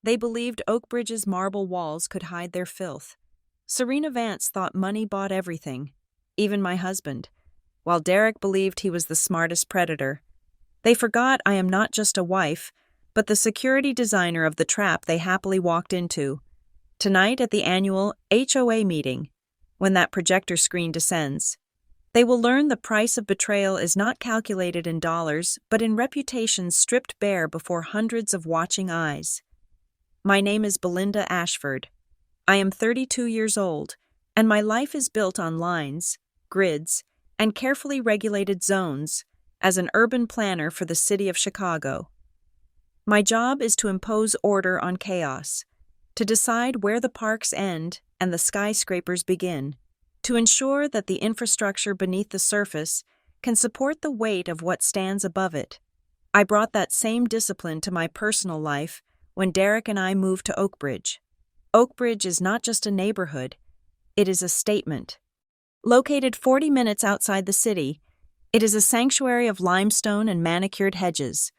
They believed Oakbridge's marble walls could hide their filth. Serena Vance thought money bought everything, even my husband, while Derek believed he was the smartest predator. They forgot I am not just a wife, but the security designer of the trap they happily walked into. Tonight at the annual HOA meeting, when that projector screen descends, they will learn the price of betrayal is not calculated in dollars, but in reputations stripped bare before hundreds of watching eyes. My name is Belinda Ashford. I am 32 years old, and my life is built on lines, grids, and carefully regulated zones as an urban planner for the city of Chicago. My job is to impose order on chaos, to decide where the parks end and the skyscrapers begin, to ensure that the infrastructure beneath the surface can support the weight of what stands above it. I brought that same discipline to my personal life when Derek and I moved to Oakbridge. Oakbridge is not just a neighborhood, it is a statement. Located 40 minutes outside the city, it is a sanctuary of limestone and manicured hedges,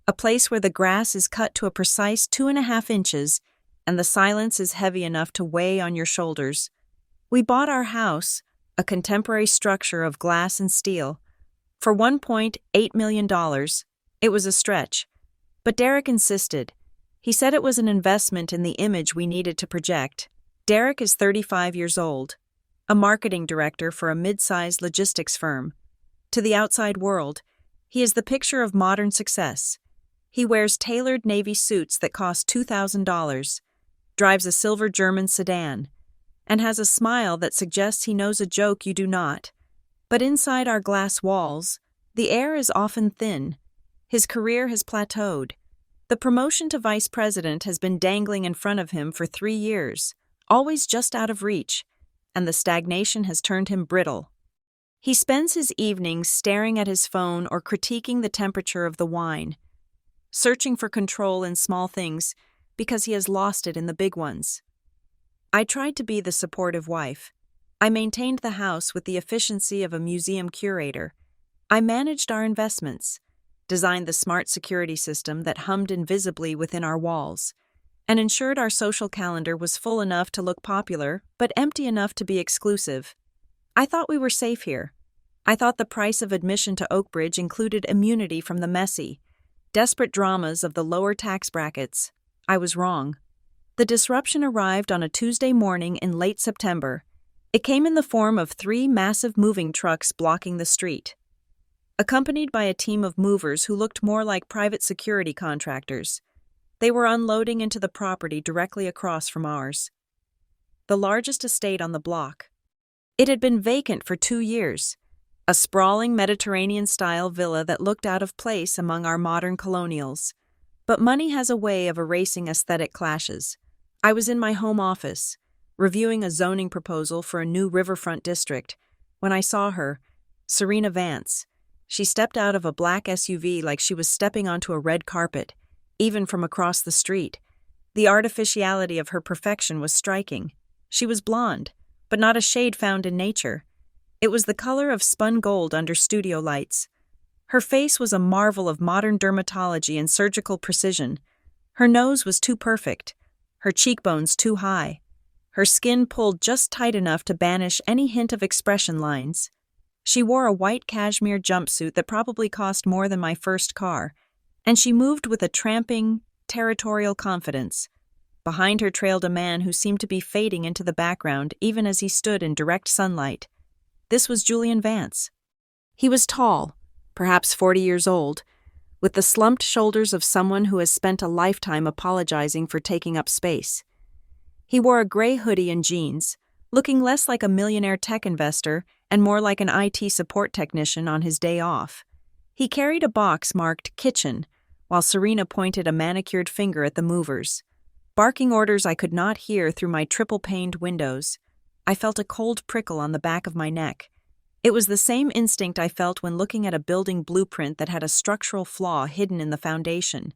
a place where the grass is cut to a precise 2.5 inches and the silence is heavy enough to weigh on your shoulders. We bought our house, a contemporary structure of glass and steel, for $1.8 million. It was a stretch, but Derek insisted. He said it was an investment in the image we needed to project. Derek is 35 years old, a marketing director for a mid-sized logistics firm. To the outside world, he is the picture of modern success. He wears tailored navy suits that cost $2,000, drives a silver German sedan, and has a smile that suggests he knows a joke you do not. But inside our glass walls, the air is often thin. His career has plateaued. The promotion to vice president has been dangling in front of him for 3 years, always just out of reach, and the stagnation has turned him brittle. He spends his evenings staring at his phone or critiquing the temperature of the wine, searching for control in small things because he has lost it in the big ones. I tried to be the supportive wife. I maintained the house with the efficiency of a museum curator. I managed our investments, designed the smart security system that hummed invisibly within our walls, and ensured our social calendar was full enough to look popular, but empty enough to be exclusive. I thought we were safe here. I thought the price of admission to Oakbridge included immunity from the messy, desperate dramas of the lower tax brackets. I was wrong. The disruption arrived on a Tuesday morning in late September. It came in the form of 3 massive moving trucks blocking the street, accompanied by a team of movers who looked more like private security contractors. They were unloading into the property directly across from ours, the largest estate on the block. It had been vacant for 2 years, a sprawling Mediterranean-style villa that looked out of place among our modern colonials. But money has a way of erasing aesthetic clashes. I was in my home office, reviewing a zoning proposal for a new riverfront district, when I saw her, Serena Vance. She stepped out of a black SUV like she was stepping onto a red carpet, even from across the street. The artificiality of her perfection was striking. She was blonde, but not a shade found in nature. It was the color of spun gold under studio lights. Her face was a marvel of modern dermatology and surgical precision. Her nose was too perfect, her cheekbones too high, her skin pulled just tight enough to banish any hint of expression lines. She wore a white cashmere jumpsuit that probably cost more than my first car, and she moved with a tramping, territorial confidence. Behind her trailed a man who seemed to be fading into the background even as he stood in direct sunlight. This was Julian Vance. He was tall, perhaps 40 years old, with the slumped shoulders of someone who has spent a lifetime apologizing for taking up space. He wore a gray hoodie and jeans, looking less like a millionaire tech investor and more like an IT support technician on his day off. He carried a box marked kitchen, while Serena pointed a manicured finger at the movers. Barking orders I could not hear through my triple-paned windows. I felt a cold prickle on the back of my neck. It was the same instinct I felt when looking at a building blueprint that had a structural flaw hidden in the foundation.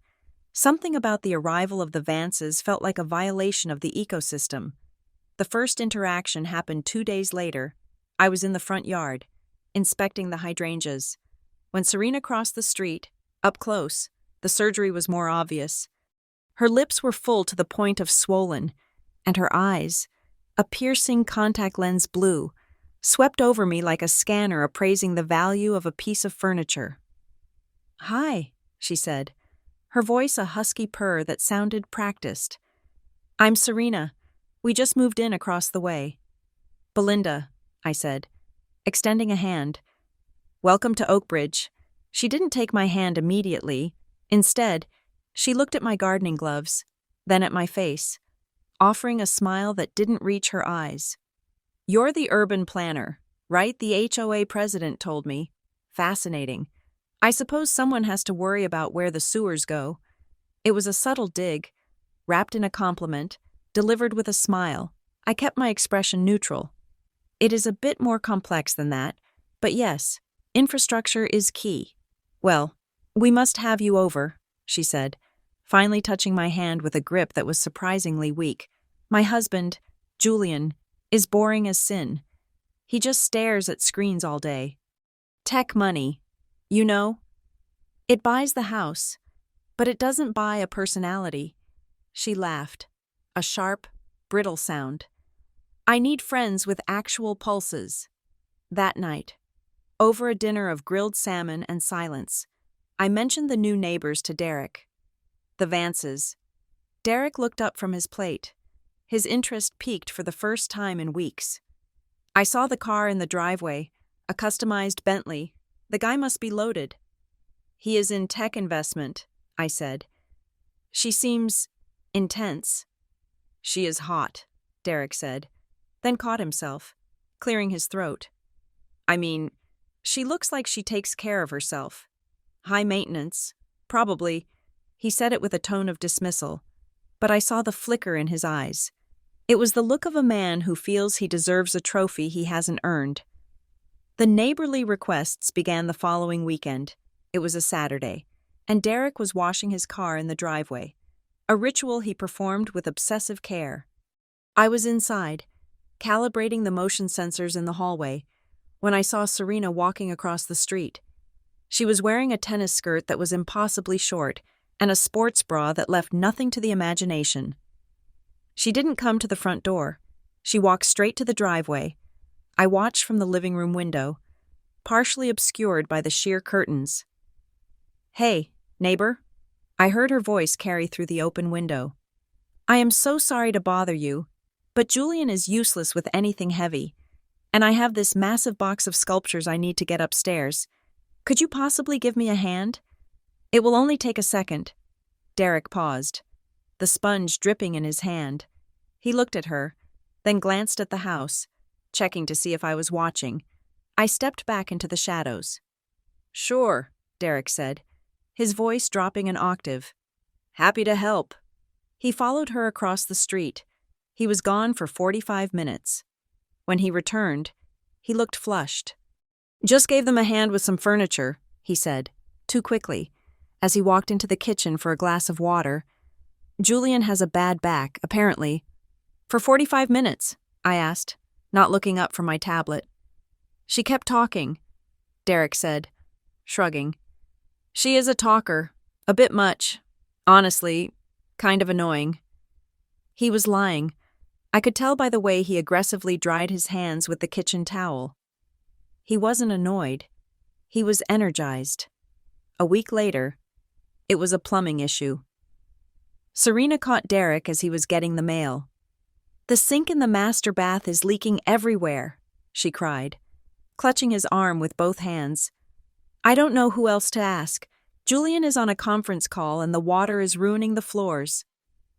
Something about the arrival of the Vances felt like a violation of the ecosystem. The first interaction happened 2 days later. I was in the front yard, inspecting the hydrangeas. When Serena crossed the street, up close, the surgery was more obvious. Her lips were full to the point of swollen, and her eyes, a piercing contact lens blue, swept over me like a scanner appraising the value of a piece of furniture. "Hi," she said, her voice a husky purr that sounded practiced. "I'm Serena. We just moved in across the way." "Belinda," I said, extending a hand. "Welcome to Oakbridge." She didn't take my hand immediately. Instead, she looked at my gardening gloves, then at my face, offering a smile that didn't reach her eyes. "You're the urban planner, right? The HOA president told me." "Fascinating. I suppose someone has to worry about where the sewers go." It was a subtle dig, wrapped in a compliment, delivered with a smile. I kept my expression neutral. "It is a bit more complex than that, but yes, infrastructure is key." "Well, we must have you over," she said, finally touching my hand with a grip that was surprisingly weak. "My husband, Julian, is boring as sin. He just stares at screens all day. Tech money, you know? It buys the house, but it doesn't buy a personality." She laughed, a sharp, brittle sound. "I need friends with actual pulses." That night, over a dinner of grilled salmon and silence, I mentioned the new neighbors to Derek. The Vances. Derek looked up from his plate. His interest peaked for the first time in weeks. "I saw the car in the driveway, a customized Bentley. The guy must be loaded." "He is in tech investment," I said. "She seems intense." "She is hot," Derek said, then caught himself, clearing his throat. "I mean, she looks like she takes care of herself. High maintenance, probably." He said it with a tone of dismissal, but I saw the flicker in his eyes. It was the look of a man who feels he deserves a trophy he hasn't earned. The neighborly requests began the following weekend. It was a Saturday, and Derek was washing his car in the driveway, a ritual he performed with obsessive care. I was inside, calibrating the motion sensors in the hallway, when I saw Serena walking across the street. She was wearing a tennis skirt that was impossibly short and a sports bra that left nothing to the imagination. She didn't come to the front door. She walked straight to the driveway. I watched from the living room window, partially obscured by the sheer curtains. "Hey, neighbor," I heard her voice carry through the open window. "I am so sorry to bother you, but Julian is useless with anything heavy, and I have this massive box of sculptures I need to get upstairs. Could you possibly give me a hand? It will only take a second." Derek paused, the sponge dripping in his hand. He looked at her, then glanced at the house, checking to see if I was watching. I stepped back into the shadows. "Sure," Derek said, his voice dropping an octave. "Happy to help." He followed her across the street. He was gone for 45 minutes. When he returned, he looked flushed. "Just gave them a hand with some furniture," he said, too quickly, as he walked into the kitchen for a glass of water. "Julian has a bad back, apparently." "For 45 minutes?" I asked, not looking up from my tablet. "She kept talking," Derek said, shrugging. "She is a talker, a bit much. Honestly, kind of annoying." He was lying. I could tell by the way he aggressively dried his hands with the kitchen towel. He wasn't annoyed. He was energized. A week later, it was a plumbing issue. Serena caught Derek as he was getting the mail. "The sink in the master bath is leaking everywhere," she cried, clutching his arm with both hands. "I don't know who else to ask. Julian is on a conference call and the water is ruining the floors."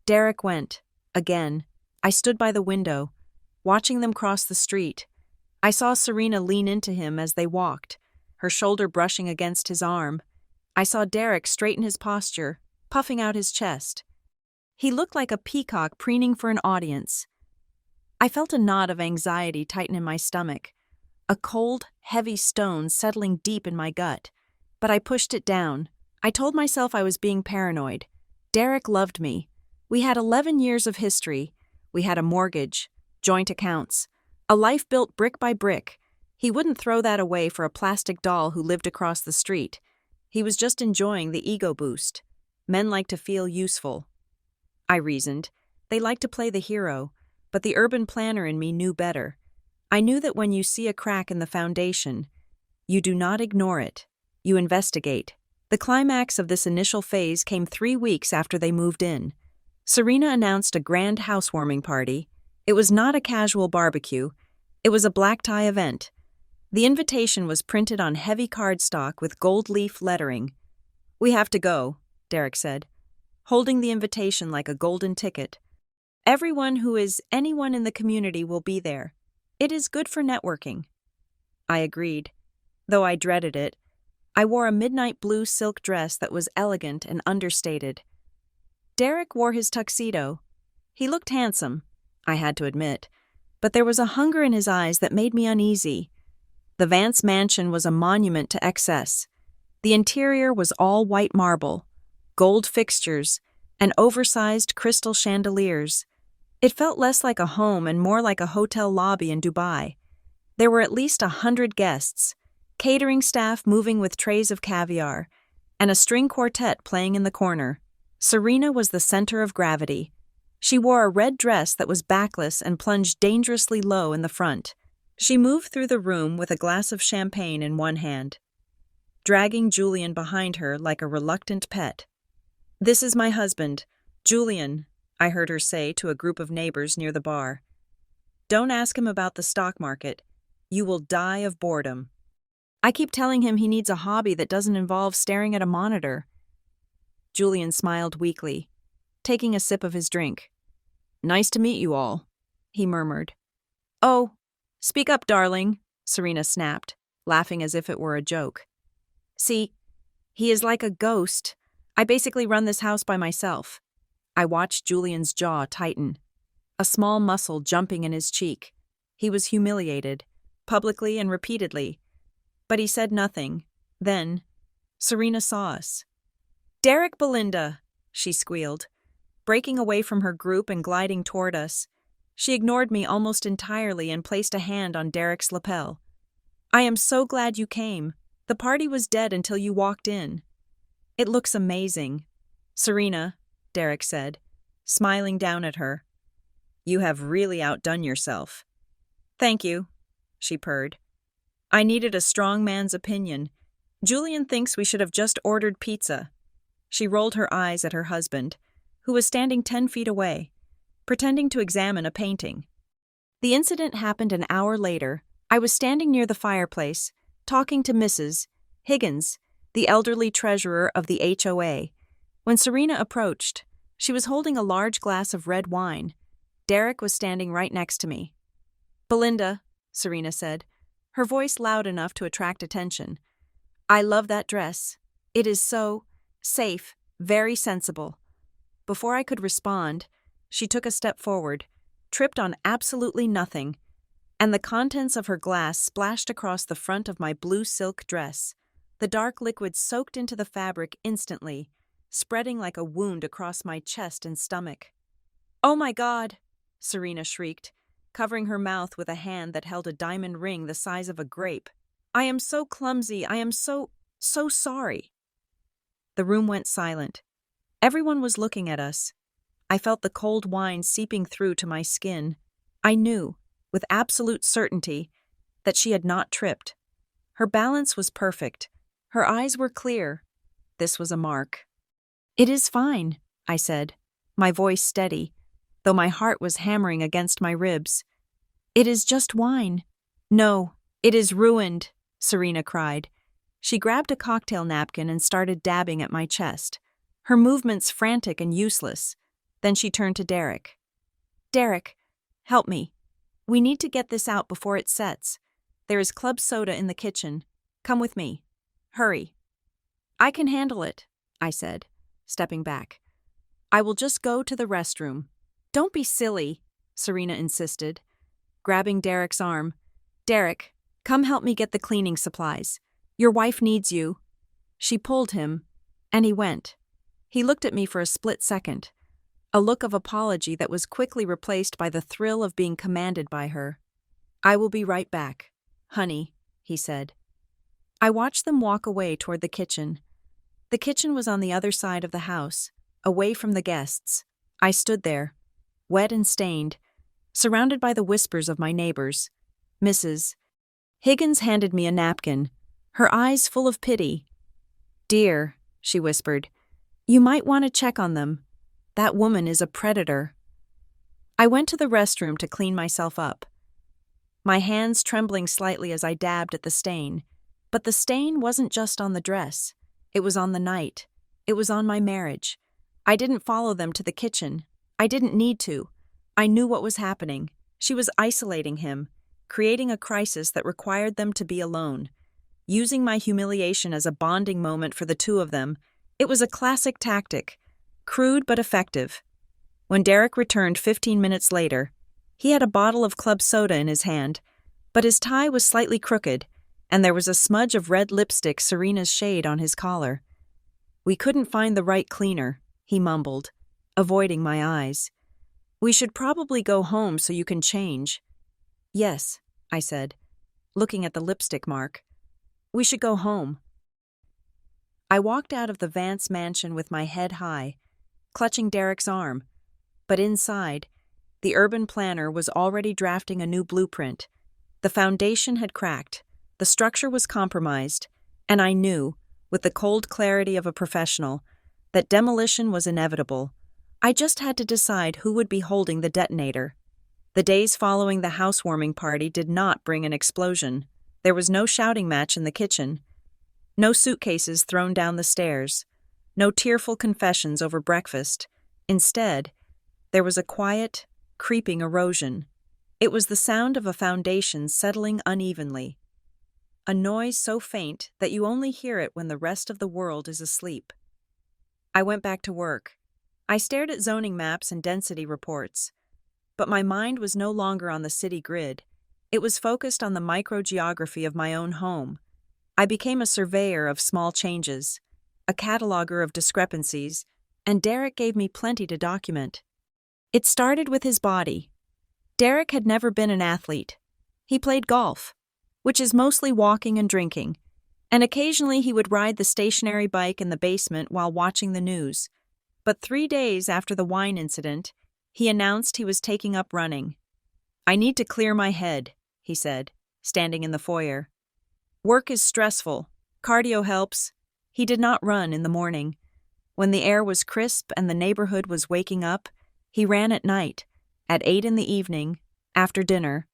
Derek went, again. I stood by the window, watching them cross the street. I saw Serena lean into him as they walked, her shoulder brushing against his arm. I saw Derek straighten his posture, puffing out his chest. He looked like a peacock preening for an audience. I felt a knot of anxiety tighten in my stomach, a cold, heavy stone settling deep in my gut. But I pushed it down. I told myself I was being paranoid. Derek loved me. We had 11 years of history. We had a mortgage, joint accounts, a life built brick by brick. He wouldn't throw that away for a plastic doll who lived across the street. He was just enjoying the ego boost. Men like to feel useful. I reasoned. They like to play the hero, but the urban planner in me knew better. I knew that when you see a crack in the foundation, you do not ignore it. You investigate. The climax of this initial phase came 3 weeks after they moved in. Serena announced a grand housewarming party. It was not a casual barbecue. It was a black tie event. The invitation was printed on heavy cardstock with gold leaf lettering. "We have to go," Derek said, holding the invitation like a golden ticket. "Everyone who is anyone in the community will be there. It is good for networking." I agreed, though I dreaded it. I wore a midnight blue silk dress that was elegant and understated. Derek wore his tuxedo. He looked handsome, I had to admit, but there was a hunger in his eyes that made me uneasy. The Vance mansion was a monument to excess. The interior was all white marble, gold fixtures, and oversized crystal chandeliers. It felt less like a home and more like a hotel lobby in Dubai. There were at least 100 guests, catering staff moving with trays of caviar, and a string quartet playing in the corner. Serena was the center of gravity. She wore a red dress that was backless and plunged dangerously low in the front. She moved through the room with a glass of champagne in one hand, dragging Julian behind her like a reluctant pet. "This is my husband, Julian," I heard her say to a group of neighbors near the bar. "Don't ask him about the stock market. You will die of boredom. I keep telling him he needs a hobby that doesn't involve staring at a monitor." Julian smiled weakly, taking a sip of his drink. "Nice to meet you all," he murmured. "Oh, speak up, darling," Serena snapped, laughing as if it were a joke. "See, he is like a ghost. I basically run this house by myself." I watched Julian's jaw tighten, a small muscle jumping in his cheek. He was humiliated, publicly and repeatedly. But he said nothing. Then, Serena saw us. "Derek, Belinda," she squealed, breaking away from her group and gliding toward us. She ignored me almost entirely and placed a hand on Derek's lapel. "I am so glad you came. The party was dead until you walked in." "It looks amazing." "Serena," Derek said, smiling down at her, "you have really outdone yourself." "Thank you," she purred. "I needed a strong man's opinion. Julian thinks we should have just ordered pizza." She rolled her eyes at her husband, who was standing 10 feet away, pretending to examine a painting. The incident happened an hour later. I was standing near the fireplace, talking to Mrs. Higgins, the elderly treasurer of the HOA, when Serena approached. She was holding a large glass of red wine. Derek was standing right next to me. "Belinda," Serena said, her voice loud enough to attract attention, "I love that dress. It is so safe, very sensible." Before I could respond, she took a step forward, tripped on absolutely nothing, and the contents of her glass splashed across the front of my blue silk dress. The dark liquid soaked into the fabric instantly, spreading like a wound across my chest and stomach. "Oh my God!" Serena shrieked, covering her mouth with a hand that held a diamond ring the size of a grape. "I am so clumsy. I am so sorry." The room went silent. Everyone was looking at us. I felt the cold wine seeping through to my skin. I knew, with absolute certainty, that she had not tripped. Her balance was perfect. Her eyes were clear. This was a mark. "It is fine," I said, my voice steady, though my heart was hammering against my ribs. "It is just wine." "No, it is ruined," Serena cried. She grabbed a cocktail napkin and started dabbing at my chest, her movements frantic and useless. Then she turned to Derek. "Derek, help me. We need to get this out before it sets. There is club soda in the kitchen. Come with me. Hurry." "I can handle it," I said, stepping back. "I will just go to the restroom." "Don't be silly," Serena insisted, grabbing Derek's arm. "Derek, come help me get the cleaning supplies. Your wife needs you." She pulled him, and he went. He looked at me for a split second, a look of apology that was quickly replaced by the thrill of being commanded by her. "I will be right back, honey," he said. I watched them walk away toward the kitchen. The kitchen was on the other side of the house, away from the guests. I stood there, wet and stained, surrounded by the whispers of my neighbors. Mrs. Higgins handed me a napkin, her eyes full of pity. "Dear," she whispered, "you might want to check on them. That woman is a predator." I went to the restroom to clean myself up, my hands trembling slightly as I dabbed at the stain. But the stain wasn't just on the dress. It was on the night. It was on my marriage. I didn't follow them to the kitchen. I didn't need to. I knew what was happening. She was isolating him, creating a crisis that required them to be alone. Using my humiliation as a bonding moment for the two of them, it was a classic tactic, crude but effective. When Derek returned 15 minutes later, he had a bottle of club soda in his hand, but his tie was slightly crooked, and there was a smudge of red lipstick Serena's shade on his collar. "We couldn't find the right cleaner," he mumbled, avoiding my eyes. "We should probably go home so you can change." "Yes," I said, looking at the lipstick mark. "We should go home." I walked out of the Vance mansion with my head high, clutching Derek's arm, but inside, the urban planner was already drafting a new blueprint. The foundation had cracked, the structure was compromised, and I knew, with the cold clarity of a professional, that demolition was inevitable. I just had to decide who would be holding the detonator. The days following the housewarming party did not bring an explosion. There was no shouting match in the kitchen, no suitcases thrown down the stairs, no tearful confessions over breakfast. Instead, there was a quiet, creeping erosion. It was the sound of a foundation settling unevenly, a noise so faint that you only hear it when the rest of the world is asleep. I went back to work. I stared at zoning maps and density reports, but my mind was no longer on the city grid. It was focused on the microgeography of my own home. I became a surveyor of small changes, a cataloger of discrepancies, and Derek gave me plenty to document. It started with his body. Derek had never been an athlete. He played golf, which is mostly walking and drinking, and occasionally he would ride the stationary bike in the basement while watching the news. But 3 days after the wine incident, he announced he was taking up running. "I need to clear my head," he said, standing in the foyer. "Work is stressful. Cardio helps." He did not run in the morning. When the air was crisp and the neighborhood was waking up, he ran at night, at 8 in the evening, after dinner.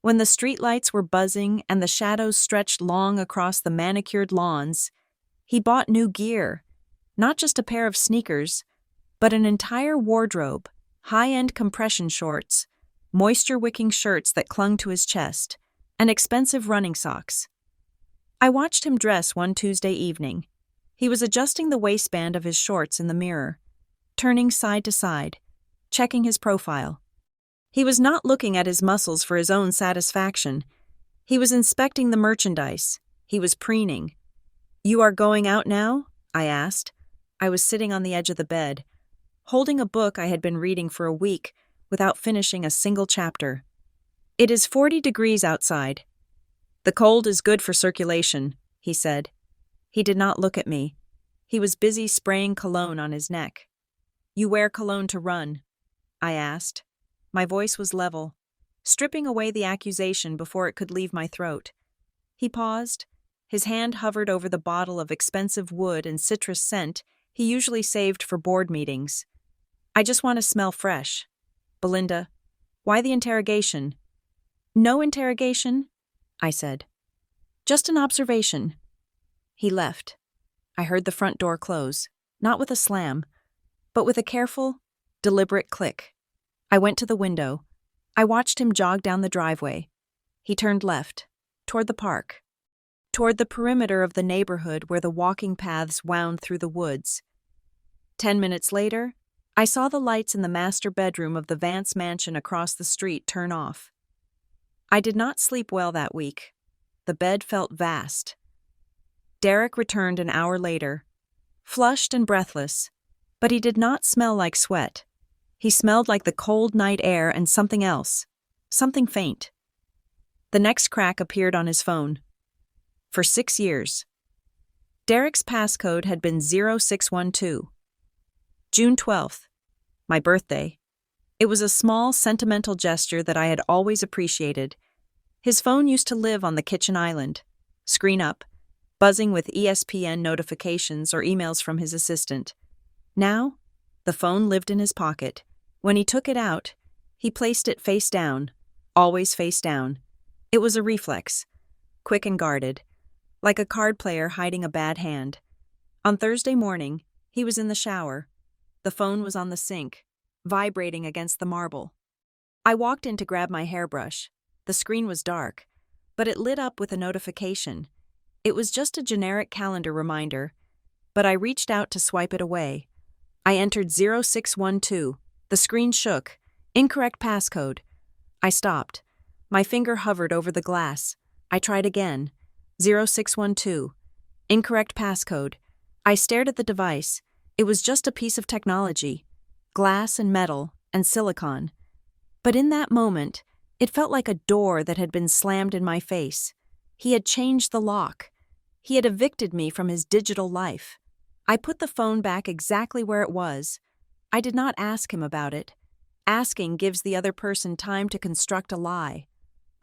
When the streetlights were buzzing and the shadows stretched long across the manicured lawns, he bought new gear, not just a pair of sneakers, but an entire wardrobe, high-end compression shorts, moisture-wicking shirts that clung to his chest, and expensive running socks. I watched him dress one Tuesday evening. He was adjusting the waistband of his shorts in the mirror, turning side to side, checking his profile. He was not looking at his muscles for his own satisfaction. He was inspecting the merchandise. He was preening. "You are going out now?" I asked. I was sitting on the edge of the bed, holding a book I had been reading for a week without finishing a single chapter. "It is 40 degrees outside. The cold is good for circulation," he said. He did not look at me. He was busy spraying cologne on his neck. "You wear cologne to run?" I asked. My voice was level, stripping away the accusation before it could leave my throat. He paused. His hand hovered over the bottle of expensive wood and citrus scent he usually saved for board meetings. "I just want to smell fresh." "Belinda, why the interrogation?" "No interrogation," I said. "Just an observation." He left. I heard the front door close, not with a slam, but with a careful, deliberate click. I went to the window. I watched him jog down the driveway. He turned left, toward the park, toward the perimeter of the neighborhood where the walking paths wound through the woods. 10 minutes later, I saw the lights in the master bedroom of the Vance mansion across the street turn off. I did not sleep well that week. The bed felt vast. Derek returned an hour later, flushed and breathless, but he did not smell like sweat. He smelled like the cold night air and something else, something faint. The next crack appeared on his phone. For 6 years. Derek's passcode had been 0612. June 12th. my birthday. It was a small, sentimental gesture that I had always appreciated. His phone used to live on the kitchen island, screen up, buzzing with ESPN notifications or emails from his assistant. Now, the phone lived in his pocket. When he took it out, he placed it face down, always face down. It was a reflex, quick and guarded, like a card player hiding a bad hand. On Thursday morning, he was in the shower. The phone was on the sink, vibrating against the marble. I walked in to grab my hairbrush. The screen was dark, but it lit up with a notification. It was just a generic calendar reminder, but I reached out to swipe it away. I entered 0612. The screen shook. Incorrect passcode. I stopped. My finger hovered over the glass. I tried again. 0612. Incorrect passcode. I stared at the device. It was just a piece of technology. Glass and metal and silicon. But in that moment, it felt like a door that had been slammed in my face. He had changed the lock. He had evicted me from his digital life. I put the phone back exactly where it was. I did not ask him about it. Asking gives the other person time to construct a lie.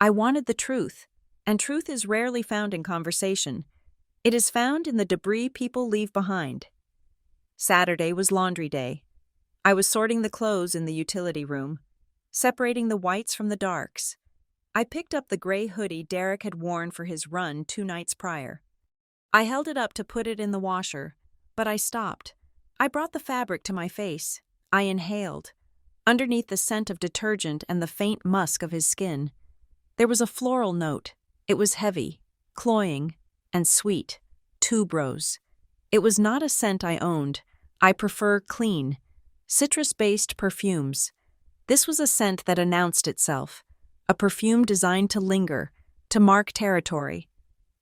I wanted the truth, and truth is rarely found in conversation. It is found in the debris people leave behind. Saturday was laundry day. I was sorting the clothes in the utility room, separating the whites from the darks. I picked up the gray hoodie Derek had worn for his run 2 nights prior. I held it up to put it in the washer, but I stopped. I brought the fabric to my face. I inhaled. Underneath the scent of detergent and the faint musk of his skin, there was a floral note. It was heavy, cloying, and sweet. Tuberose. It was not a scent I owned. I prefer clean, citrus-based perfumes. This was a scent that announced itself, a perfume designed to linger, to mark territory.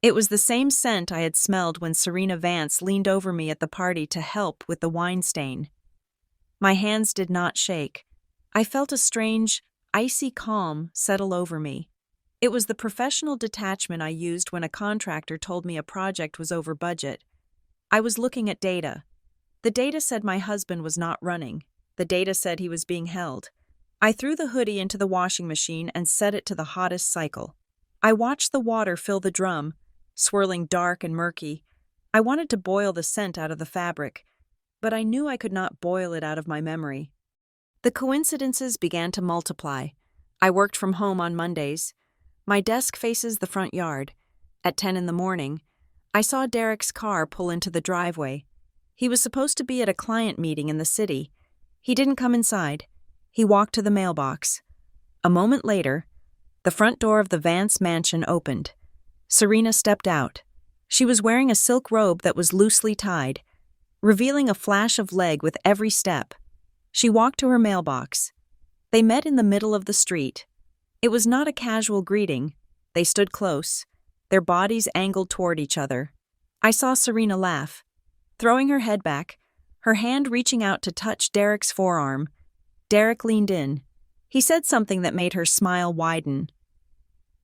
It was the same scent I had smelled when Serena Vance leaned over me at the party to help with the wine stain. My hands did not shake. I felt a strange, icy calm settle over me. It was the professional detachment I used when a contractor told me a project was over budget. I was looking at data. The data said my husband was not running. The data said he was being held. I threw the hoodie into the washing machine and set it to the hottest cycle. I watched the water fill the drum, swirling dark and murky. I wanted to boil the scent out of the fabric, but I knew I could not boil it out of my memory. The coincidences began to multiply. I worked from home on Mondays. My desk faces the front yard. At 10 in the morning, I saw Derek's car pull into the driveway. He was supposed to be at a client meeting in the city. He didn't come inside. He walked to the mailbox. A moment later, the front door of the Vance mansion opened. Serena stepped out. She was wearing a silk robe that was loosely tied, revealing a flash of leg with every step. She walked to her mailbox. They met in the middle of the street. It was not a casual greeting. They stood close, their bodies angled toward each other. I saw Serena laugh, throwing her head back, her hand reaching out to touch Derek's forearm. Derek leaned in. He said something that made her smile widen.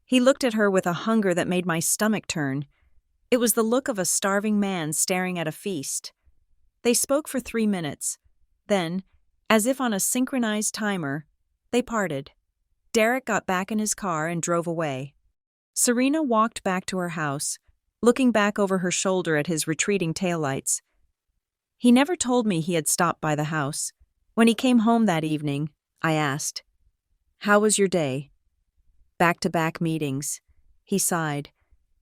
He looked at her with a hunger that made my stomach turn. It was the look of a starving man staring at a feast. They spoke for 3 minutes. Then, as if on a synchronized timer, they parted. Derek got back in his car and drove away. Serena walked back to her house, looking back over her shoulder at his retreating taillights. He never told me he had stopped by the house. When he came home that evening, I asked, "How was your day?" "Back-to-back meetings," he sighed,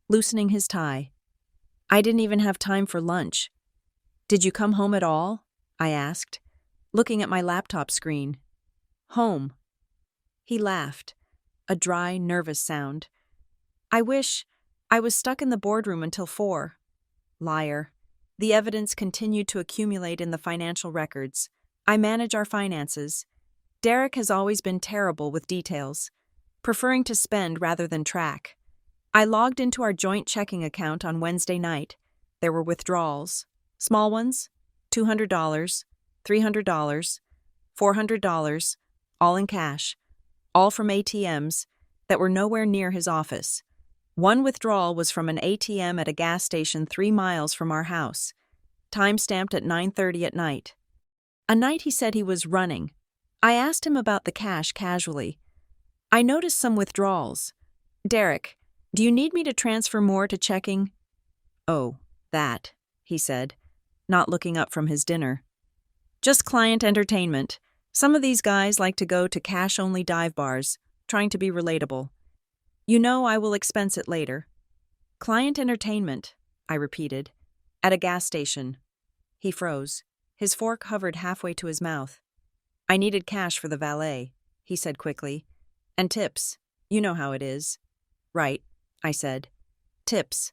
loosening his tie. "I didn't even have time for lunch." "Did you come home at all?" I asked, looking at my laptop screen. "Home." He laughed, a dry, nervous sound. "I wish I was stuck in the boardroom until 4. Liar. The evidence continued to accumulate in the financial records. I manage our finances. Derek has always been terrible with details, preferring to spend rather than track. I logged into our joint checking account on Wednesday night. There were withdrawals. Small ones, $200, $300, $400, all in cash, all from ATMs that were nowhere near his office. One withdrawal was from an ATM at a gas station 3 miles from our house, time-stamped at 9:30 at night. A night he said he was running. I asked him about the cash casually. I noticed some withdrawals. Derek, do you need me to transfer more to checking? Oh, that, he said, not looking up from his dinner. Just client entertainment. Some of these guys like to go to cash-only dive bars, trying to be relatable. You know I will expense it later. Client entertainment, I repeated. At a gas station. He froze. His fork hovered halfway to his mouth. I needed cash for the valet, he said quickly. And tips. You know how it is. Right, I said. Tips.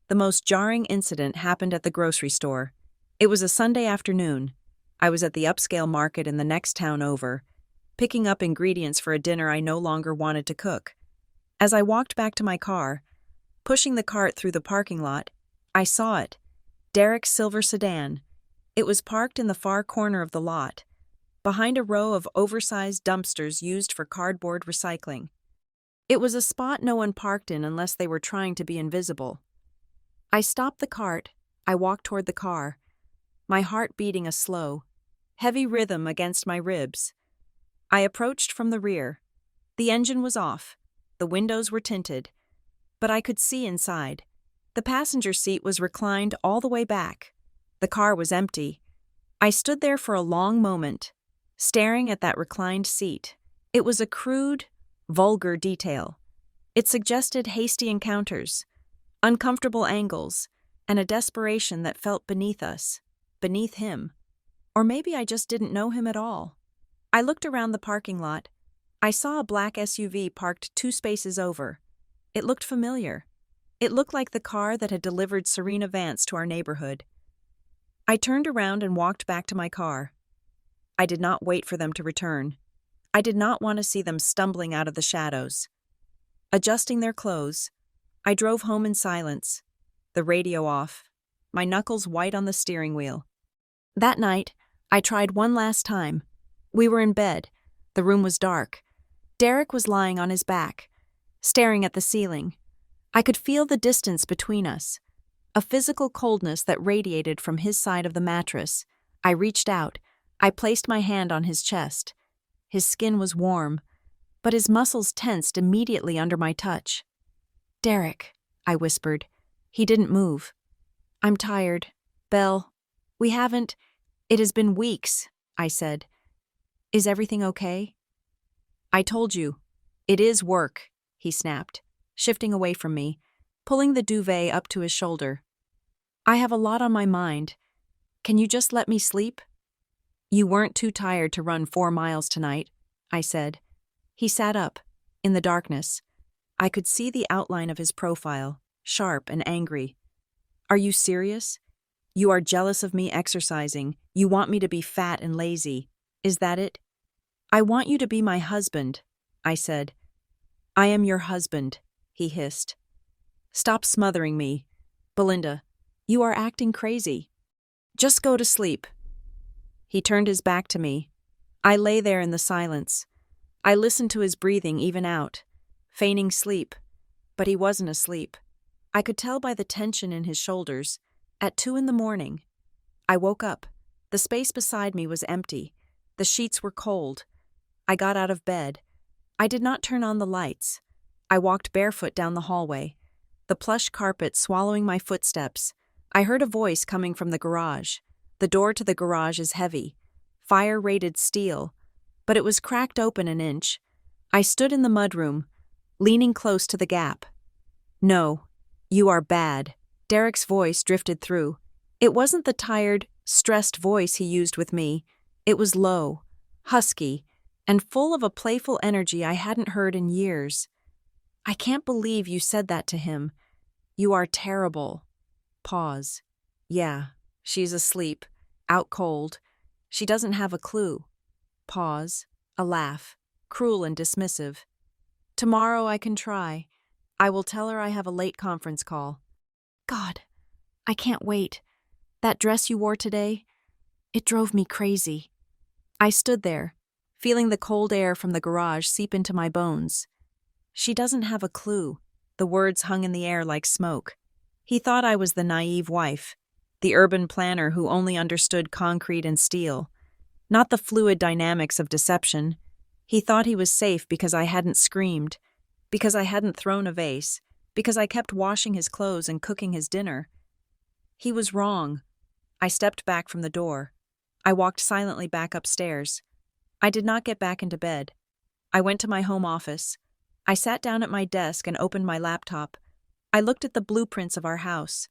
The most jarring incident happened at the grocery store. It was a Sunday afternoon. I was at the upscale market in the next town over, picking up ingredients for a dinner I no longer wanted to cook. As I walked back to my car, pushing the cart through the parking lot, I saw it. Derek's silver sedan. It was parked in the far corner of the lot, behind a row of oversized dumpsters used for cardboard recycling. It was a spot no one parked in unless they were trying to be invisible. I stopped the cart. I walked toward the car, my heart beating a slow, heavy rhythm against my ribs. I approached from the rear. The engine was off. The windows were tinted, but I could see inside. The passenger seat was reclined all the way back. The car was empty. I stood there for a long moment, staring at that reclined seat. It was a crude, vulgar detail. It suggested hasty encounters, uncomfortable angles, and a desperation that felt beneath us, beneath him. Or maybe I just didn't know him at all. I looked around the parking lot. I saw a black SUV parked 2 spaces over. It looked familiar. It looked like the car that had delivered Serena Vance to our neighborhood. I turned around and walked back to my car. I did not wait for them to return. I did not want to see them stumbling out of the shadows. Adjusting their clothes, I drove home in silence, the radio off, my knuckles white on the steering wheel. That night, I tried one last time. We were in bed. The room was dark. Derek was lying on his back, staring at the ceiling. I could feel the distance between us, a physical coldness that radiated from his side of the mattress. I reached out. I placed my hand on his chest. His skin was warm, but his muscles tensed immediately under my touch. Derek, I whispered. He didn't move. I'm tired. Belle, we haven't. It has been weeks, I said. Is everything okay? I told you. It is work, he snapped, shifting away from me, pulling the duvet up to his shoulder. I have a lot on my mind. Can you just let me sleep? You weren't too tired to run 4 miles tonight, I said. He sat up, in the darkness. I could see the outline of his profile, sharp and angry. Are you serious? You are jealous of me exercising. You want me to be fat and lazy. Is that it? I want you to be my husband, I said. I am your husband, he hissed. Stop smothering me. Belinda, you are acting crazy. Just go to sleep. He turned his back to me. I lay there in the silence. I listened to his breathing even out, feigning sleep, but he wasn't asleep. I could tell by the tension in his shoulders. At 2 a.m, I woke up. The space beside me was empty. The sheets were cold. I got out of bed. I did not turn on the lights. I walked barefoot down the hallway, the plush carpet swallowing my footsteps. I heard a voice coming from the garage. The door to the garage is heavy, fire-rated steel, but it was cracked open an inch. I stood in the mudroom, leaning close to the gap. No, you are bad. Derek's voice drifted through. It wasn't the tired, stressed voice he used with me. It was low, husky, and full of a playful energy I hadn't heard in years. I can't believe you said that to him. You are terrible. Pause. Yeah, she's asleep, out cold. She doesn't have a clue. Pause. A laugh, cruel and dismissive. Tomorrow I can try. I will tell her I have a late conference call. God, I can't wait. That dress you wore today, it drove me crazy. I stood there, feeling the cold air from the garage seep into my bones. She doesn't have a clue. The words hung in the air like smoke. He thought I was the naive wife, the urban planner who only understood concrete and steel. not the fluid dynamics of deception. He thought he was safe because I hadn't screamed, because I hadn't thrown a vase, because I kept washing his clothes and cooking his dinner. He was wrong. I stepped back from the door. I walked silently back upstairs. I did not get back into bed. I went to my home office. I sat down at my desk and opened my laptop. I looked at the blueprints of our house.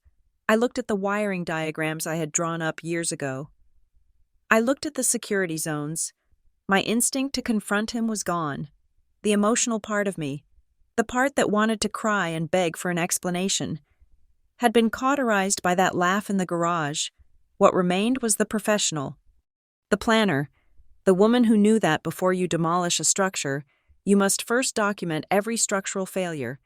I looked at the wiring diagrams I had drawn up years ago. I looked at the security zones. My instinct to confront him was gone. The emotional part of me, the part that wanted to cry and beg for an explanation, had been cauterized by that laugh in the garage. What remained was the professional, the planner, the woman who knew that before you demolish a structure, you must first document every structural failure.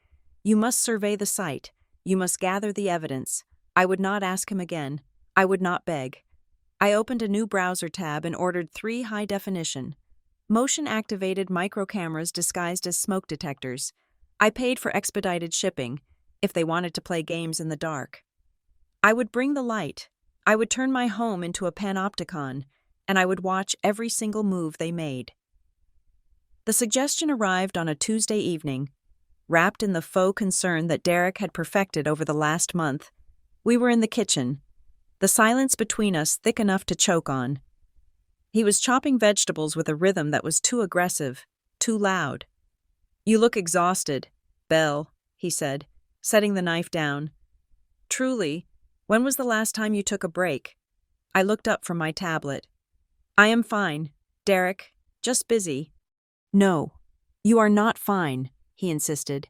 You must survey the site. You must gather the evidence. I would not ask him again. I would not beg. I opened a new browser tab and ordered 3 high-definition, motion-activated micro-cameras disguised as smoke detectors. I paid for expedited shipping, if they wanted to play games in the dark. I would bring the light. I would turn my home into a panopticon, and I would watch every single move they made. The suggestion arrived on a Tuesday evening. Wrapped in the faux concern that Derek had perfected over the last month, we were in the kitchen, the silence between us thick enough to choke on. He was chopping vegetables with a rhythm that was too aggressive, too loud. "You look exhausted, Belle," he said, setting the knife down. "Truly, when was the last time you took a break?" I looked up from my tablet. "I am fine, Derek, just busy." "No, you are not fine," he insisted,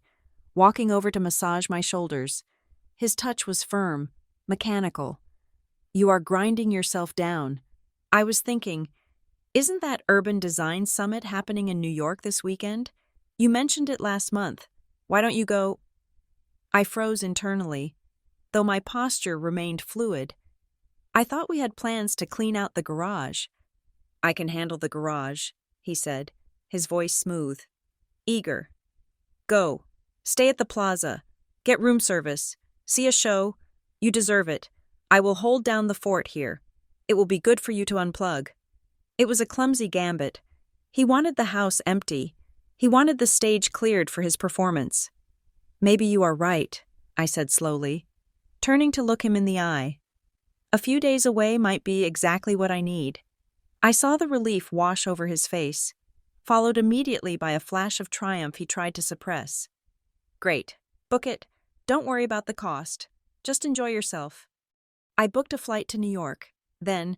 walking over to massage my shoulders. His touch was firm, mechanical. "You are grinding yourself down." I was thinking, isn't that Urban Design Summit happening in New York this weekend? You mentioned it last month. Why don't you go? I froze internally, though my posture remained fluid. I thought we had plans to clean out the garage. "I can handle the garage," he said, his voice smooth, eager. "Go. Stay at the plaza. Get room service. See a show. You deserve it. I will hold down the fort here. It will be good for you to unplug." It was a clumsy gambit. He wanted the house empty. He wanted the stage cleared for his performance. "Maybe you are right," I said slowly, turning to look him in the eye. "A few days away might be exactly what I need." I saw the relief wash over his face, followed immediately by a flash of triumph he tried to suppress. "Great. Book it. Don't worry about the cost. Just enjoy yourself." I booked a flight to New York. Then,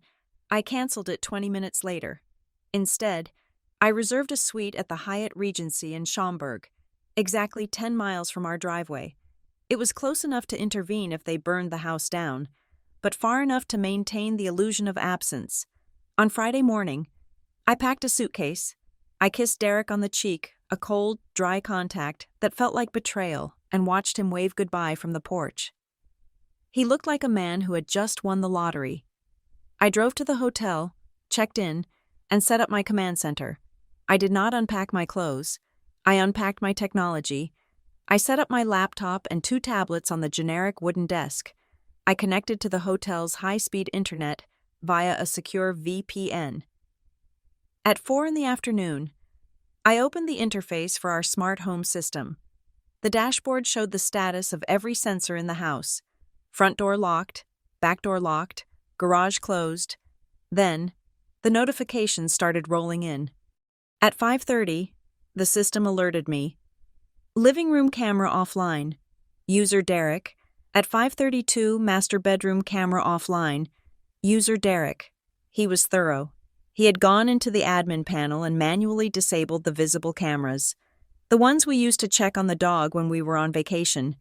I canceled it 20 minutes later. Instead, I reserved a suite at the Hyatt Regency in Schaumburg, exactly 10 miles from our driveway. It was close enough to intervene if they burned the house down, but far enough to maintain the illusion of absence. On Friday morning, I packed a suitcase. I kissed Derek on the cheek, a cold, dry contact that felt like betrayal, and watched him wave goodbye from the porch. He looked like a man who had just won the lottery. I drove to the hotel, checked in, and set up my command center. I did not unpack my clothes. I unpacked my technology. I set up my laptop and 2 tablets on the generic wooden desk. I connected to the hotel's high-speed internet via a secure VPN. At 4 in the afternoon, I opened the interface for our smart home system. The dashboard showed the status of every sensor in the house. Front door locked, back door locked, garage closed. Then, the notifications started rolling in. At 5:30, the system alerted me. Living room camera offline. User Derek. At 5:32, master bedroom camera offline. User Derek. He was thorough. He had gone into the admin panel and manually disabled the visible cameras, the ones we used to check on the dog when we were on vacation.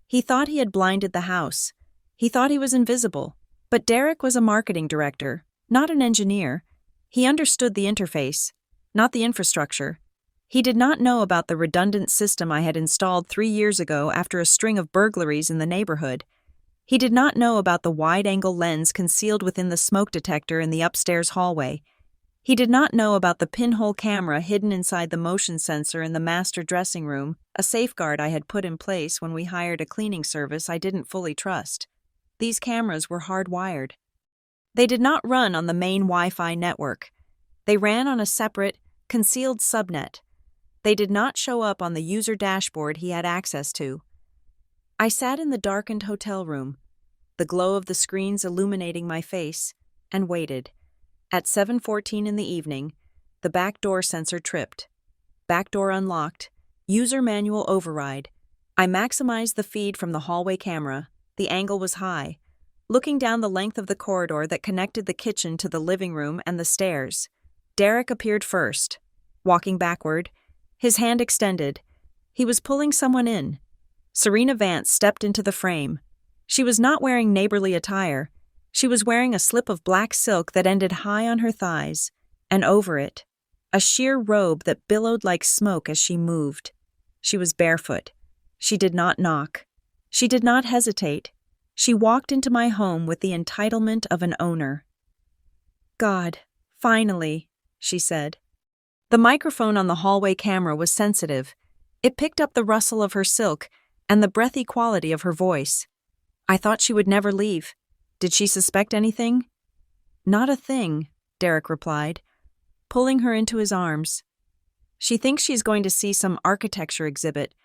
He thought he had blinded the house. He thought he was invisible. But Derek was a marketing director, not an engineer. He understood the interface, not the infrastructure. He did not know about the redundant system I had installed 3 years ago after a string of burglaries in the neighborhood. He did not know about the wide-angle lens concealed within the smoke detector in the upstairs hallway. He did not know about the pinhole camera hidden inside the motion sensor in the master dressing room, a safeguard I had put in place when we hired a cleaning service I didn't fully trust. These cameras were hardwired. They did not run on the main Wi-Fi network. They ran on a separate, concealed subnet. They did not show up on the user dashboard he had access to. I sat in the darkened hotel room, the glow of the screens illuminating my face, and waited. At 7:14 in the evening, the backdoor sensor tripped. Backdoor unlocked. User manual override. I maximized the feed from the hallway camera. The angle was high, looking down the length of the corridor that connected the kitchen to the living room and the stairs. Derek appeared first, walking backward, his hand extended. He was pulling someone in. Serena Vance stepped into the frame. She was not wearing neighborly attire. She was wearing a slip of black silk that ended high on her thighs, and over it, a sheer robe that billowed like smoke as she moved. She was barefoot. She did not knock. She did not hesitate. She walked into my home with the entitlement of an owner. "God, finally," she said. The microphone on the hallway camera was sensitive. It picked up the rustle of her silk and the breathy quality of her voice. "I thought she would never leave. Did she suspect anything?" "Not a thing," Derek replied, pulling her into his arms. "She thinks she's going to see some architecture exhibit.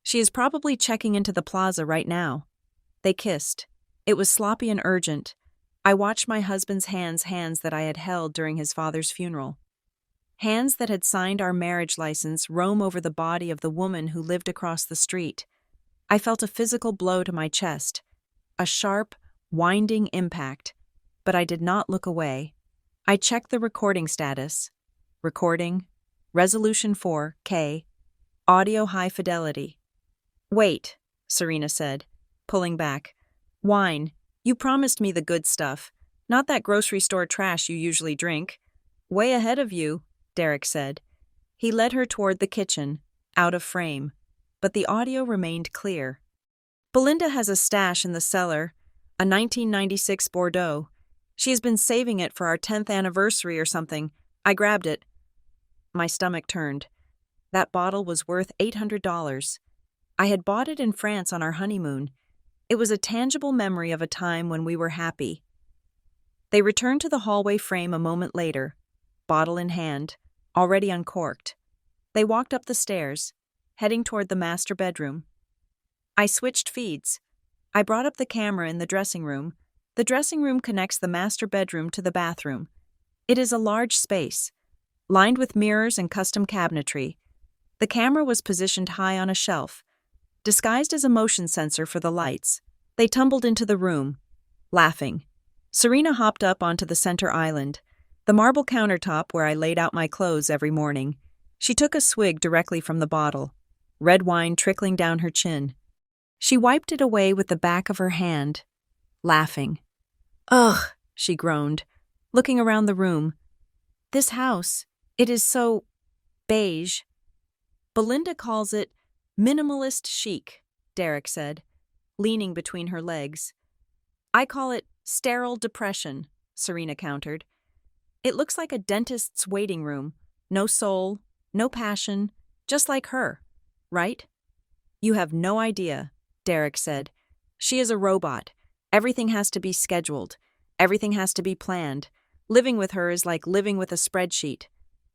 She is probably checking into the plaza right now." They kissed. It was sloppy and urgent. I watched my husband's hands that I had held during his father's funeral. Hands that had signed our marriage license roam over the body of the woman who lived across the street. I felt a physical blow to my chest, a sharp, winding impact, but I did not look away. I checked the recording status. Recording, resolution 4K, audio high fidelity. "Wait," Serena said, pulling back. "Wine. You promised me the good stuff, not that grocery store trash you usually drink." "Way ahead of you," Derek said. He led her toward the kitchen, out of frame, but the audio remained clear. "Belinda has a stash in the cellar, a 1996 Bordeaux. She has been saving it for our 10th anniversary or something. I grabbed it." My stomach turned. That bottle was worth $800. I had bought it in France on our honeymoon. It was a tangible memory of a time when we were happy. They returned to the hallway frame a moment later, bottle in hand, already uncorked. They walked up the stairs, heading toward the master bedroom. I switched feeds. I brought up the camera in the dressing room. The dressing room connects the master bedroom to the bathroom. It is a large space, lined with mirrors and custom cabinetry. The camera was positioned high on a shelf, disguised as a motion sensor for the lights. They tumbled into the room, laughing. Serena hopped up onto the center island, the marble countertop where I laid out my clothes every morning. She took a swig directly from the bottle, red wine trickling down her chin. She wiped it away with the back of her hand, laughing. "Ugh," she groaned, looking around the room. "This house, it is so beige." "Belinda calls it minimalist chic," Derek said, leaning between her legs. "I call it sterile depression," Serena countered. "It looks like a dentist's waiting room. No soul, no passion, just like her, right?" "You have no idea," Derek said. "She is a robot. Everything has to be scheduled. Everything has to be planned. Living with her is like living with a spreadsheet."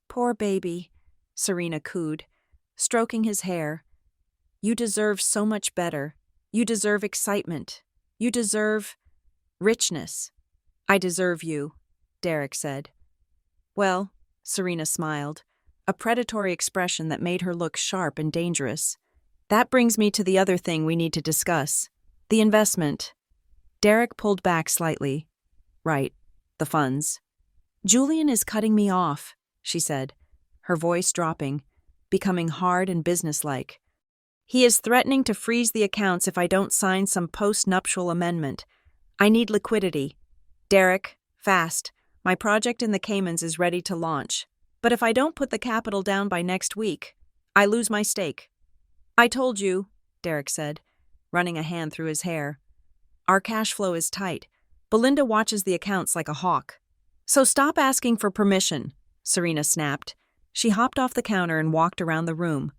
"Poor baby," Serena cooed, stroking his hair. "You deserve so much better. You deserve excitement. You deserve richness." "I deserve you," Derek said. "Well," Serena smiled, a predatory expression that made her look sharp and dangerous. "That brings me to the other thing we need to discuss. The investment." Derek pulled back slightly. "Right, the funds." "Julian is cutting me off," she said, her voice dropping, becoming hard and businesslike. "He is threatening to freeze the accounts if I don't sign some post-nuptial amendment. I need liquidity. Derek, fast. My project in the Caymans is ready to launch. But if I don't put the capital down by next week, I lose my stake." "I told you," Derek said, running a hand through his hair. "Our cash flow is tight. Belinda watches the accounts like a hawk." "So stop asking for permission," Serena snapped. She hopped off the counter and walked around the room,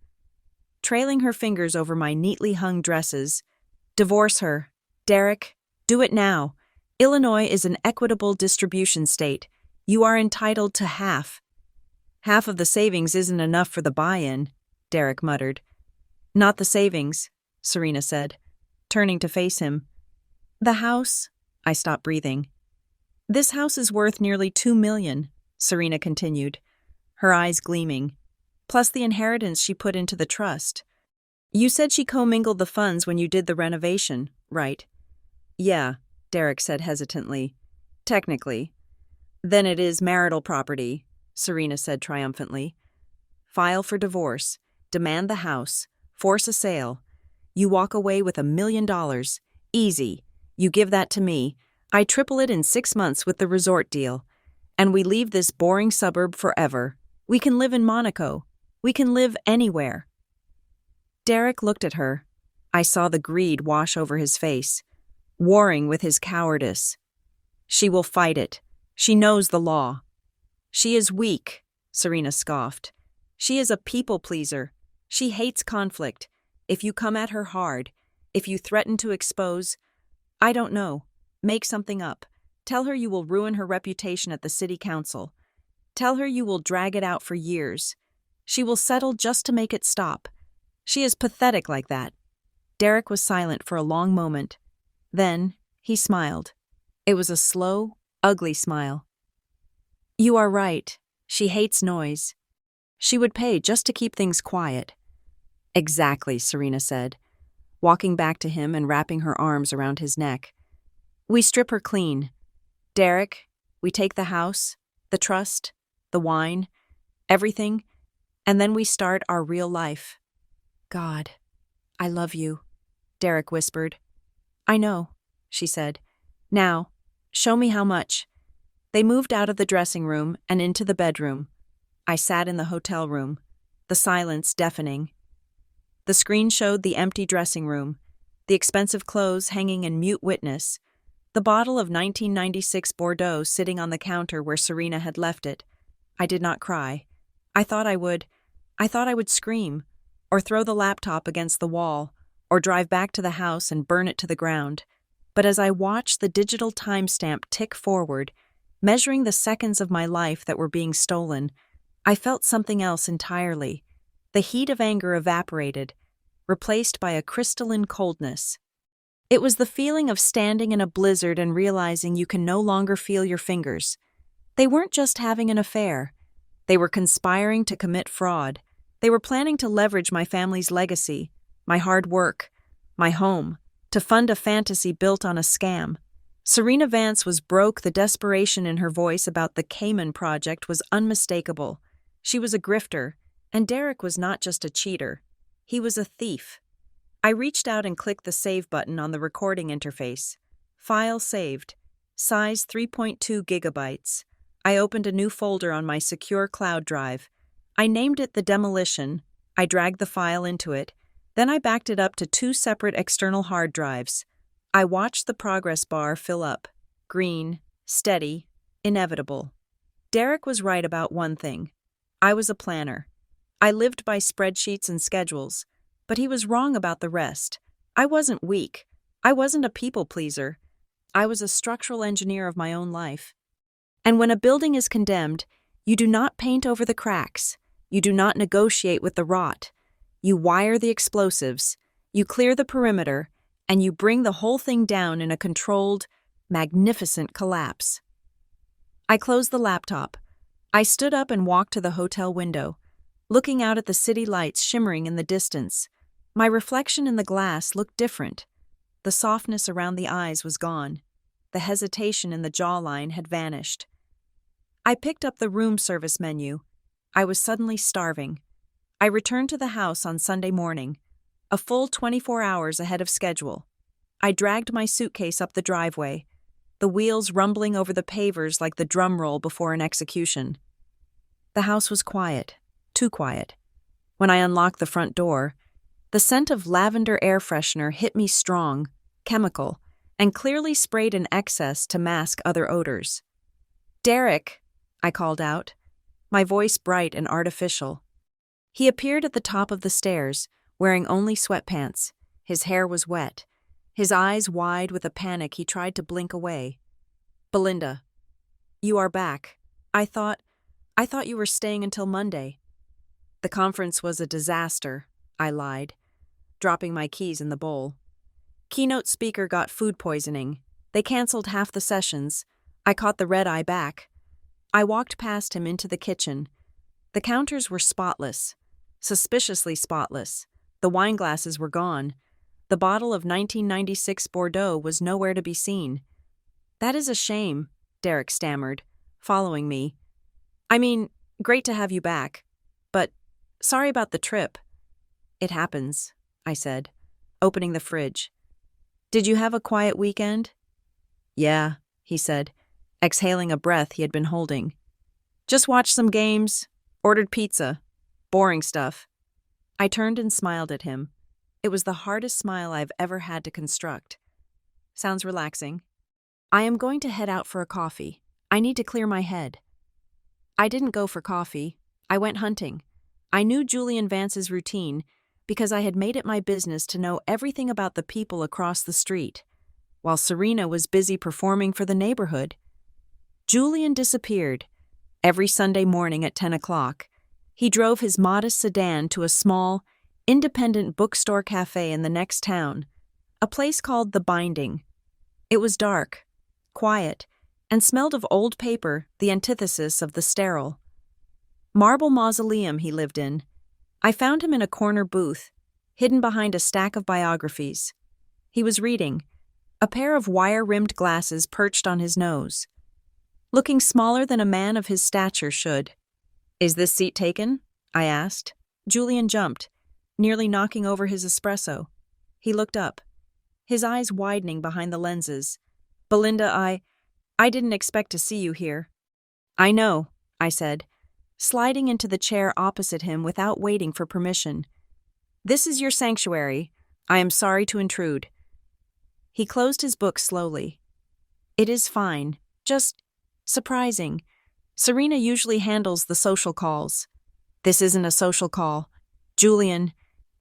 trailing her fingers over my neatly hung dresses. "Divorce her. Derek, do it now. Illinois is an equitable distribution state. You are entitled to half. Half of the savings isn't enough for the buy-in, Derek muttered. Not the savings, Serena said, turning to face him. The house? I stopped breathing. This house is worth nearly $2 million, Serena continued, her eyes gleaming, plus the inheritance she put into the trust. You said she commingled the funds when you did the renovation, right? Yeah, Derek said hesitantly. Technically. Then it is marital property, Serena said triumphantly. File for divorce, demand the house, force a sale. You walk away with $1 million. Easy. You give that to me. I triple it in 6 months with the resort deal. And we leave this boring suburb forever. We can live in Monaco. We can live anywhere. Derek looked at her. I saw the greed wash over his face, warring with his cowardice. She will fight it. She knows the law. She is weak, Serena scoffed. She is a people pleaser. She hates conflict. If you come at her hard, if you threaten to expose, I don't know, make something up. Tell her you will ruin her reputation at the city council. Tell her you will drag it out for years. She will settle just to make it stop. She is pathetic like that. Derek was silent for a long moment. Then, he smiled. It was a slow, ugly smile. You are right. She hates noise. She would pay just to keep things quiet. Exactly, Serena said, walking back to him and wrapping her arms around his neck. We strip her clean. Derek, we take the house, the trust, the wine, everything, and then we start our real life. God, I love you, Derek whispered. I know, she said. Now, show me how much. They moved out of the dressing room and into the bedroom. I sat in the hotel room, the silence deafening. The screen showed the empty dressing room, the expensive clothes hanging in mute witness, the bottle of 1996 Bordeaux sitting on the counter where Serena had left it. I did not cry. I thought I would scream, or throw the laptop against the wall, or drive back to the house and burn it to the ground. But as I watched the digital timestamp tick forward, measuring the seconds of my life that were being stolen, I felt something else entirely. The heat of anger evaporated, replaced by a crystalline coldness. It was the feeling of standing in a blizzard and realizing you can no longer feel your fingers. They weren't just having an affair. They were conspiring to commit fraud. They were planning to leverage my family's legacy, my hard work, my home, to fund a fantasy built on a scam. Serena Vance was broke. The desperation in her voice about the Cayman project was unmistakable. She was a grifter, and Derek was not just a cheater. He was a thief. I reached out and clicked the save button on the recording interface. File saved. Size 3.2 gigabytes. I opened a new folder on my secure cloud drive. I named it The Demolition. I dragged the file into it. Then I backed it up to 2 separate external hard drives. I watched the progress bar fill up. Green, steady, inevitable. Derek was right about one thing. I was a planner. I lived by spreadsheets and schedules, but he was wrong about the rest. I wasn't weak. I wasn't a people pleaser. I was a structural engineer of my own life. And when a building is condemned, you do not paint over the cracks. You do not negotiate with the rot. You wire the explosives, you clear the perimeter, and you bring the whole thing down in a controlled, magnificent collapse. I closed the laptop. I stood up and walked to the hotel window, looking out at the city lights shimmering in the distance. My reflection in the glass looked different. The softness around the eyes was gone. The hesitation in the jawline had vanished. I picked up the room service menu. I was suddenly starving. I returned to the house on Sunday morning, a full 24 hours ahead of schedule. I dragged my suitcase up the driveway, the wheels rumbling over the pavers like the drum roll before an execution. The house was quiet, too quiet. When I unlocked the front door, the scent of lavender air freshener hit me strong, chemical, and clearly sprayed in excess to mask other odors. "Derek," I called out, my voice bright and artificial. He appeared at the top of the stairs, wearing only sweatpants. His hair was wet, his eyes wide with a panic he tried to blink away. "Belinda, you are back. I thought I thought you were staying until Monday. The conference was a disaster, I lied, dropping my keys in the bowl. Keynote speaker got food poisoning. They canceled half the sessions. I caught the red eye back. I walked past him into the kitchen. The counters were spotless, suspiciously spotless. The wine glasses were gone. The bottle of 1996 Bordeaux was nowhere to be seen. That is a shame, Derek stammered, following me. I mean, great to have you back, but sorry about the trip. It happens, I said, opening the fridge. Did you have a quiet weekend? Yeah, he said, exhaling a breath he had been holding. Just watched some games, ordered pizza. Boring stuff. I turned and smiled at him. It was the hardest smile I've ever had to construct. Sounds relaxing. I am going to head out for a coffee. I need to clear my head. I didn't go for coffee. I went hunting. I knew Julian Vance's routine because I had made it my business to know everything about the people across the street, while Serena was busy performing for the neighborhood. Julian disappeared. Every Sunday morning at 10 o'clock, he drove his modest sedan to a small, independent bookstore cafe in the next town, a place called The Binding. It was dark, quiet, and smelled of old paper, the antithesis of the sterile. Marble mausoleum he lived in. I found him in a corner booth, hidden behind a stack of biographies. He was reading, a pair of wire-rimmed glasses perched on his nose. Looking smaller than a man of his stature should. Is this seat taken? I asked. Julian jumped, nearly knocking over his espresso. He looked up, his eyes widening behind the lenses. Belinda, I didn't expect to see you here. I know, I said, sliding into the chair opposite him without waiting for permission. This is your sanctuary. I am sorry to intrude. He closed his book slowly. It is fine. Just surprising. Serena usually handles the social calls. This isn't a social call. Julian,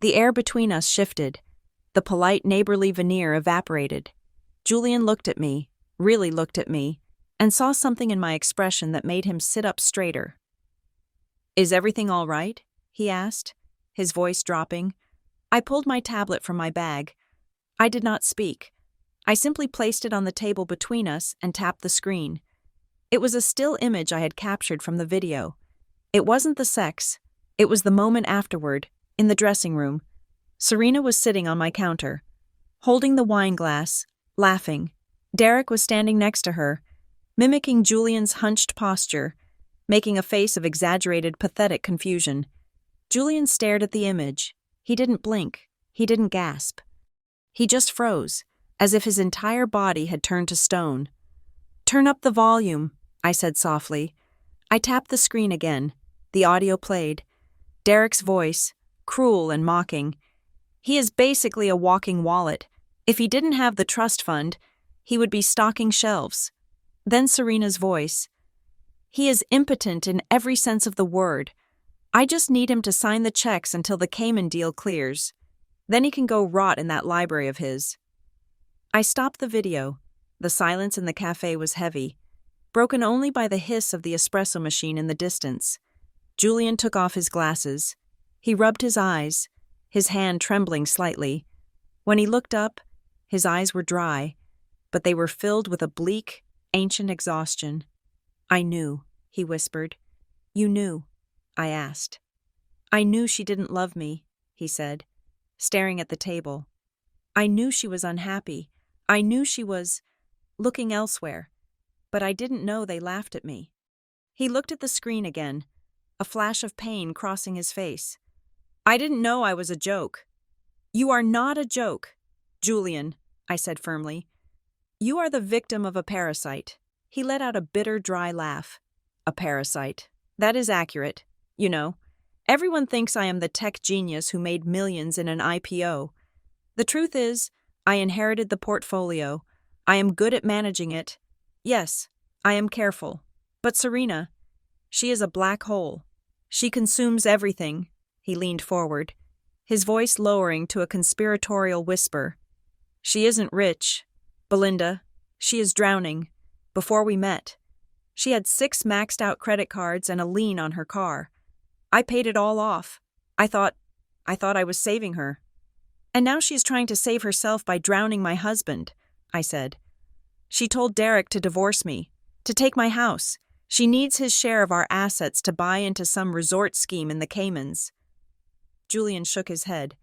the air between us shifted. The polite neighborly veneer evaporated. Julian looked at me, really looked at me, and saw something in my expression that made him sit up straighter. Is everything all right? He asked, his voice dropping. I pulled my tablet from my bag. I did not speak. I simply placed it on the table between us and tapped the screen. It was a still image I had captured from the video. It wasn't the sex. It was the moment afterward, in the dressing room. Serena was sitting on my counter, holding the wine glass, laughing. Derek was standing next to her, mimicking Julian's hunched posture, making a face of exaggerated, pathetic confusion. Julian stared at the image. He didn't blink. He didn't gasp. He just froze, as if his entire body had turned to stone. Turn up the volume, I said softly. I tapped the screen again. The audio played. Derek's voice, cruel and mocking. He is basically a walking wallet. If he didn't have the trust fund, he would be stocking shelves. Then Serena's voice. He is impotent in every sense of the word. I just need him to sign the checks until the Cayman deal clears. Then he can go rot in that library of his. I stopped the video. The silence in the cafe was heavy, broken only by the hiss of the espresso machine in the distance. Julian took off his glasses. He rubbed his eyes, his hand trembling slightly. When he looked up, his eyes were dry, but they were filled with a bleak, ancient exhaustion. I knew, he whispered. You knew, I asked. I knew she didn't love me, he said, staring at the table. I knew she was unhappy. I knew she was looking elsewhere, but I didn't know they laughed at me. He looked at the screen again, a flash of pain crossing his face. I didn't know I was a joke. You are not a joke, Julian, I said firmly. You are the victim of a parasite. He let out a bitter, dry laugh. A parasite. That is accurate. You know, everyone thinks I am the tech genius who made millions in an IPO. The truth is, I inherited the portfolio. I am good at managing it. Yes, I am careful. But Serena, she is a black hole. She consumes everything. He leaned forward, his voice lowering to a conspiratorial whisper. She isn't rich. Belinda, she is drowning. Before we met, She had 6 maxed-out credit cards and a lien on her car. I paid it all off. I thought I was saving her. And now she's trying to save herself by drowning my husband, I said. She told Derek to divorce me, to take my house. She needs his share of our assets to buy into some resort scheme in the Caymans. Julian shook his head.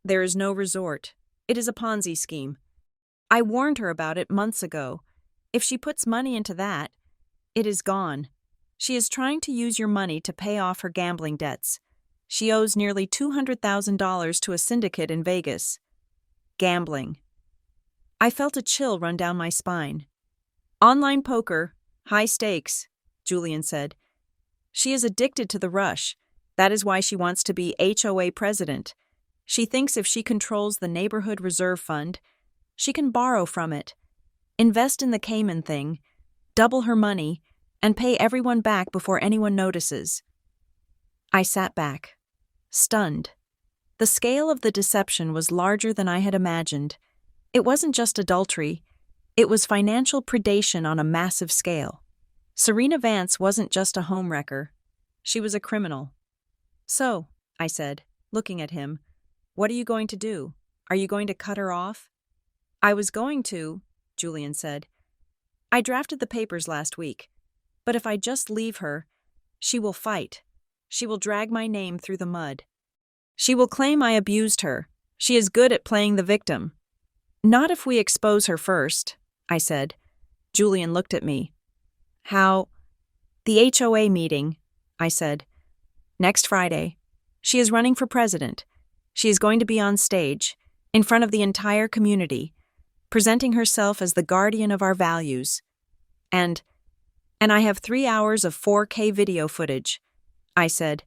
There is no resort. It is a Ponzi scheme. I warned her about it months ago. If she puts money into that, it is gone. She is trying to use your money to pay off her gambling debts. She owes nearly $200,000 to a syndicate in Vegas. Gambling. I felt a chill run down my spine. Online poker, high stakes, Julian said. She is addicted to the rush. That is why she wants to be HOA president. She thinks if she controls the neighborhood reserve fund, she can borrow from it, invest in the Cayman thing, double her money, and pay everyone back before anyone notices. I sat back, stunned. The scale of the deception was larger than I had imagined. It wasn't just adultery, it was financial predation on a massive scale. Serena Vance wasn't just a homewrecker. She was a criminal. So, I said, looking at him, what are you going to do? Are you going to cut her off? I was going to, Julian said. I drafted the papers last week. But if I just leave her, she will fight. She will drag my name through the mud. She will claim I abused her. She is good at playing the victim. Not if we expose her first, I said. Julian looked at me. How? The HOA meeting, I said. Next Friday. She is running for president. She is going to be on stage, in front of the entire community, presenting herself as the guardian of our values. And I have 3 hours of 4K video footage, I said.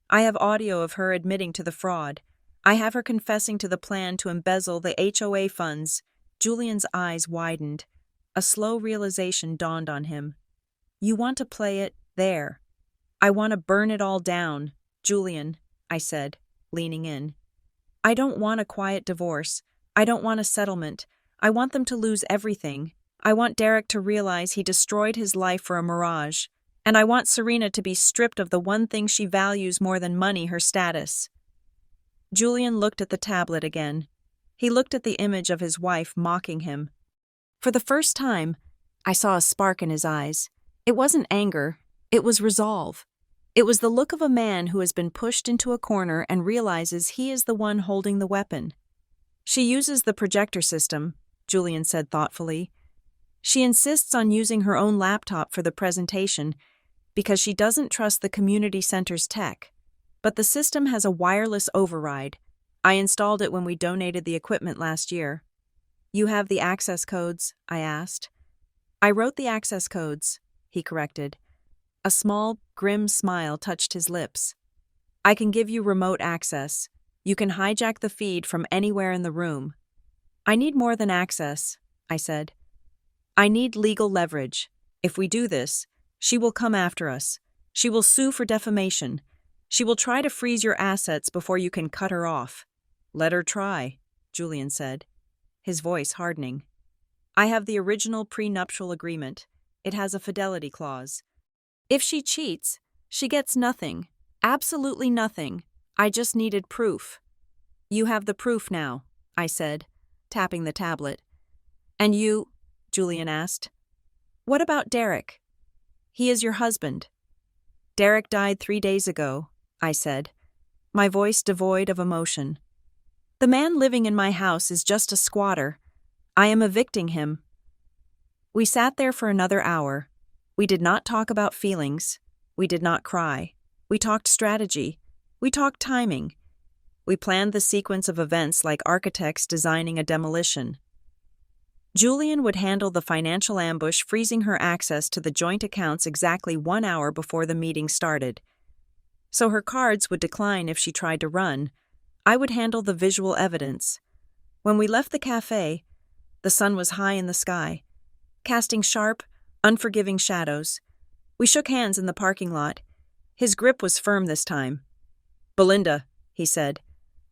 I have audio of her admitting to the fraud. I have her confessing to the plan to embezzle the HOA funds. Julian's eyes widened. A slow realization dawned on him. You want to play it there. I want to burn it all down, Julian, I said, leaning in. I don't want a quiet divorce. I don't want a settlement. I want them to lose everything. I want Derek to realize he destroyed his life for a mirage. And I want Serena to be stripped of the one thing she values more than money, her status. Julian looked at the tablet again. He looked at the image of his wife mocking him. For the first time, I saw a spark in his eyes. It wasn't anger. It was resolve. It was the look of a man who has been pushed into a corner and realizes he is the one holding the weapon. She uses the projector system, Julian said thoughtfully. She insists on using her own laptop for the presentation because she doesn't trust the community center's tech. But the system has a wireless override. I installed it when we donated the equipment last year. You have the access codes? I asked. I wrote the access codes, he corrected. A small, grim smile touched his lips. I can give you remote access. You can hijack the feed from anywhere in the room. I need more than access, I said. I need legal leverage. If we do this, she will come after us. She will sue for defamation. She will try to freeze your assets before you can cut her off. Let her try, Julian said, his voice hardening. I have the original prenuptial agreement. It has a fidelity clause. If she cheats, she gets nothing. Absolutely nothing. I just needed proof. You have the proof now, I said, tapping the tablet. And you, Julian asked. What about Derek? He is your husband. Derek died 3 days ago, I said, my voice devoid of emotion. The man living in my house is just a squatter. I am evicting him. We sat there for another hour. We did not talk about feelings. We did not cry. We talked strategy. We talked timing. We planned the sequence of events like architects designing a demolition. Julian would handle the financial ambush, freezing her access to the joint accounts exactly 1 hour before the meeting started. So her cards would decline if she tried to run. I would handle the visual evidence. When we left the cafe, the sun was high in the sky, casting sharp, unforgiving shadows. We shook hands in the parking lot. His grip was firm this time. Belinda, he said,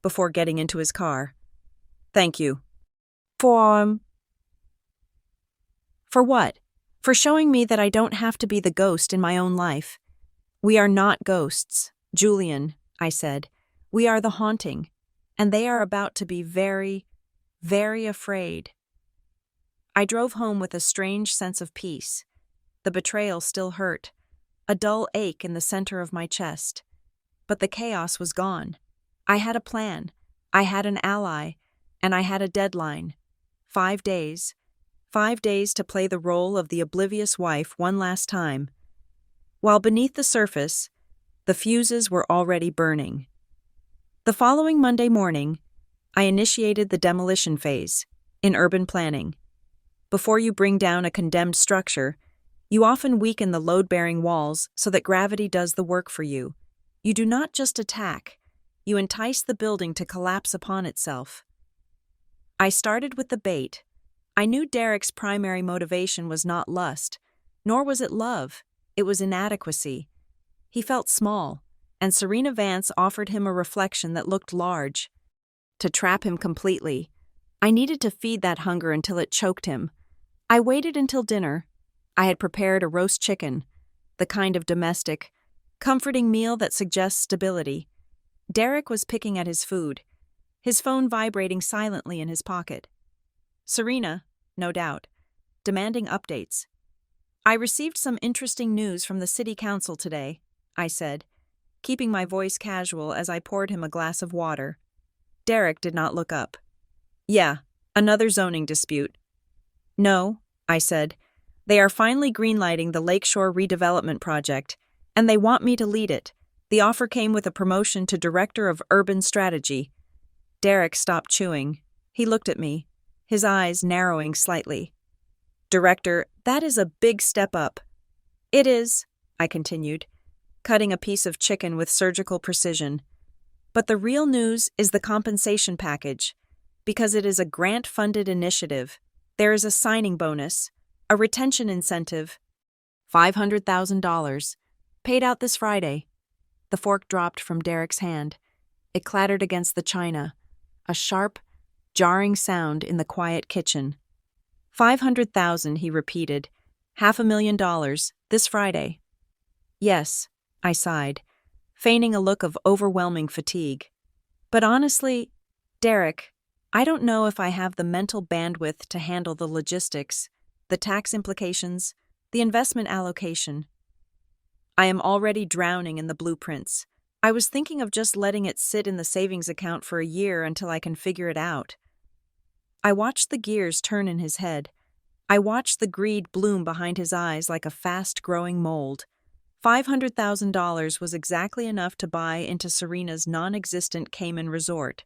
before getting into his car. Thank you. For what? for showing me that I don't have to be the ghost in my own life. We are not ghosts, Julian, I said. We are the haunting, and they are about to be very, very afraid. I drove home with a strange sense of peace. The betrayal still hurt, a dull ache in the center of my chest. But the chaos was gone. I had a plan, I had an ally, and I had a deadline. 5 days. 5 days to play the role of the oblivious wife one last time. While beneath the surface, the fuses were already burning. The following Monday morning, I initiated the demolition phase in urban planning. Before you bring down a condemned structure, you often weaken the load-bearing walls so that gravity does the work for you. You do not just attack, you entice the building to collapse upon itself. I started with the bait. I knew Derek's primary motivation was not lust, nor was it love, it was inadequacy. He felt small, and Serena Vance offered him a reflection that looked large. To trap him completely, I needed to feed that hunger until it choked him. I waited until dinner. I had prepared a roast chicken, the kind of domestic, comforting meal that suggests stability. Derek was picking at his food, his phone vibrating silently in his pocket. Serena, no doubt, demanding updates. I received some interesting news from the city council today, I said, keeping my voice casual as I poured him a glass of water. Derek did not look up. Yeah, another zoning dispute. No, I said. They are finally greenlighting the Lakeshore redevelopment project, and they want me to lead it. The offer came with a promotion to Director of Urban Strategy. Derek stopped chewing. He looked at me, his eyes narrowing slightly. Director, that is a big step up. It is, I continued, cutting a piece of chicken with surgical precision. But the real news is the compensation package. Because it is a grant-funded initiative, there is a signing bonus, a retention incentive, $500,000, paid out this Friday. The fork dropped from Derek's hand. It clattered against the china, a sharp, jarring sound in the quiet kitchen. 500,000, he repeated. $500,000, this Friday. Yes, I sighed, feigning a look of overwhelming fatigue. But honestly, Derek, I don't know if I have the mental bandwidth to handle the logistics, the tax implications, the investment allocation. I am already drowning in the blueprints. I was thinking of just letting it sit in the savings account for a year until I can figure it out. I watched the gears turn in his head. I watched the greed bloom behind his eyes like a fast-growing mold. $500,000 was exactly enough to buy into Serena's non-existent Cayman resort.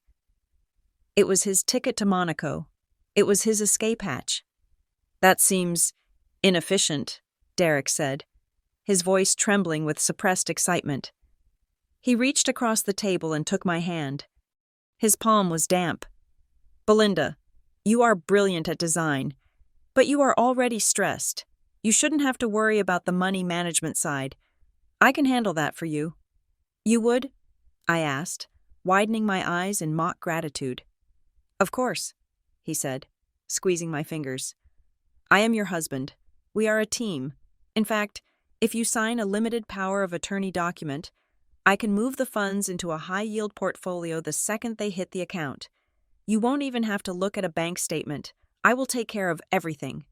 It was his ticket to Monaco. It was his escape hatch. That seems inefficient, Derek said, his voice trembling with suppressed excitement. He reached across the table and took my hand. His palm was damp. Belinda, you are brilliant at design, but you are already stressed. You shouldn't have to worry about the money management side. I can handle that for you. You would? I asked, widening my eyes in mock gratitude. Of course, he said, squeezing my fingers. I am your husband. We are a team. In fact, if you sign a limited power of attorney document, I can move the funds into a high-yield portfolio the second they hit the account. You won't even have to look at a bank statement. I will take care of everything.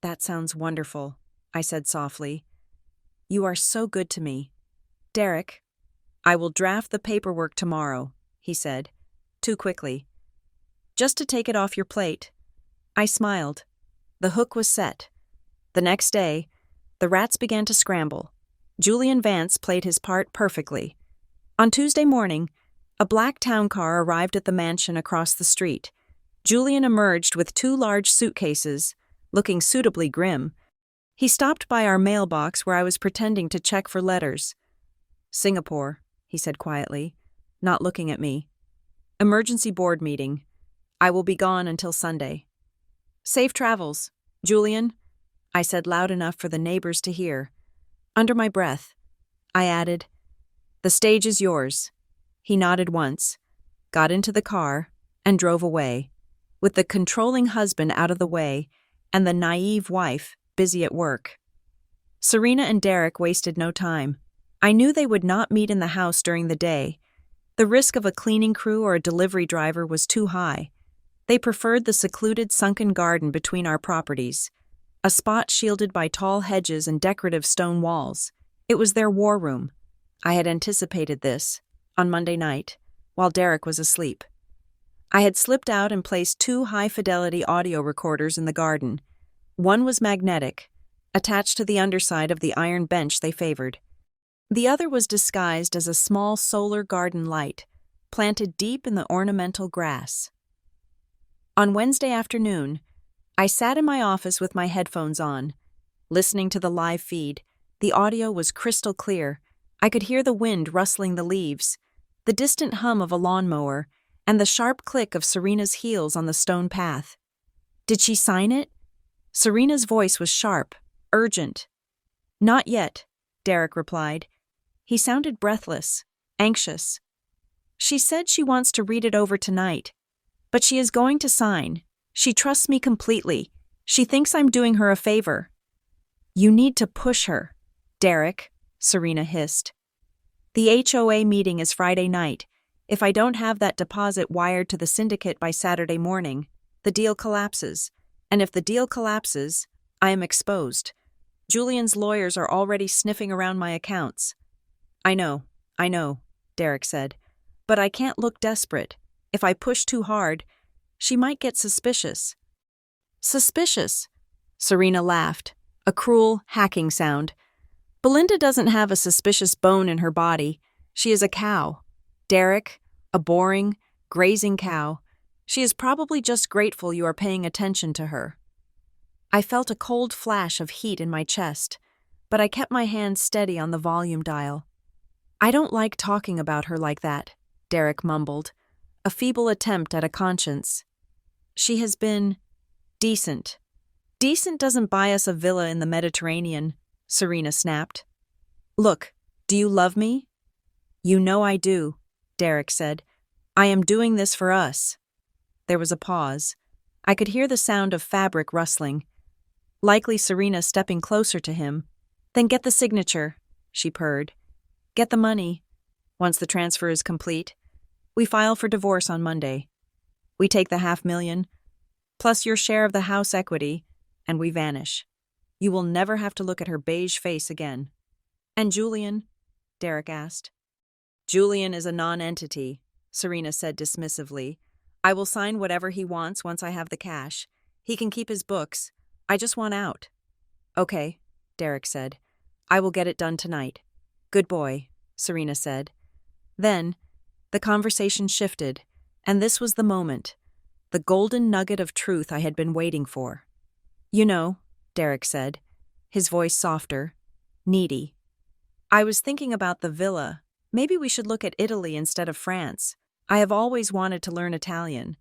That sounds wonderful, I said softly. You are so good to me. Derek, I will draft the paperwork tomorrow, he said, too quickly. Just to take it off your plate. I smiled. The hook was set. The next day, the rats began to scramble. Julian Vance played his part perfectly. On Tuesday morning, a black town car arrived at the mansion across the street. Julian emerged with 2 large suitcases, looking suitably grim. He stopped by our mailbox where I was pretending to check for letters. Singapore, he said quietly, not looking at me. Emergency board meeting. I will be gone until Sunday. Safe travels, Julian, I said loud enough for the neighbors to hear. Under my breath, I added, The stage is yours. He nodded once, got into the car, and drove away, with the controlling husband out of the way and the naive wife busy at work. Serena and Derek wasted no time. I knew they would not meet in the house during the day. The risk of a cleaning crew or a delivery driver was too high. They preferred the secluded sunken garden between our properties, a spot shielded by tall hedges and decorative stone walls. It was their war room. I had anticipated this, on Monday night, while Derek was asleep. I had slipped out and placed 2 high-fidelity audio recorders in the garden. One was magnetic, attached to the underside of the iron bench they favored. The other was disguised as a small solar garden light, planted deep in the ornamental grass. On Wednesday afternoon, I sat in my office with my headphones on, listening to the live feed. The audio was crystal clear. I could hear the wind rustling the leaves, the distant hum of a lawnmower, and the sharp click of Serena's heels on the stone path. Did she sign it? Serena's voice was sharp, urgent. Not yet, Derek replied. He sounded breathless, anxious. She said she wants to read it over tonight, but she is going to sign. She trusts me completely. She thinks I'm doing her a favor. You need to push her, Derek, Serena hissed. The HOA meeting is Friday night. If I don't have that deposit wired to the syndicate by Saturday morning, the deal collapses. And if the deal collapses, I am exposed. Julian's lawyers are already sniffing around my accounts. I know, Derek said. But I can't look desperate. If I push too hard, she might get suspicious. Suspicious? Serena laughed, a cruel, hacking sound. Belinda doesn't have a suspicious bone in her body. She is a cow. Derek, a boring, grazing cow. She is probably just grateful you are paying attention to her. I felt a cold flash of heat in my chest, but I kept my hand steady on the volume dial. I don't like talking about her like that, Derek mumbled, a feeble attempt at a conscience. She has been decent. Decent doesn't buy us a villa in the Mediterranean, Serena snapped. Look, do you love me? You know I do, Derek said. I am doing this for us. There was a pause. I could hear the sound of fabric rustling. Likely Serena stepping closer to him. Then get the signature, she purred. Get the money. Once the transfer is complete, we file for divorce on Monday. We take the $500,000, plus your share of the house equity, and we vanish. You will never have to look at her beige face again. And Julian? Derek asked. Julian is a non-entity, Serena said dismissively. I will sign whatever he wants once I have the cash. He can keep his books. I just want out. Okay, Derek said. I will get it done tonight. Good boy, Serena said. Then, the conversation shifted, and this was the moment, the golden nugget of truth I had been waiting for. You know, Derek said, his voice softer, needy. I was thinking about the villa. Maybe we should look at Italy instead of France. I have always wanted to learn Italian.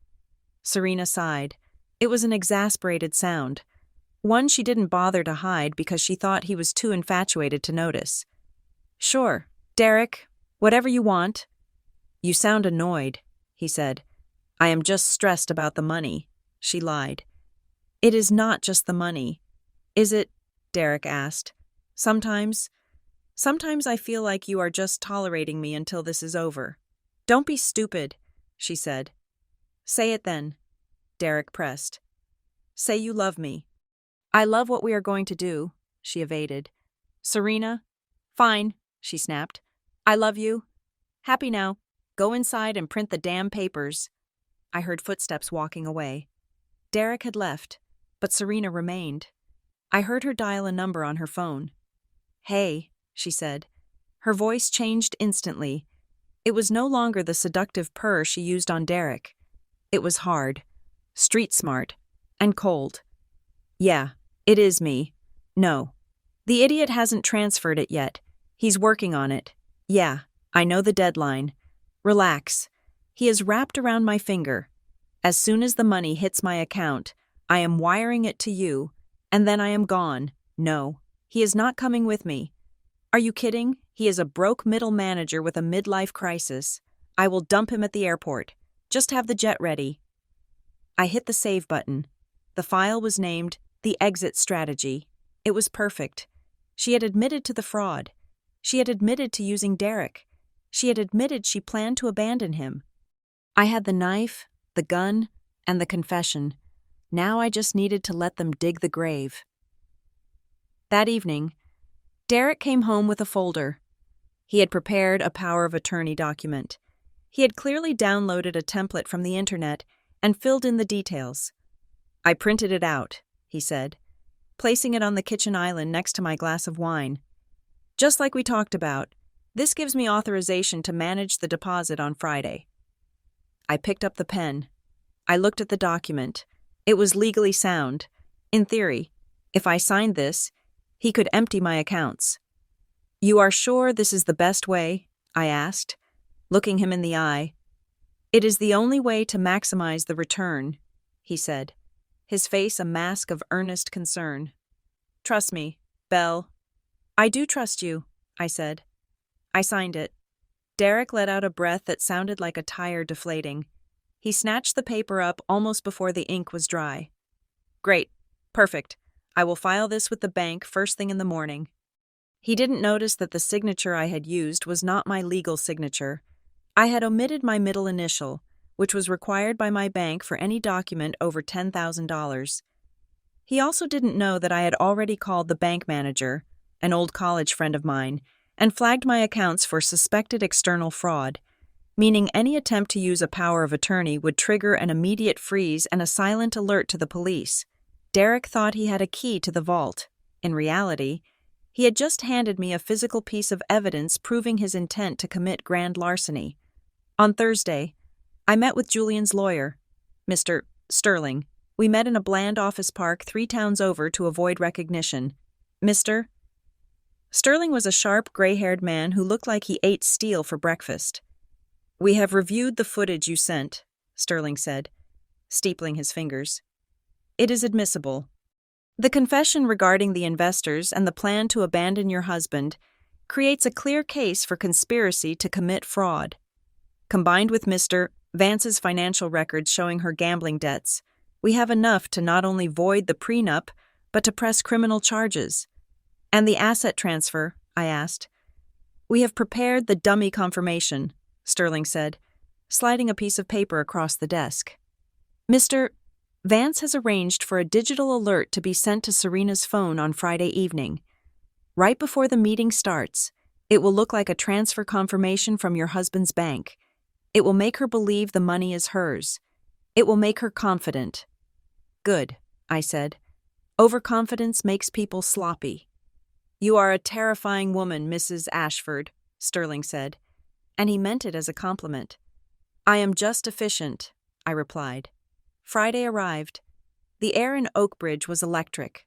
Serena sighed. It was an exasperated sound. One she didn't bother to hide because she thought he was too infatuated to notice. Sure, Derek, whatever you want. You sound annoyed, he said. I am just stressed about the money, she lied. It is not just the money. Is it? Derek asked. Sometimes I feel like you are just tolerating me until this is over. Don't be stupid, she said. Say it then, Derek pressed. Say you love me. I love what we are going to do, she evaded. Serena? Fine, she snapped. I love you. Happy now. Go inside and print the damn papers. I heard footsteps walking away. Derek had left, but Serena remained. I heard her dial a number on her phone. Hey, she said. Her voice changed instantly. It was no longer the seductive purr she used on Derek. It was hard, street smart, and cold. Yeah, it is me. No. The idiot hasn't transferred it yet. He's working on it. Yeah, I know the deadline. Relax. He is wrapped around my finger. As soon as the money hits my account, I am wiring it to you, and then I am gone. No, he is not coming with me. Are you kidding? He is a broke middle manager with a midlife crisis. I will dump him at the airport. Just have the jet ready. I hit the save button. The file was named The Exit Strategy. It was perfect. She had admitted to the fraud. She had admitted to using Derek. She had admitted she planned to abandon him. I had the knife, the gun, and the confession. Now I just needed to let them dig the grave. That evening, Derek came home with a folder. He had prepared a power of attorney document. He had clearly downloaded a template from the internet and filled in the details. I printed it out, he said, placing it on the kitchen island next to my glass of wine. Just like we talked about, this gives me authorization to manage the deposit on Friday. I picked up the pen. I looked at the document. It was legally sound. In theory, if I signed this, he could empty my accounts. "You are sure this is the best way?" I asked, looking him in the eye. "It is the only way to maximize the return," he said, his face a mask of earnest concern. "Trust me, Belle." "I do trust you," I said. I signed it. Derek let out a breath that sounded like a tire deflating. He snatched the paper up almost before the ink was dry. "Great. Perfect. I will file this with the bank first thing in the morning." He didn't notice that the signature I had used was not my legal signature. I had omitted my middle initial, which was required by my bank for any document over $10,000. He also didn't know that I had already called the bank manager, an old college friend of mine, and flagged my accounts for suspected external fraud, meaning any attempt to use a power of attorney would trigger an immediate freeze and a silent alert to the police. Derek thought he had a key to the vault. In reality, he had just handed me a physical piece of evidence proving his intent to commit grand larceny. On Thursday, I met with Julian's lawyer, Mr. Sterling. We met in a bland office park 3 towns over to avoid recognition. Mr. Sterling was a sharp, gray-haired man who looked like he ate steel for breakfast. "We have reviewed the footage you sent," Sterling said, steepling his fingers. "It is admissible. The confession regarding the investors and the plan to abandon your husband creates a clear case for conspiracy to commit fraud. Combined with Mr. Vance's financial records showing her gambling debts, we have enough to not only void the prenup, but to press criminal charges." "And the asset transfer?" I asked. "We have prepared the dummy confirmation," Sterling said, sliding a piece of paper across the desk. "Mr. Vance has arranged for a digital alert to be sent to Serena's phone on Friday evening. Right before the meeting starts, it will look like a transfer confirmation from your husband's bank. It will make her believe the money is hers. It will make her confident." "Good," I said. "Overconfidence makes people sloppy." "You are a terrifying woman, Mrs. Ashford," Sterling said, and he meant it as a compliment. "I am just efficient," I replied. Friday arrived. The air in Oakbridge was electric.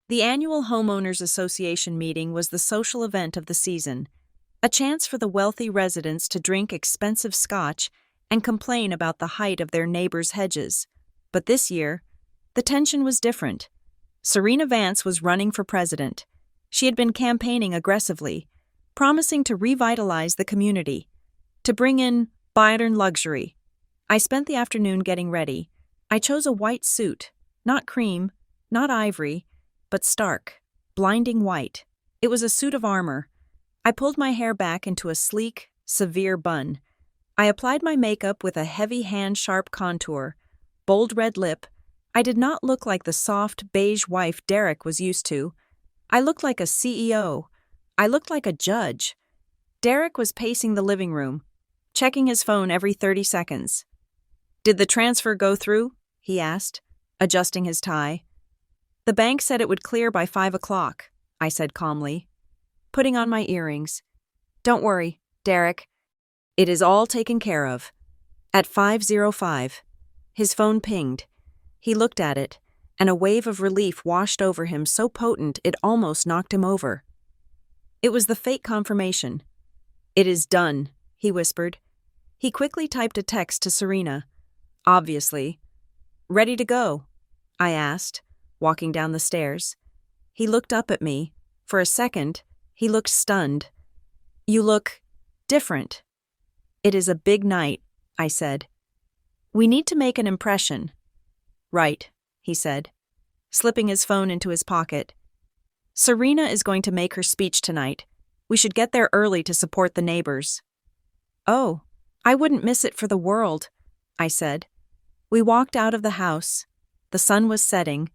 The annual Homeowners Association meeting was the social event of the season, a chance for the wealthy residents to drink expensive scotch and complain about the height of their neighbors' hedges. But this year, the tension was different. Serena Vance was running for president. She had been campaigning aggressively, promising to revitalize the community, to bring in modern luxury. I spent the afternoon getting ready. I chose a white suit, not cream, not ivory, but stark, blinding white. It was a suit of armor. I pulled my hair back into a sleek, severe bun. I applied my makeup with a heavy hand-sharp contour, bold red lip. I did not look like the soft, beige wife Derek was used to. I looked like a CEO. I looked like a judge. Derek was pacing the living room, checking his phone every 30 seconds. "Did the transfer go through?" he asked, adjusting his tie. "The bank said it would clear by 5 o'clock, I said calmly, putting on my earrings. "Don't worry, Derek. It is all taken care of." At 5:05, his phone pinged. He looked at it, and a wave of relief washed over him so potent it almost knocked him over. It was the fake confirmation. "It is done," he whispered. He quickly typed a text to Serena. "Obviously." "Ready to go?" I asked, walking down the stairs. He looked up at me. For a second, he looked stunned. "You look different." "It is a big night," I said. "We need to make an impression." "Right," he said, slipping his phone into his pocket. Serena is going to make her speech tonight. We should get there early to support the neighbors. Oh, I wouldn't miss it for the world, I said. We walked out of the house. The sun was setting,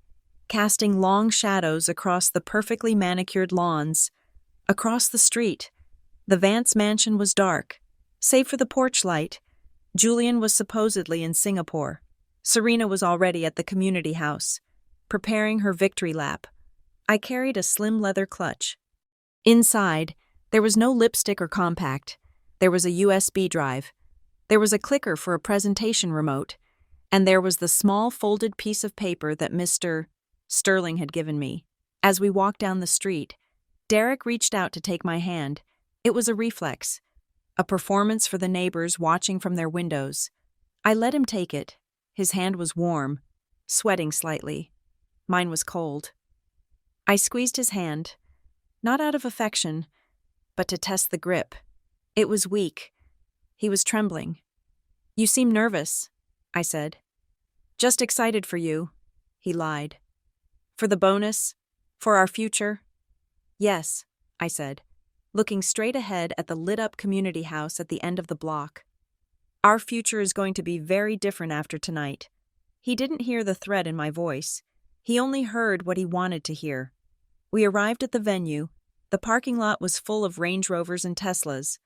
casting long shadows across the perfectly manicured lawns. Across the street, the Vance mansion was dark, save for the porch light. Julian was supposedly in Singapore. Serena was already at the community house, preparing her victory lap. I carried a slim leather clutch. Inside, there was no lipstick or compact. There was a USB drive. There was a clicker for a presentation remote. And there was the small folded piece of paper that Mr. Sterling had given me. As we walked down the street, Derek reached out to take my hand. It was a reflex, a performance for the neighbors watching from their windows. I let him take it. His hand was warm, sweating slightly. Mine was cold. I squeezed his hand, not out of affection, but to test the grip. It was weak. He was trembling. "You seem nervous," I said. "Just excited for you," he lied. "For the bonus? For our future?" "Yes," I said, looking straight ahead at the lit-up community house at the end of the block. "Our future is going to be very different after tonight." He didn't hear the threat in my voice. He only heard what he wanted to hear. We arrived at the venue. The parking lot was full of Range Rovers and Teslas.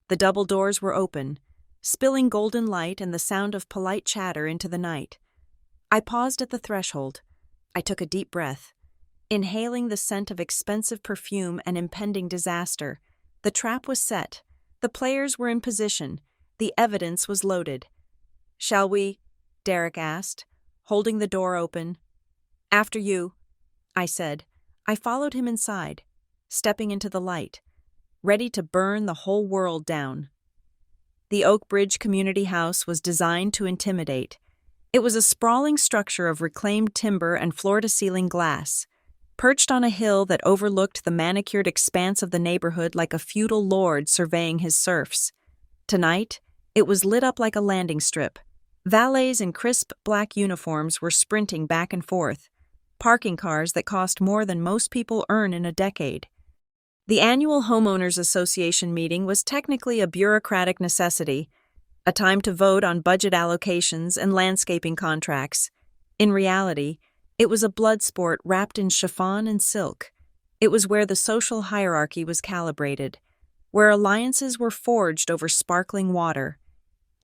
The double doors were open, spilling golden light and the sound of polite chatter into the night. I paused at the threshold. I took a deep breath, inhaling the scent of expensive perfume and impending disaster. The trap was set. The players were in position. The evidence was loaded. "Shall we?" Derek asked, holding the door open. "After you," I said. I followed him inside, stepping into the light, ready to burn the whole world down. The Oakbridge community house was designed to intimidate. It was a sprawling structure of reclaimed timber and floor-to-ceiling glass, perched on a hill that overlooked the manicured expanse of the neighborhood like a feudal lord surveying his serfs. Tonight, it was lit up like a landing strip. Valets in crisp black uniforms were sprinting back and forth, parking cars that cost more than most people earn in a decade. The annual Homeowners Association meeting was technically a bureaucratic necessity, a time to vote on budget allocations and landscaping contracts. In reality, it was a blood sport wrapped in chiffon and silk. It was where the social hierarchy was calibrated, where alliances were forged over sparkling water,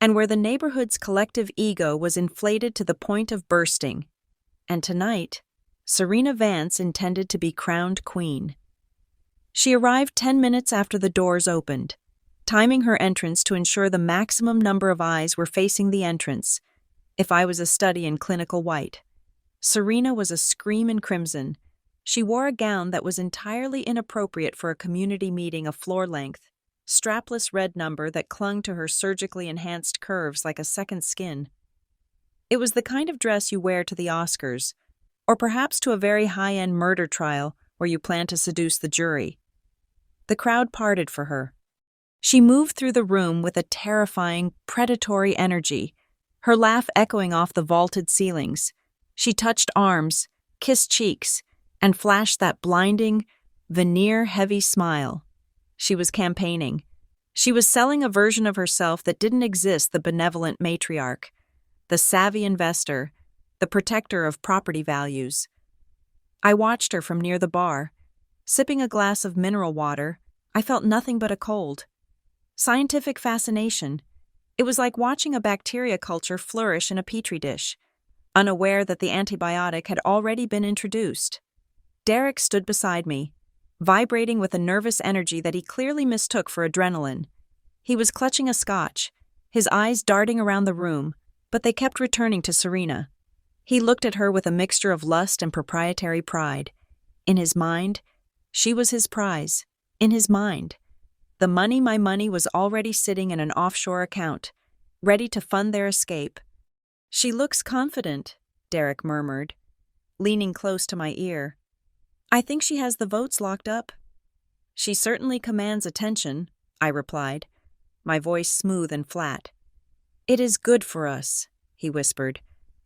and where the neighborhood's collective ego was inflated to the point of bursting. And tonight, Serena Vance intended to be crowned queen. She arrived 10 minutes after the doors opened, timing her entrance to ensure the maximum number of eyes were facing the entrance. If I was a study in clinical white, Serena was a scream in crimson. She wore a gown that was entirely inappropriate for a community meeting of floor-length, strapless red number that clung to her surgically enhanced curves like a second skin. It was the kind of dress you wear to the Oscars, or perhaps to a very high-end murder trial where you plan to seduce the jury. The crowd parted for her. She moved through the room with a terrifying, predatory energy, her laugh echoing off the vaulted ceilings. She touched arms, kissed cheeks, and flashed that blinding, veneer-heavy smile. She was campaigning. She was selling a version of herself that didn't exist, the benevolent matriarch, the savvy investor, the protector of property values. I watched her from near the bar. Sipping a glass of mineral water, I felt nothing but a cold. Scientific fascination. It was like watching a bacteria culture flourish in a petri dish, unaware that the antibiotic had already been introduced. Derek stood beside me, vibrating with a nervous energy that he clearly mistook for adrenaline. He was clutching a scotch, his eyes darting around the room, but they kept returning to Serena. He looked at her with a mixture of lust and proprietary pride. In his mind, she was his prize. In his mind, my money was already sitting in an offshore account, ready to fund their escape. "She looks confident," Derek murmured, leaning close to my ear. "I think she has the votes locked up." "She certainly commands attention," I replied, my voice smooth and flat. "It is good for us," he whispered,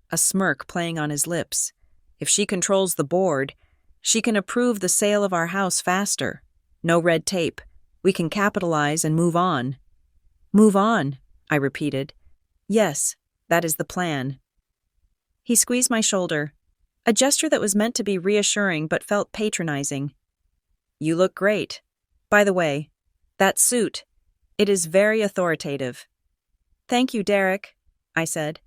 a smirk playing on his lips. "If she controls the board, She can approve the sale of our house faster. No red tape. We can capitalize and move on." "Move on," I repeated. "Yes, that is the plan." He squeezed my shoulder, a gesture that was meant to be reassuring but felt patronizing. "You look great. By the way, that suit, it is very authoritative." "Thank you, Derek," I said,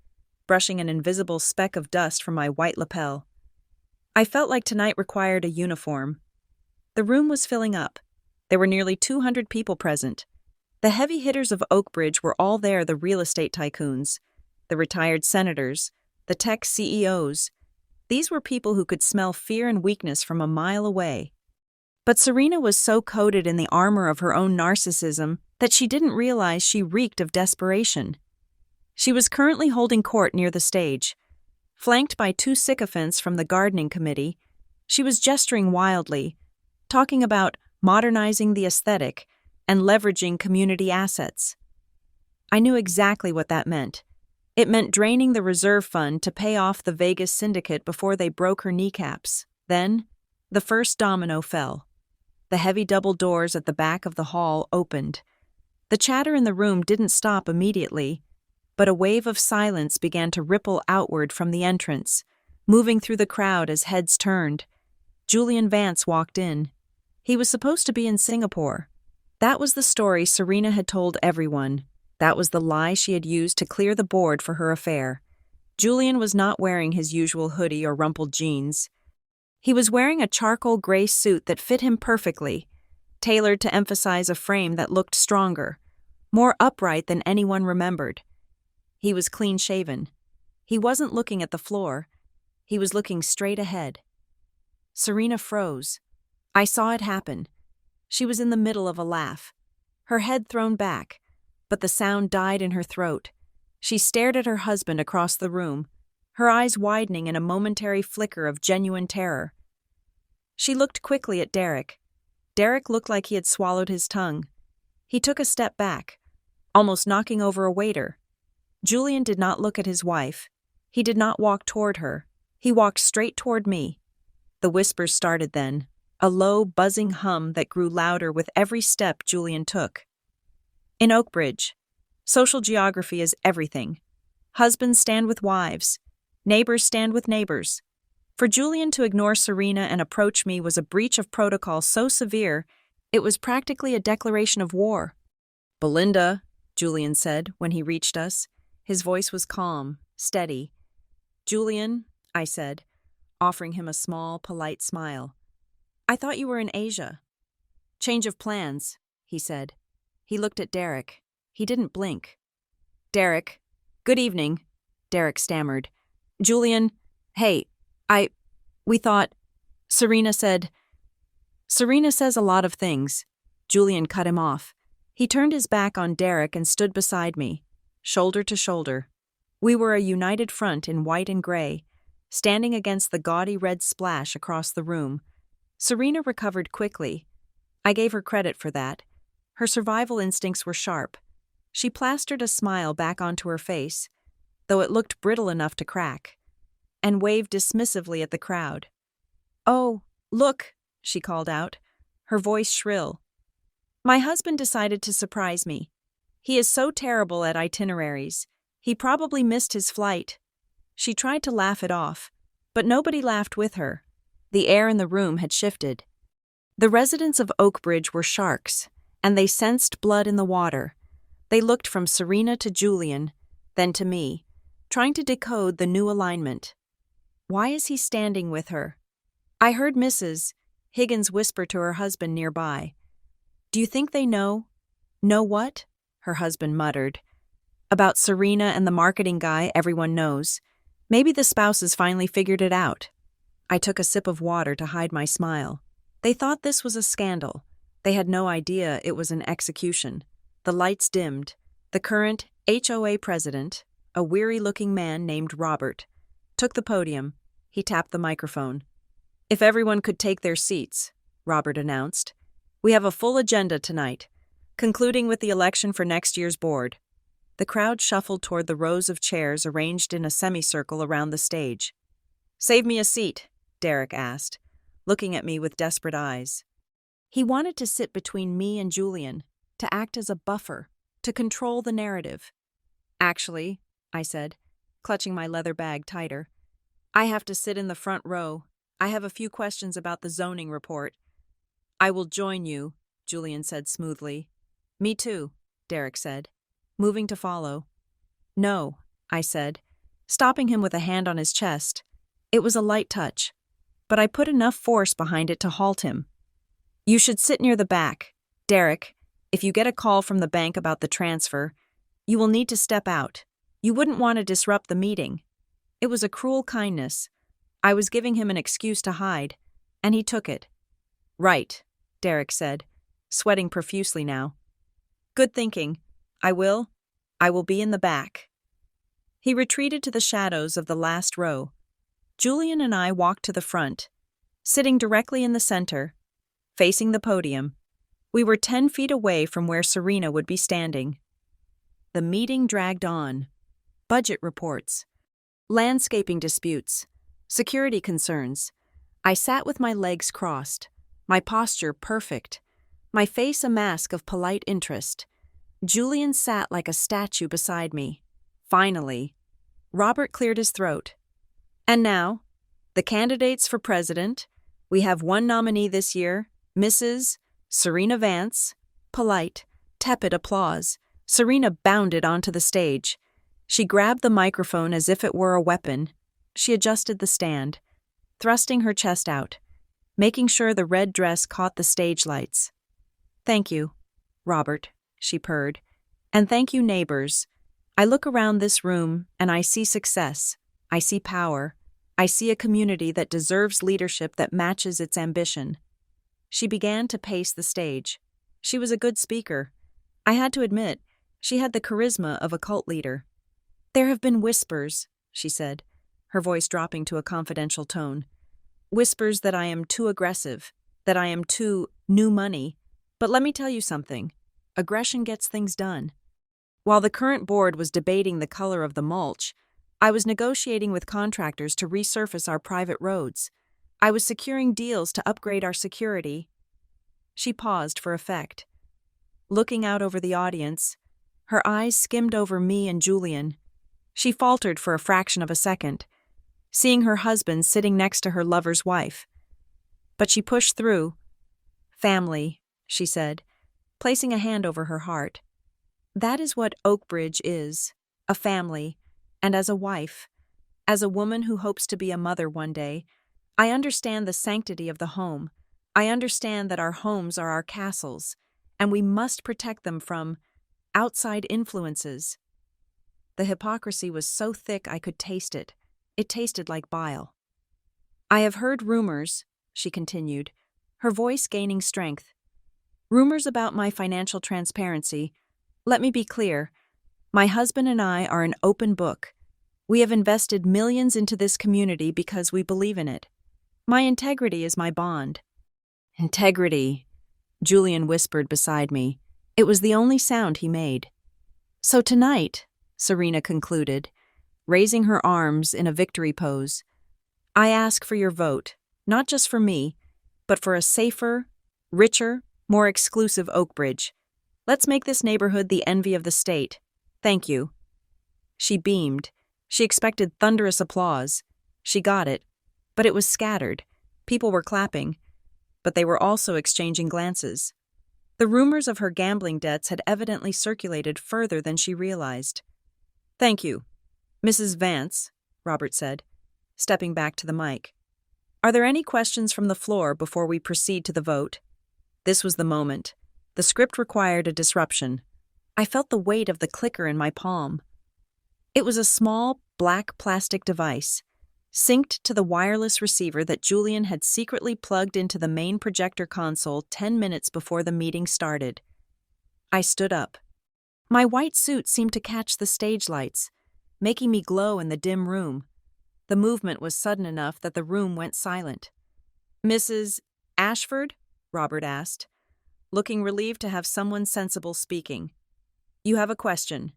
brushing an invisible speck of dust from my white lapel. I felt like tonight required a uniform. The room was filling up. There were nearly 200 people present. The heavy hitters of Oakbridge were all there, the real estate tycoons, the retired senators, the tech CEOs. These were people who could smell fear and weakness from a mile away. But Serena was so coated in the armor of her own narcissism that she didn't realize she reeked of desperation. She was currently holding court near the stage. Flanked by 2 sycophants from the gardening committee, she was gesturing wildly, talking about modernizing the aesthetic and leveraging community assets. I knew exactly what that meant. It meant draining the reserve fund to pay off the Vegas syndicate before they broke her kneecaps. Then, the first domino fell. The heavy double doors at the back of the hall opened. The chatter in the room didn't stop immediately, but a wave of silence began to ripple outward from the entrance, moving through the crowd as heads turned. Julian Vance walked in. He was supposed to be in Singapore. That was the story Serena had told everyone. That was the lie she had used to clear the board for her affair. Julian was not wearing his usual hoodie or rumpled jeans. He was wearing a charcoal gray suit that fit him perfectly, tailored to emphasize a frame that looked stronger, more upright than anyone remembered. He was clean-shaven. He wasn't looking at the floor. He was looking straight ahead. Serena froze. I saw it happen. She was in the middle of a laugh, her head thrown back, but the sound died in her throat. She stared at her husband across the room, her eyes widening in a momentary flicker of genuine terror. She looked quickly at Derek. Derek looked like he had swallowed his tongue. He took a step back, almost knocking over a waiter. Julian did not look at his wife. He did not walk toward her. He walked straight toward me. The whispers started then, a low, buzzing hum that grew louder with every step Julian took. In Oakbridge, social geography is everything. Husbands stand with wives. Neighbors stand with neighbors. For Julian to ignore Serena and approach me was a breach of protocol so severe, it was practically a declaration of war. "Belinda," Julian said when he reached us. His voice was calm, steady. "Julian," I said, offering him a small, polite smile. "I thought you were in Asia." "Change of plans," he said. He looked at Derek. He didn't blink. "Derek, good evening," Derek stammered. "Julian, hey, we thought," Serena said. "Serena says a lot of things." Julian cut him off. He turned his back on Derek and stood beside me, shoulder to shoulder. We were a united front in white and gray, standing against the gaudy red splash across the room. Serena recovered quickly. I gave her credit for that. Her survival instincts were sharp. She plastered a smile back onto her face, though it looked brittle enough to crack, and waved dismissively at the crowd. "Oh, look," she called out, her voice shrill. "My husband decided to surprise me. He is so terrible at itineraries. He probably missed his flight." She tried to laugh it off, but nobody laughed with her. The air in the room had shifted. The residents of Oakbridge were sharks, and they sensed blood in the water. They looked from Serena to Julian, then to me, trying to decode the new alignment. Why is he standing with her? I heard Mrs. Higgins whisper to her husband nearby. "Do you think they know?" "Know what?" her husband muttered. "About Serena and the marketing guy everyone knows. Maybe the spouses finally figured it out." I took a sip of water to hide my smile. They thought this was a scandal. They had no idea it was an execution. The lights dimmed. The current HOA president, a weary-looking man named Robert, took the podium. He tapped the microphone. "If everyone could take their seats," Robert announced. "We have a full agenda tonight, concluding with the election for next year's board." The crowd shuffled toward the rows of chairs arranged in a semicircle around the stage. "Save me a seat," Derek asked. looking at me with desperate eyes. He wanted to sit between me and Julian, to act as a buffer, to control the narrative. Actually, I said, clutching my leather bag tighter, I have to sit in the front row. I have a few questions about the zoning report. I will join you, Julian said smoothly. Me too, Derek said, moving to follow. No, I said, stopping him with a hand on his chest. It was a light touch, but I put enough force behind it to halt him. You should sit near the back. Derek, if you get a call from the bank about the transfer, you will need to step out. You wouldn't want to disrupt the meeting. It was a cruel kindness. I was giving him an excuse to hide, and he took it. Right, Derek said, sweating profusely now. Good thinking. I will be in the back. He retreated to the shadows of the last row. Julian and I walked to the front, sitting directly in the center, facing the podium. We were 10 feet away from where Serena would be standing. The meeting dragged on. Budget reports, landscaping disputes, security concerns. I sat with my legs crossed, my posture perfect, my face a mask of polite interest. Julian sat like a statue beside me. Finally, Robert cleared his throat. And now, the candidates for president. We have one nominee this year, Mrs. Serena Vance. Polite, tepid applause. Serena bounded onto the stage. She grabbed the microphone as if it were a weapon. She adjusted the stand, thrusting her chest out, making sure the red dress caught the stage lights. Thank you, Robert, she purred. And thank you, neighbors. I look around this room and I see success. I see power. I see a community that deserves leadership that matches its ambition. She began to pace the stage. She was a good speaker. I had to admit, she had the charisma of a cult leader. There have been whispers, she said, her voice dropping to a confidential tone. Whispers that I am too aggressive, that I am too new money. But let me tell you something. Aggression gets things done. While the current board was debating the color of the mulch, I was negotiating with contractors to resurface our private roads. I was securing deals to upgrade our security. She paused for effect. Looking out over the audience, her eyes skimmed over me and Julian. She faltered for a fraction of a second, seeing her husband sitting next to her lover's wife. But she pushed through. Family, she said, placing a hand over her heart. That is what Oakbridge is, a family, and as a wife, as a woman who hopes to be a mother one day, I understand the sanctity of the home. I understand that our homes are our castles, and we must protect them from outside influences. The hypocrisy was so thick I could taste it. It tasted like bile. I have heard rumors, she continued, her voice gaining strength. Rumors about my financial transparency. Let me be clear. My husband and I are an open book. We have invested millions into this community because we believe in it. My integrity is my bond. Integrity, Julian whispered beside me. It was the only sound he made. So tonight, Serena concluded, raising her arms in a victory pose, I ask for your vote, not just for me, but for a safer, richer, more exclusive Oakbridge. Let's make this neighborhood the envy of the state. Thank you. She beamed. She expected thunderous applause. She got it, but it was scattered. People were clapping, but they were also exchanging glances. The rumors of her gambling debts had evidently circulated further than she realized. Thank you, Mrs. Vance, Robert said, stepping back to the mic. Are there any questions from the floor before we proceed to the vote? This was the moment. The script required a disruption. I felt the weight of the clicker in my palm. It was a small, black plastic device, synced to the wireless receiver that Julian had secretly plugged into the main projector console 10 minutes before the meeting started. I stood up. My white suit seemed to catch the stage lights, making me glow in the dim room. The movement was sudden enough that the room went silent. Mrs. Ashford? Robert asked, looking relieved to have someone sensible speaking. You have a question.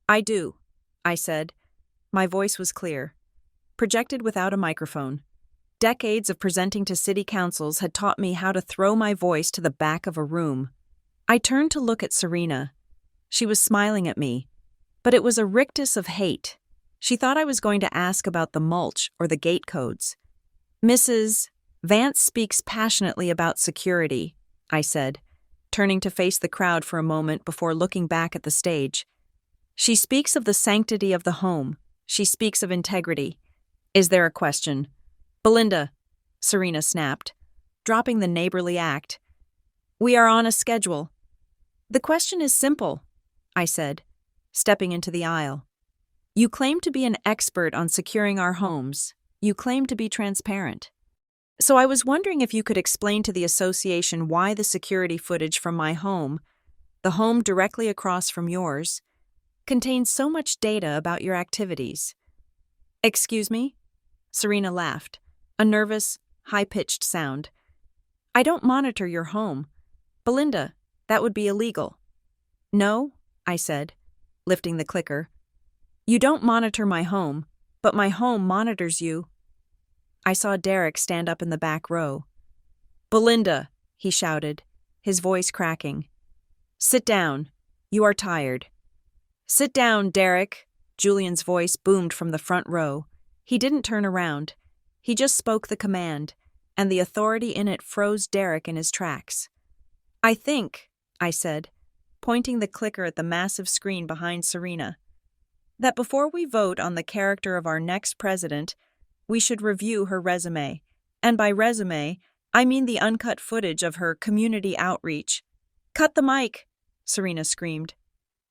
I do, I said. My voice was clear, projected without a microphone. Decades of presenting to city councils had taught me how to throw my voice to the back of a room. I turned to look at Serena. She was smiling at me, but it was a rictus of hate. She thought I was going to ask about the mulch or the gate codes. Mrs. Vance speaks passionately about security, I said, turning to face the crowd for a moment before looking back at the stage. She speaks of the sanctity of the home. She speaks of integrity. Is there a question? Belinda, Serena snapped, dropping the neighborly act. We are on a schedule. The question is simple, I said, stepping into the aisle. You claim to be an expert on securing our homes. You claim to be transparent. So I was wondering if you could explain to the association why the security footage from my home, the home directly across from yours, contains so much data about your activities. Excuse me? Serena laughed, a nervous, high-pitched sound. I don't monitor your home. Belinda, that would be illegal. No, I said, lifting the clicker. You don't monitor my home, but my home monitors you. I saw Derek stand up in the back row. Belinda, he shouted, his voice cracking. Sit down. You are tired. Sit down, Derek. Julian's voice boomed from the front row. He didn't turn around. He just spoke the command, and the authority in it froze Derek in his tracks. I think, I said, pointing the clicker at the massive screen behind Serena, that before we vote on the character of our next president, we should review her resume. And by resume, I mean the uncut footage of her community outreach. Cut the mic, Serena screamed,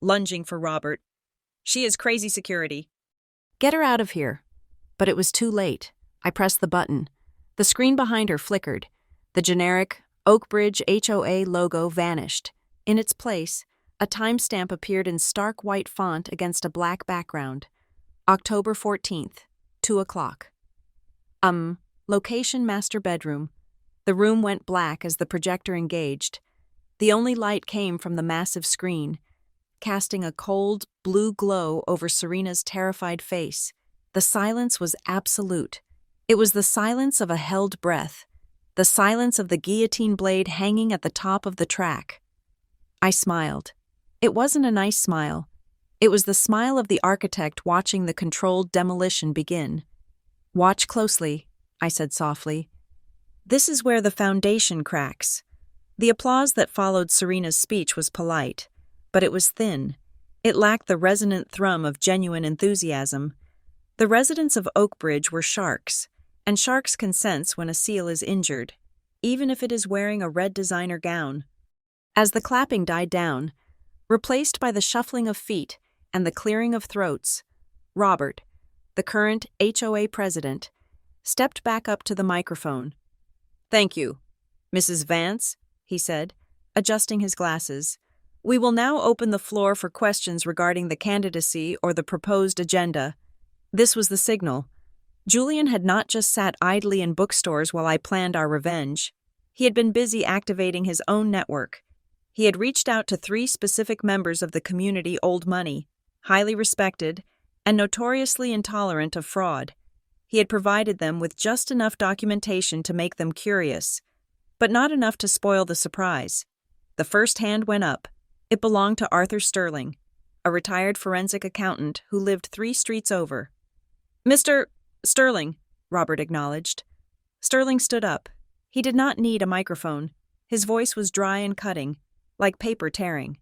lunging for Robert. She is crazy security. Get her out of here. But it was too late. I pressed the button. The screen behind her flickered. The generic Oakbridge HOA logo vanished. In its place, a timestamp appeared in stark white font against a black background. October 14th, 2 o'clock. Location master bedroom. The room went black as the projector engaged. The only light came from the massive screen, casting a cold, blue glow over Serena's terrified face. The silence was absolute. It was the silence of a held breath, the silence of the guillotine blade hanging at the top of the track. I smiled. It wasn't a nice smile. It was the smile of the architect watching the controlled demolition begin. Watch closely, I said softly. This is where the foundation cracks. The applause that followed Serena's speech was polite, but it was thin. It lacked the resonant thrum of genuine enthusiasm. The residents of Oakbridge were sharks, and sharks can sense when a seal is injured, even if it is wearing a red designer gown. As the clapping died down, replaced by the shuffling of feet and the clearing of throats, Robert, the current HOA president, stepped back up to the microphone. Thank you, Mrs. Vance, he said, adjusting his glasses. We will now open the floor for questions regarding the candidacy or the proposed agenda. This was the signal. Julian had not just sat idly in bookstores while I planned our revenge. He had been busy activating his own network. He had reached out to 3 specific members of the community old money, highly respected, and notoriously intolerant of fraud. He had provided them with just enough documentation to make them curious, but not enough to spoil the surprise. The first hand went up. It belonged to Arthur Sterling, a retired forensic accountant who lived 3 streets over. Mr. Sterling, Robert acknowledged. Sterling stood up. He did not need a microphone. His voice was dry and cutting, like paper tearing.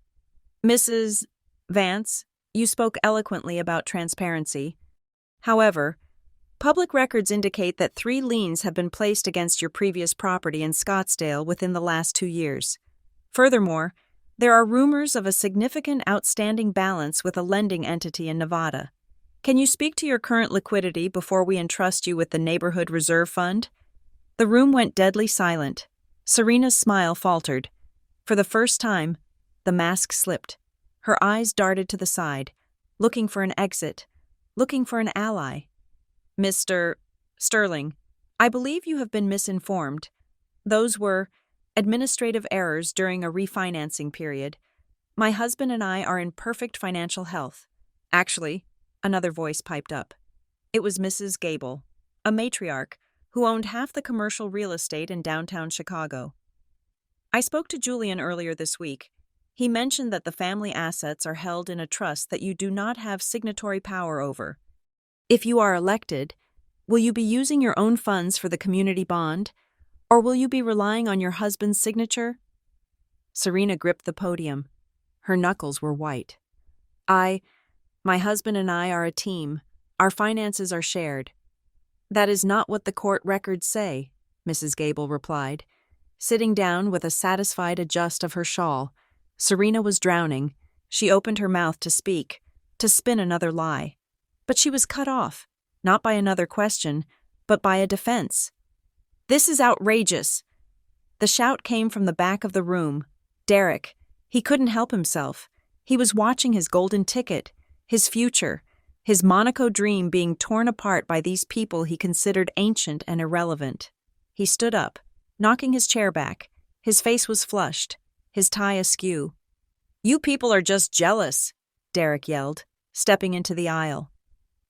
Mrs. Vance, you spoke eloquently about transparency. However, public records indicate that 3 liens have been placed against your previous property in Scottsdale within the last 2 years. Furthermore, there are rumors of a significant outstanding balance with a lending entity in Nevada. Can you speak to your current liquidity before we entrust you with the Neighborhood Reserve Fund? The room went deadly silent. Serena's smile faltered. For the first time, the mask slipped. Her eyes darted to the side, looking for an exit, looking for an ally. Mr. Sterling, I believe you have been misinformed. Those were administrative errors during a refinancing period. My husband and I are in perfect financial health. Actually, another voice piped up. It was Mrs. Gable, a matriarch, who owned half the commercial real estate in downtown Chicago. I spoke to Julian earlier this week. He mentioned that the family assets are held in a trust that you do not have signatory power over. If you are elected, will you be using your own funds for the community bond, or will you be relying on your husband's signature? Serena gripped the podium. Her knuckles were white. My husband and I are a team. Our finances are shared. That is not what the court records say, Mrs. Gable replied, sitting down with a satisfied adjust of her shawl. Serena was drowning. She opened her mouth to speak, to spin another lie. But she was cut off, not by another question, but by a defense. This is outrageous. The shout came from the back of the room. Derek. He couldn't help himself. He was watching his golden ticket, his future, his Monaco dream being torn apart by these people he considered ancient and irrelevant. He stood up, knocking his chair back. His face was flushed, his tie askew. "You people are just jealous," Derek yelled, stepping into the aisle.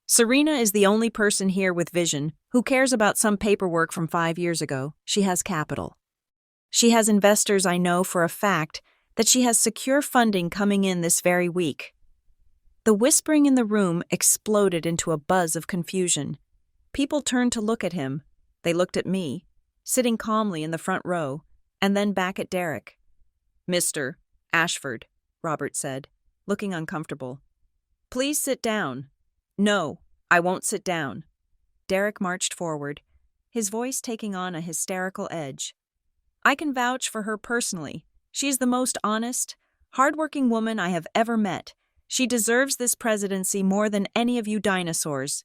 "Serena is the only person here with vision who cares about some paperwork from 5 years ago. She has capital. She has investors. I know for a fact that she has secure funding coming in this very week." The whispering in the room exploded into a buzz of confusion. People turned to look at him. They looked at me, sitting calmly in the front row, and then back at Derek. "Mr. Ashford," Robert said, looking uncomfortable. "Please sit down." "No, I won't sit down." Derek marched forward, his voice taking on a hysterical edge. "I can vouch for her personally. She is the most honest, hardworking woman I have ever met. She deserves this presidency more than any of you dinosaurs."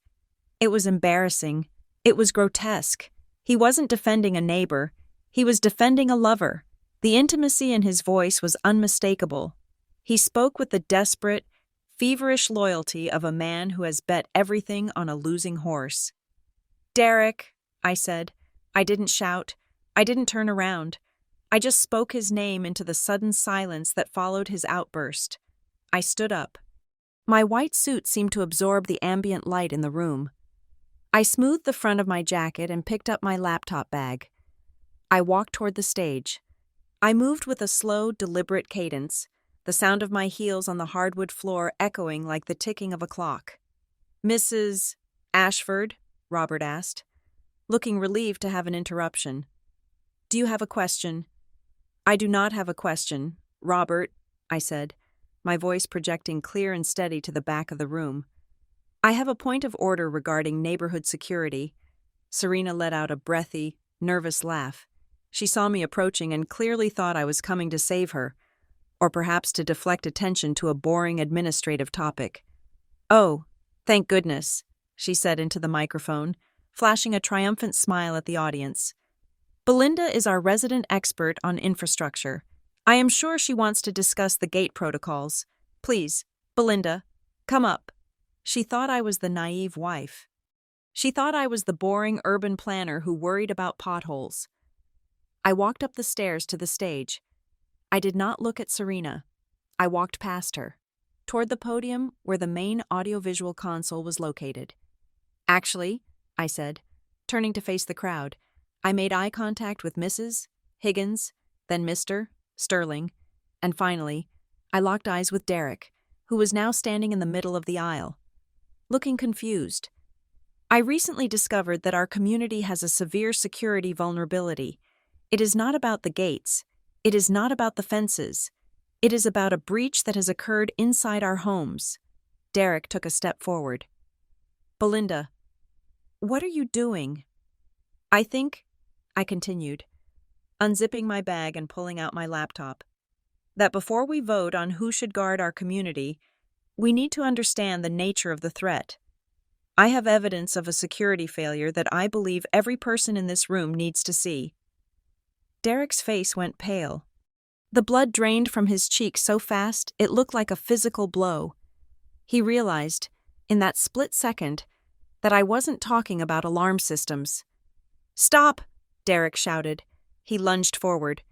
It was embarrassing. It was grotesque. He wasn't defending a neighbor. He was defending a lover. The intimacy in his voice was unmistakable. He spoke with the desperate, feverish loyalty of a man who has bet everything on a losing horse. "Derek," I said. I didn't shout. I didn't turn around. I just spoke his name into the sudden silence that followed his outburst. I stood up. My white suit seemed to absorb the ambient light in the room. I smoothed the front of my jacket and picked up my laptop bag. I walked toward the stage. I moved with a slow, deliberate cadence, the sound of my heels on the hardwood floor echoing like the ticking of a clock. "Mrs. Ashford?" Robert asked, looking relieved to have an interruption. "Do you have a question?" "I do not have a question, Robert," I said, my voice projecting clear and steady to the back of the room. "I have a point of order regarding neighborhood security." Serena let out a breathy, nervous laugh. She saw me approaching and clearly thought I was coming to save her, or perhaps to deflect attention to a boring administrative topic. "Oh, thank goodness," she said into the microphone, flashing a triumphant smile at the audience. "Belinda is our resident expert on infrastructure. I am sure she wants to discuss the gate protocols. Please, Belinda, come up." She thought I was the naive wife. She thought I was the boring urban planner who worried about potholes. I walked up the stairs to the stage. I did not look at Serena. I walked past her, toward the podium where the main audiovisual console was located. "Actually," I said, turning to face the crowd. I made eye contact with Mrs. Higgins, then Mr. Sterling, and finally, I locked eyes with Derek, who was now standing in the middle of the aisle, looking confused. "I recently discovered that our community has a severe security vulnerability. It is not about the gates. It is not about the fences. It is about a breach that has occurred inside our homes." Derek took a step forward. "Belinda, what are you doing?" I think," I continued, unzipping my bag and pulling out my laptop, "that before we vote on who should guard our community, we need to understand the nature of the threat. I have evidence of a security failure that I believe every person in this room needs to see." Derek's face went pale. The blood drained from his cheek so fast it looked like a physical blow. He realized, in that split second, that I wasn't talking about alarm systems. "Stop!" Derek shouted. He lunged forward.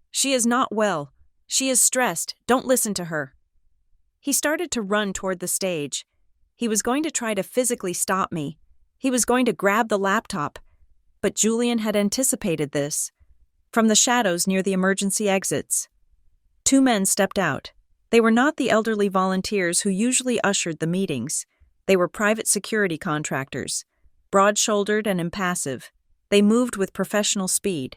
"She is not well. She is stressed. Don't listen to her." He started to run toward the stage. He was going to try to physically stop me. He was going to grab the laptop. But Julian had anticipated this. From the shadows near the emergency exits, two men stepped out. They were not the elderly volunteers who usually ushered the meetings. They were private security contractors, broad-shouldered and impassive. They moved with professional speed.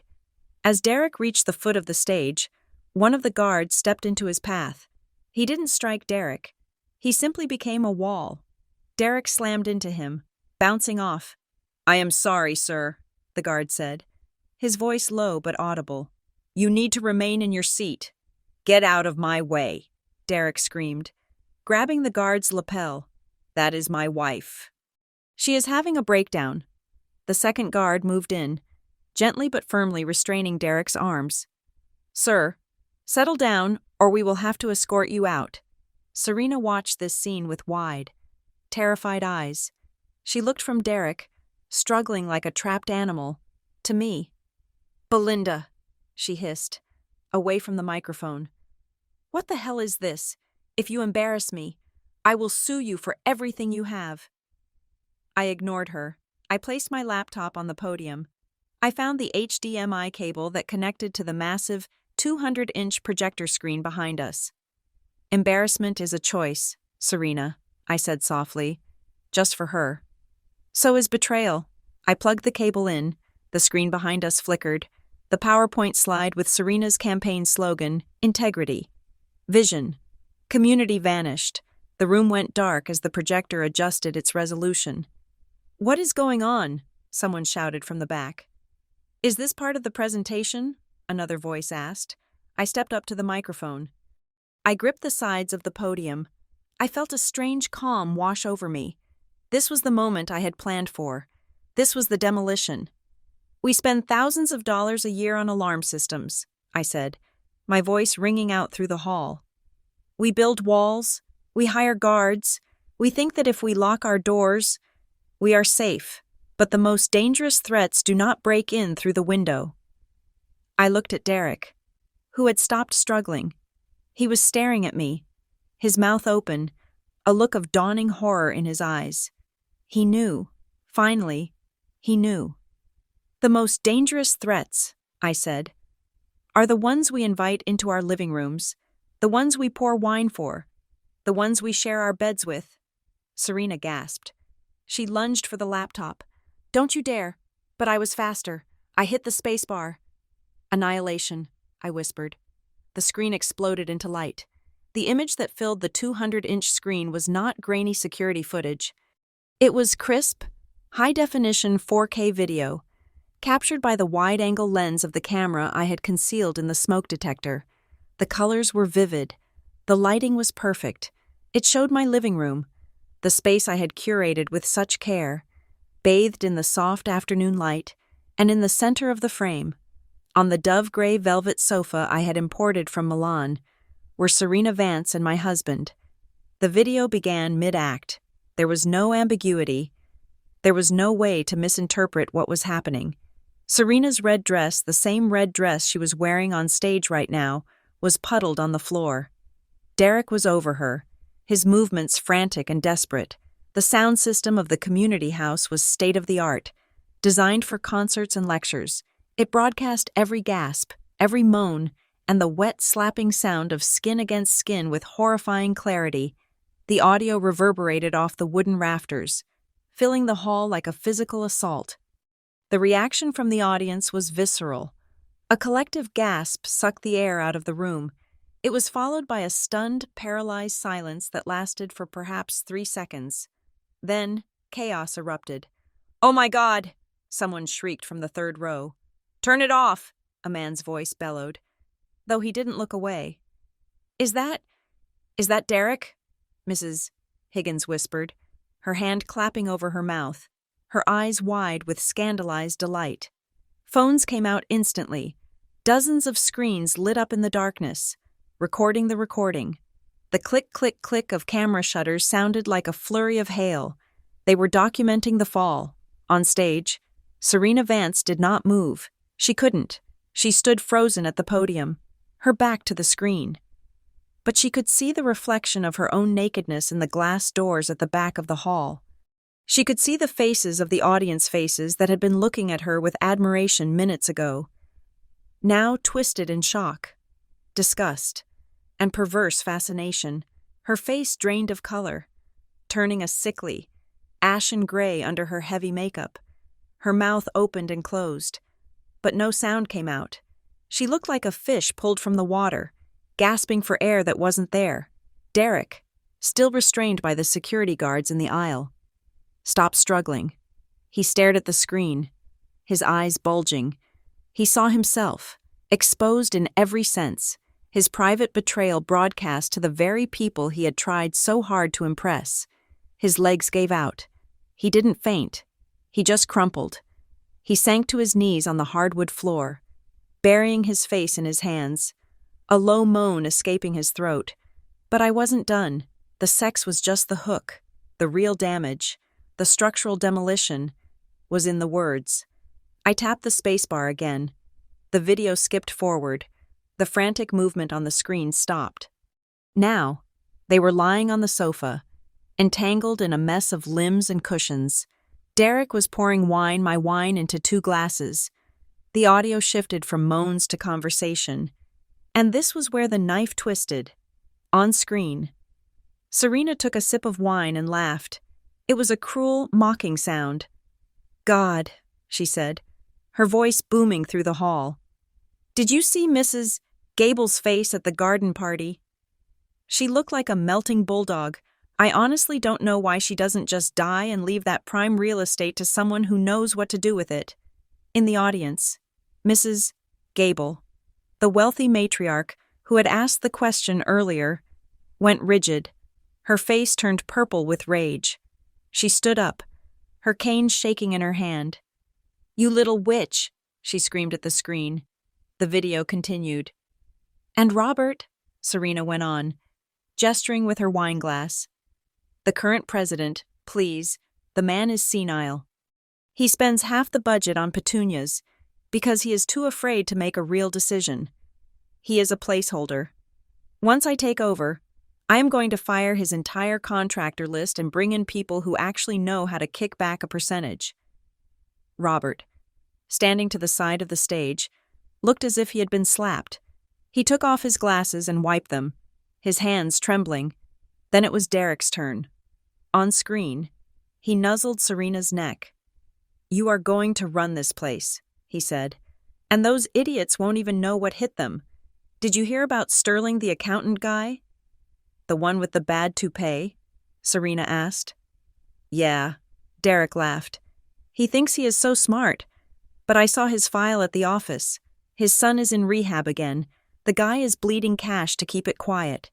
As Derek reached the foot of the stage, one of the guards stepped into his path. He didn't strike Derek. He simply became a wall. Derek slammed into him, bouncing off. "I am sorry, sir," the guard said, his voice low but audible. "You need to remain in your seat." "Get out of my way," Derek screamed, grabbing the guard's lapel. "That is my wife." "She is having a breakdown." The second guard moved in, gently but firmly restraining Derek's arms. "Sir, settle down or we will have to escort you out." Serena watched this scene with wide, terrified eyes. She looked from Derek, struggling like a trapped animal, to me. "Belinda," she hissed, away from the microphone. "What the hell is this? If you embarrass me, I will sue you for everything you have." I ignored her. I placed my laptop on the podium. I found the HDMI cable that connected to the massive 200-inch projector screen behind us. "Embarrassment is a choice, Serena," I said softly, just for her. "So is betrayal." I plugged the cable in. The screen behind us flickered. The PowerPoint slide with Serena's campaign slogan, integrity, vision, community vanished. The room went dark as the projector adjusted its resolution. "What is going on?" someone shouted from the back. "Is this part of the presentation?" another voice asked. I stepped up to the microphone. I gripped the sides of the podium. I felt a strange calm wash over me. This was the moment I had planned for. This was the demolition. "We spend thousands of dollars a year on alarm systems," I said, my voice ringing out through the hall. "We build walls. We hire guards. We think that if we lock our doors, we are safe. But the most dangerous threats do not break in through the window." I looked at Derek, who had stopped struggling. He was staring at me, his mouth open, a look of dawning horror in his eyes. He knew. Finally, he knew. "The most dangerous threats," I said, "are the ones we invite into our living rooms, the ones we pour wine for, the ones we share our beds with." Serena gasped. She lunged for the laptop. "Don't you dare!" But I was faster. I hit the spacebar. "Annihilation," I whispered. The screen exploded into light. The image that filled the 200-inch screen was not grainy security footage. It was crisp, high-definition 4K video, captured by the wide-angle lens of the camera I had concealed in the smoke detector. The colors were vivid. The lighting was perfect. It showed my living room, the space I had curated with such care, bathed in the soft afternoon light, and in the center of the frame, on the dove-gray velvet sofa I had imported from Milan, were Serena Vance and my husband. The video began mid-act. There was no ambiguity. There was no way to misinterpret what was happening. Serena's red dress, the same red dress she was wearing on stage right now, was puddled on the floor. Derek was over her, his movements frantic and desperate. The sound system of the community house was state-of-the-art, designed for concerts and lectures. It broadcast every gasp, every moan, and the wet slapping sound of skin against skin with horrifying clarity. The audio reverberated off the wooden rafters, filling the hall like a physical assault. The reaction from the audience was visceral. A collective gasp sucked the air out of the room. It was followed by a stunned, paralyzed silence that lasted for perhaps 3 seconds. Then, chaos erupted. "Oh my God!" someone shrieked from the third row. "Turn it off!" a man's voice bellowed, though he didn't look away. Is that Derek?" Mrs. Higgins whispered, her hand clapping over her mouth, her eyes wide with scandalized delight. Phones came out instantly. Dozens of screens lit up in the darkness, recording the recording. The click, click, click of camera shutters sounded like a flurry of hail. They were documenting the fall. On stage, Serena Vance did not move. She couldn't. She stood frozen at the podium, her back to the screen. But she could see the reflection of her own nakedness in the glass doors at the back of the hall. She could see the faces of the audience faces that had been looking at her with admiration minutes ago, now twisted in shock, disgust, and perverse fascination. Her face drained of color, turning a sickly, ashen gray under her heavy makeup. Her mouth opened and closed, but no sound came out. She looked like a fish pulled from the water, gasping for air that wasn't there. Derek, still restrained by the security guards in the aisle, stopped struggling. He stared at the screen, his eyes bulging. He saw himself, exposed in every sense, his private betrayal broadcast to the very people he had tried so hard to impress. His legs gave out. He didn't faint. He just crumpled. He sank to his knees on the hardwood floor, burying his face in his hands, a low moan escaping his throat. But I wasn't done. The sex was just the hook. The real damage, the structural demolition, was in the words. I tapped the spacebar again. The video skipped forward. The frantic movement on the screen stopped. Now, they were lying on the sofa, entangled in a mess of limbs and cushions. Derek was pouring my wine into 2 glasses. The audio shifted from moans to conversation. And this was where the knife twisted. On screen. Serena took a sip of wine and laughed. It was a cruel, mocking sound. God, she said, her voice booming through the hall. Did you see Mrs. Gable's face at the garden party? She looked like a melting bulldog. I honestly don't know why she doesn't just die and leave that prime real estate to someone who knows what to do with it. In the audience, Mrs. Gable, the wealthy matriarch who had asked the question earlier, went rigid. Her face turned purple with rage. She stood up, her cane shaking in her hand. "You little witch," she screamed at the screen. The video continued. "And Robert," Serena went on, gesturing with her wine glass. "The current president, please, the man is senile. He spends half the budget on petunias because he is too afraid to make a real decision. He is a placeholder. Once I take over, I am going to fire his entire contractor list and bring in people who actually know how to kick back a percentage." Robert, standing to the side of the stage, looked as if he had been slapped. He took off his glasses and wiped them, his hands trembling. Then it was Derek's turn. On screen, he nuzzled Serena's neck. "You are going to run this place," he said, "and those idiots won't even know what hit them. Did you hear about Sterling, the accountant guy? The one with the bad toupee?" Serena asked. "Yeah," Derek laughed. "He thinks he is so smart, but I saw his file at the office. His son is in rehab again. The guy is bleeding cash to keep it quiet.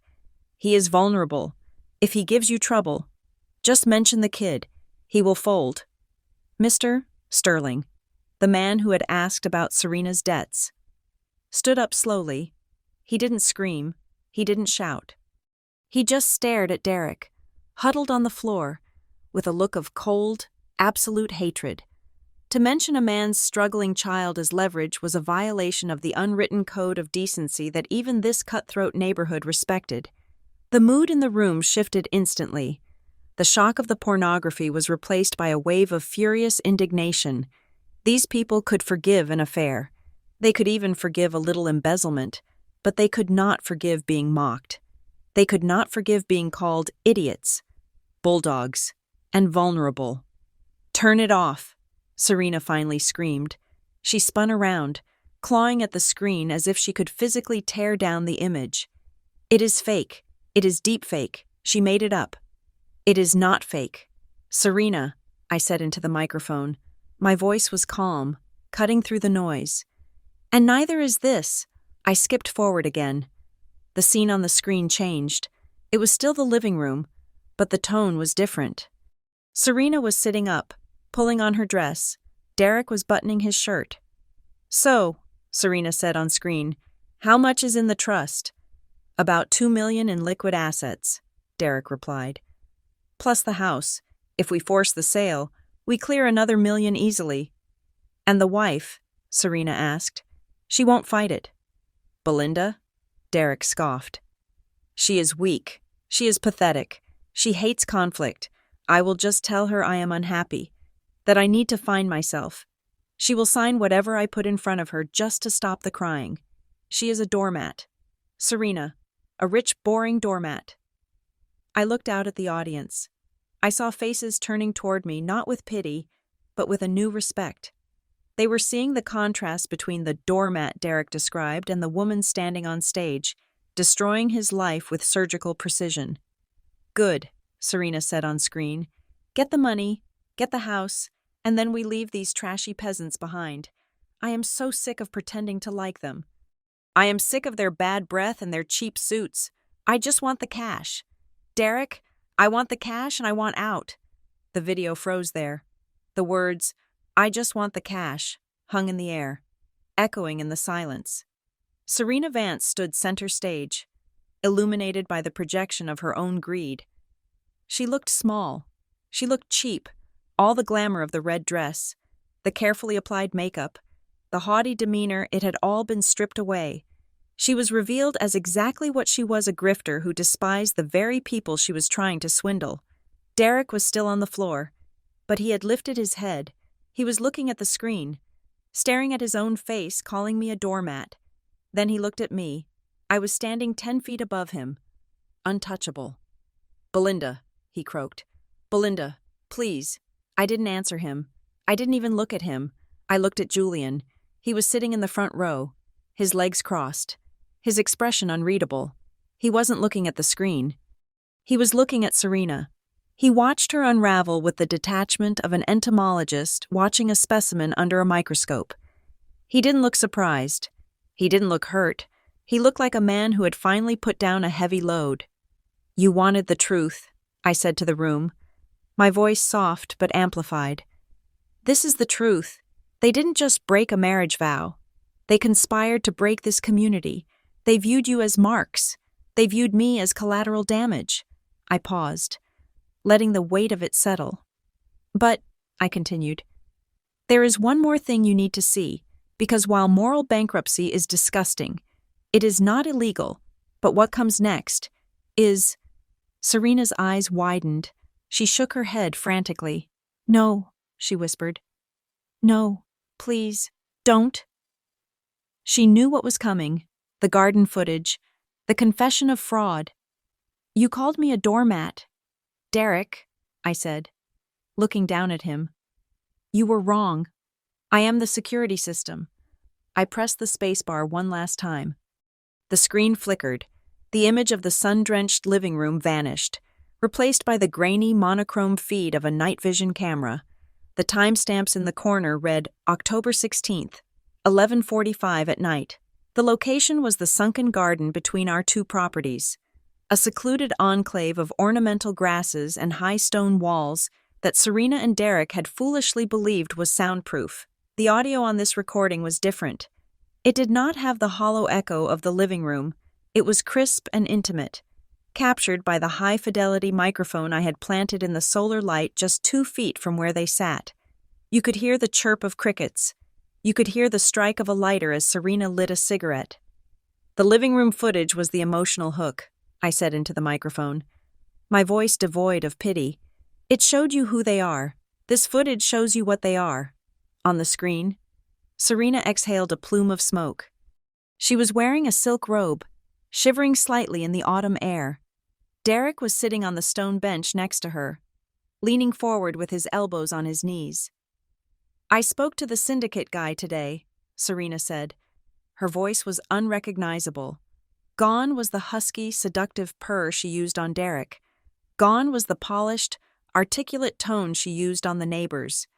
He is vulnerable. If he gives you trouble, just mention the kid. He will fold." Mr. Sterling, the man who had asked about Serena's debts, stood up slowly. He didn't scream. He didn't shout. He just stared at Derek, huddled on the floor, with a look of cold, absolute hatred. To mention a man's struggling child as leverage was a violation of the unwritten code of decency that even this cutthroat neighborhood respected. The mood in the room shifted instantly. The shock of the pornography was replaced by a wave of furious indignation. These people could forgive an affair. They could even forgive a little embezzlement, but they could not forgive being mocked. They could not forgive being called idiots, bulldogs, and vulnerable. "Turn it off," Serena finally screamed. She spun around, clawing at the screen as if she could physically tear down the image. "It is fake. It is deep fake. She made it up." "It is not fake." "Serena," I said into the microphone. My voice was calm, cutting through the noise. "And neither is this." I skipped forward again. The scene on the screen changed. It was still the living room, but the tone was different. Serena was sitting up, pulling on her dress. Derek was buttoning his shirt. "So," Serena said on screen, "how much is in the trust?" "About $2 million in liquid assets," Derek replied. "Plus the house. If we force the sale, we clear another $1 million easily." "And the wife?" Serena asked. "She won't fight it." "Belinda?" Derek scoffed. "She is weak. She is pathetic. She hates conflict. I will just tell her I am unhappy, that I need to find myself. She will sign whatever I put in front of her just to stop the crying. She is a doormat. Serena, a rich, boring doormat. I looked out at the audience. I saw faces turning toward me not with pity, but with a new respect. They were seeing the contrast between the doormat Derek described and the woman standing on stage, destroying his life with surgical precision. Good, Serena said on screen. Get the money, get the house, and then we leave these trashy peasants behind. I am so sick of pretending to like them. I am sick of their bad breath and their cheap suits. I just want the cash. Derek, I want the cash and I want out. The video froze there. The words, I just want the cash, hung in the air, echoing in the silence. Serena Vance stood center stage, illuminated by the projection of her own greed. She looked small. She looked cheap. All the glamour of the red dress, the carefully applied makeup, the haughty demeanor, it had all been stripped away. She was revealed as exactly what she was, a grifter who despised the very people she was trying to swindle. Derek was still on the floor, but he had lifted his head. He was looking at the screen, staring at his own face, calling me a doormat. Then he looked at me. I was standing 10 feet above him, untouchable. Belinda, he croaked. Belinda, please. I didn't answer him. I didn't even look at him. I looked at Julian. He was sitting in the front row, his legs crossed, his expression unreadable. He wasn't looking at the screen. He was looking at Serena. He watched her unravel with the detachment of an entomologist watching a specimen under a microscope. He didn't look surprised. He didn't look hurt. He looked like a man who had finally put down a heavy load. You wanted the truth, I said to the room, my voice soft but amplified. This is the truth. They didn't just break a marriage vow. They conspired to break this community. They viewed you as marks. They viewed me as collateral damage. I paused, letting the weight of it settle. But, I continued, there is one more thing you need to see, because while moral bankruptcy is disgusting, it is not illegal, but what comes next is... Serena's eyes widened. She shook her head frantically. No, she whispered. No, please, don't. She knew what was coming, the garden footage, the confession of fraud. You called me a doormat. Derek, I said, looking down at him. You were wrong. I am the security system. I pressed the spacebar one last time. The screen flickered. The image of the sun-drenched living room vanished, replaced by the grainy, monochrome feed of a night vision camera. The timestamps in the corner read October 16th, 11:45 at night. The location was the sunken garden between our two properties, a secluded enclave of ornamental grasses and high stone walls that Serena and Derek had foolishly believed was soundproof. The audio on this recording was different. It did not have the hollow echo of the living room. It was crisp and intimate, captured by the high-fidelity microphone I had planted in the solar light just 2 feet from where they sat. You could hear the chirp of crickets. You could hear the strike of a lighter as Serena lit a cigarette. The living room footage was the emotional hook, I said into the microphone, my voice devoid of pity. It showed you who they are. This footage shows you what they are. On the screen, Serena exhaled a plume of smoke. She was wearing a silk robe, shivering slightly in the autumn air. Derek was sitting on the stone bench next to her, leaning forward with his elbows on his knees. I spoke to the syndicate guy today, Serena said. Her voice was unrecognizable. Gone was the husky, seductive purr she used on Derek. Gone was the polished, articulate tone she used on the neighbors.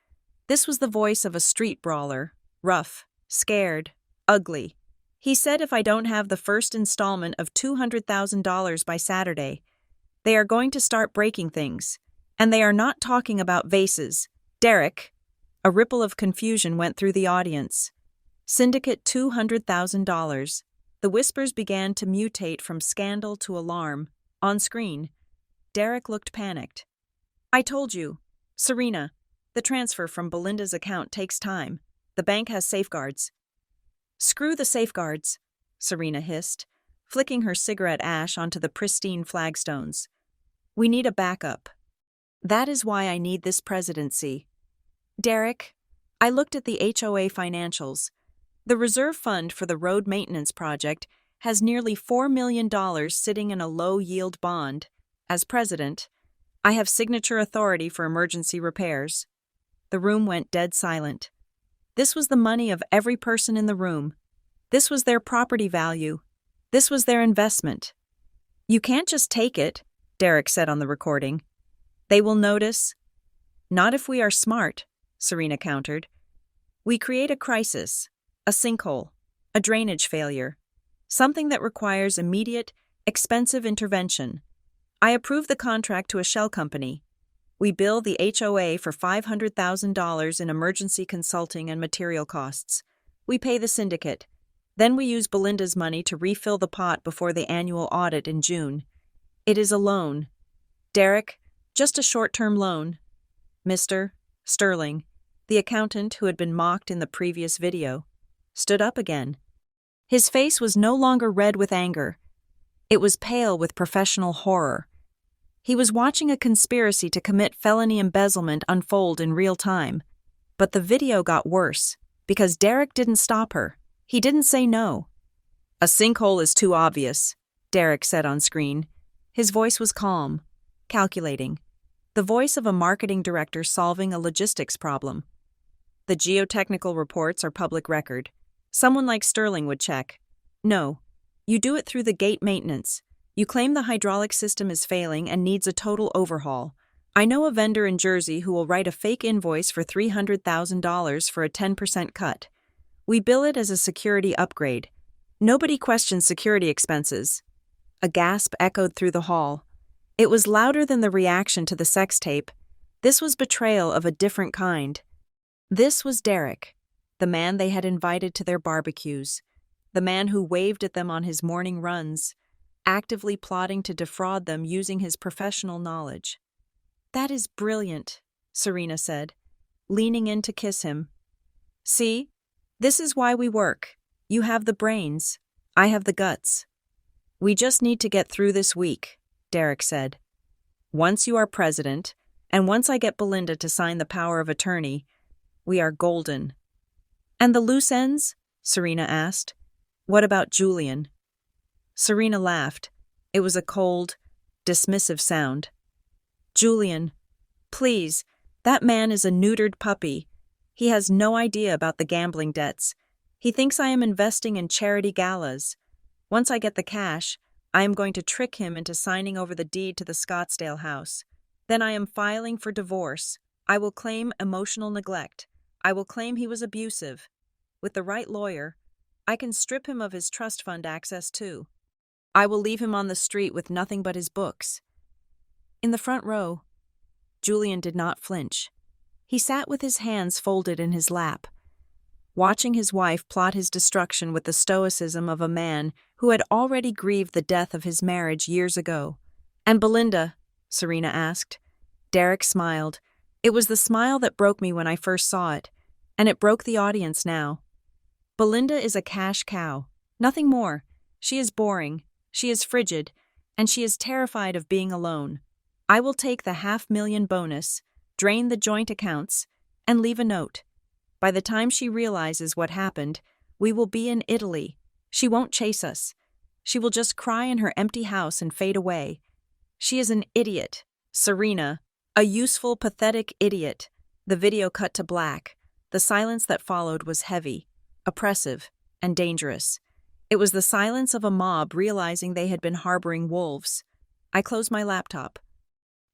This was the voice of a street brawler, rough, scared, ugly. He said if I don't have the first installment of $200,000 by Saturday, they are going to start breaking things. And they are not talking about vases. Derek, a ripple of confusion went through the audience. Syndicate $200,000. The whispers began to mutate from scandal to alarm. On screen, Derek looked panicked. I told you, Serena, the transfer from Belinda's account takes time. The bank has safeguards. Screw the safeguards, Serena hissed, flicking her cigarette ash onto the pristine flagstones. We need a backup. That is why I need this presidency. Derek, I looked at the HOA financials. The reserve fund for the road maintenance project has nearly $4 million sitting in a low-yield bond. As president, I have signature authority for emergency repairs. The room went dead silent. This was the money of every person in the room. This was their property value. This was their investment. You can't just take it, Derek said on the recording. They will notice. Not if we are smart, Serena countered. We create a crisis, a sinkhole, a drainage failure, something that requires immediate, expensive intervention. I approve the contract to a shell company. We bill the HOA for $500,000 in emergency consulting and material costs. We pay the syndicate. Then we use Belinda's money to refill the pot before the annual audit in June. It is a loan. Derek, just a short-term loan. Mr. Sterling, the accountant who had been mocked in the previous video, stood up again. His face was no longer red with anger. It was pale with professional horror. He was watching a conspiracy to commit felony embezzlement unfold in real time. But the video got worse, because Derek didn't stop her. He didn't say no. A sinkhole is too obvious, Derek said on screen. His voice was calm, calculating. The voice of a marketing director solving a logistics problem. The geotechnical reports are public record. Someone like Sterling would check. No, you do it through the gate maintenance. You claim the hydraulic system is failing and needs a total overhaul. I know a vendor in Jersey who will write a fake invoice for $300,000 for a 10% cut. We bill it as a security upgrade. Nobody questions security expenses. A gasp echoed through the hall. It was louder than the reaction to the sex tape. This was betrayal of a different kind. This was Derek, the man they had invited to their barbecues, the man who waved at them on his morning runs, actively plotting to defraud them using his professional knowledge. That is brilliant, Serena said, leaning in to kiss him. See, this is why we work. You have the brains. I have the guts. We just need to get through this week, Derek said. Once you are president, and once I get Belinda to sign the power of attorney, we are golden. And the loose ends? Serena asked. What about Julian? Serena laughed. It was a cold, dismissive sound. Julian, please, that man is a neutered puppy. He has no idea about the gambling debts. He thinks I am investing in charity galas. Once I get the cash, I am going to trick him into signing over the deed to the Scottsdale house. Then I am filing for divorce. I will claim emotional neglect. I will claim he was abusive. With the right lawyer, I can strip him of his trust fund access too. I will leave him on the street with nothing but his books. In the front row, Julian did not flinch. He sat with his hands folded in his lap, watching his wife plot his destruction with the stoicism of a man who had already grieved the death of his marriage years ago. And Belinda? Serena asked. Derek smiled. It was the smile that broke me when I first saw it, and it broke the audience now. Belinda is a cash cow, nothing more. She is boring, she is frigid, and she is terrified of being alone. I will take the $500,000 bonus, drain the joint accounts, and leave a note. By the time she realizes what happened, we will be in Italy. She won't chase us. She will just cry in her empty house and fade away. She is an idiot. Serena, a useful, pathetic idiot. The video cut to black. The silence that followed was heavy, oppressive, and dangerous. It was the silence of a mob realizing they had been harboring wolves. I closed my laptop.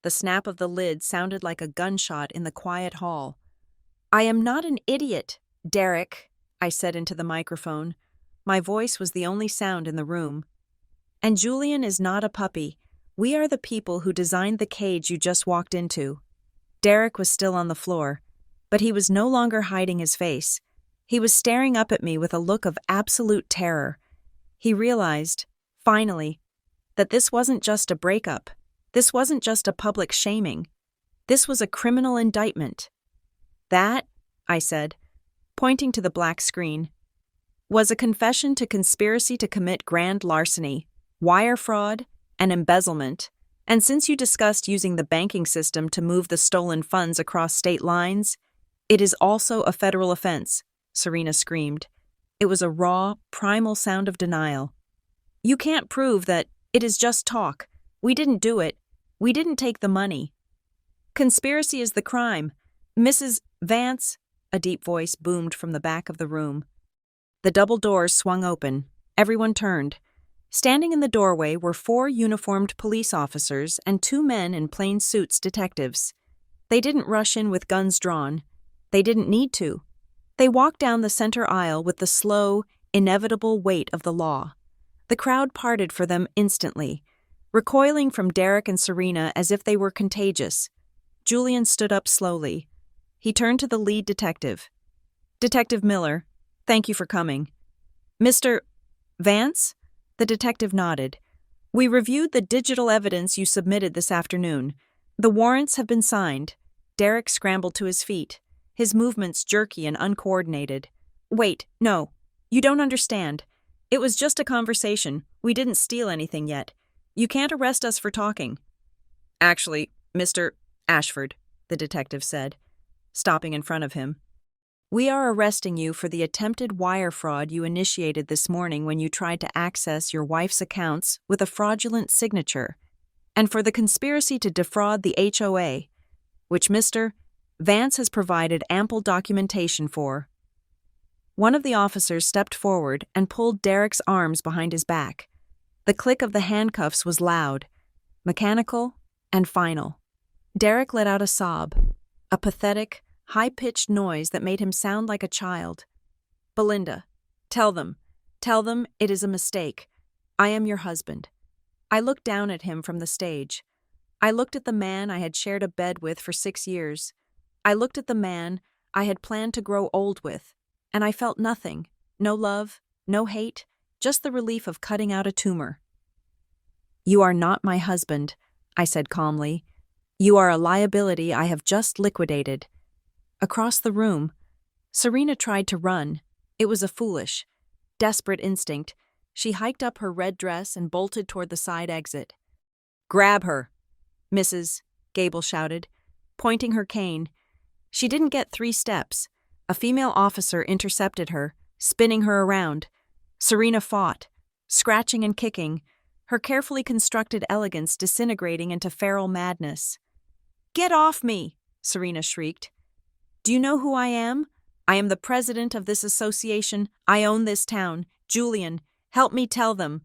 The snap of the lid sounded like a gunshot in the quiet hall. I am not an idiot, Derek, I said into the microphone. My voice was the only sound in the room. And Julian is not a puppy. We are the people who designed the cage you just walked into. Derek was still on the floor, but he was no longer hiding his face. He was staring up at me with a look of absolute terror. He realized, finally, that this wasn't just a breakup. This wasn't just a public shaming. This was a criminal indictment. That, I said, pointing to the black screen, was a confession to conspiracy to commit grand larceny, wire fraud, and embezzlement. And since you discussed using the banking system to move the stolen funds across state lines, it is also a federal offense, Serena screamed. It was a raw, primal sound of denial. You can't prove that. It is just talk. We didn't do it. We didn't take the money. Conspiracy is the crime. Mrs. Vance, a deep voice boomed from the back of the room. The double doors swung open. Everyone turned. Standing in the doorway were 4 uniformed police officers and 2 men in plain suits, detectives. They didn't rush in with guns drawn. They didn't need to. They walked down the center aisle with the slow, inevitable weight of the law. The crowd parted for them instantly, recoiling from Derek and Serena as if they were contagious. Julian stood up slowly. He turned to the lead detective. Detective Miller, thank you for coming. Mr. Vance? The detective nodded. We reviewed the digital evidence you submitted this afternoon. The warrants have been signed. Derek scrambled to his feet, his movements jerky and uncoordinated. Wait, no. You don't understand. It was just a conversation. We didn't steal anything yet. You can't arrest us for talking. Actually, Mr. Ashford, the detective said, stopping in front of him. We are arresting you for the attempted wire fraud you initiated this morning when you tried to access your wife's accounts with a fraudulent signature, and for the conspiracy to defraud the HOA, which Mr. Vance has provided ample documentation for. One of the officers stepped forward and pulled Derek's arms behind his back. The click of the handcuffs was loud, mechanical, and final. Derek let out a sob, a pathetic, high-pitched noise that made him sound like a child. Belinda, tell them it is a mistake. I am your husband. I looked down at him from the stage. I looked at the man I had shared a bed with for 6 years. I looked at the man I had planned to grow old with, and I felt nothing, no love, no hate, just the relief of cutting out a tumor. You are not my husband, I said calmly. You are a liability I have just liquidated. Across the room, Serena tried to run. It was a foolish, desperate instinct. She hiked up her red dress and bolted toward the side exit. Grab her, Mrs. Gable shouted, pointing her cane. She didn't get 3 steps. A female officer intercepted her, spinning her around. Serena fought, scratching and kicking, her carefully constructed elegance disintegrating into feral madness. Get off me, Serena shrieked. Do you know who I am? I am the president of this association. I own this town. Julian, help me tell them.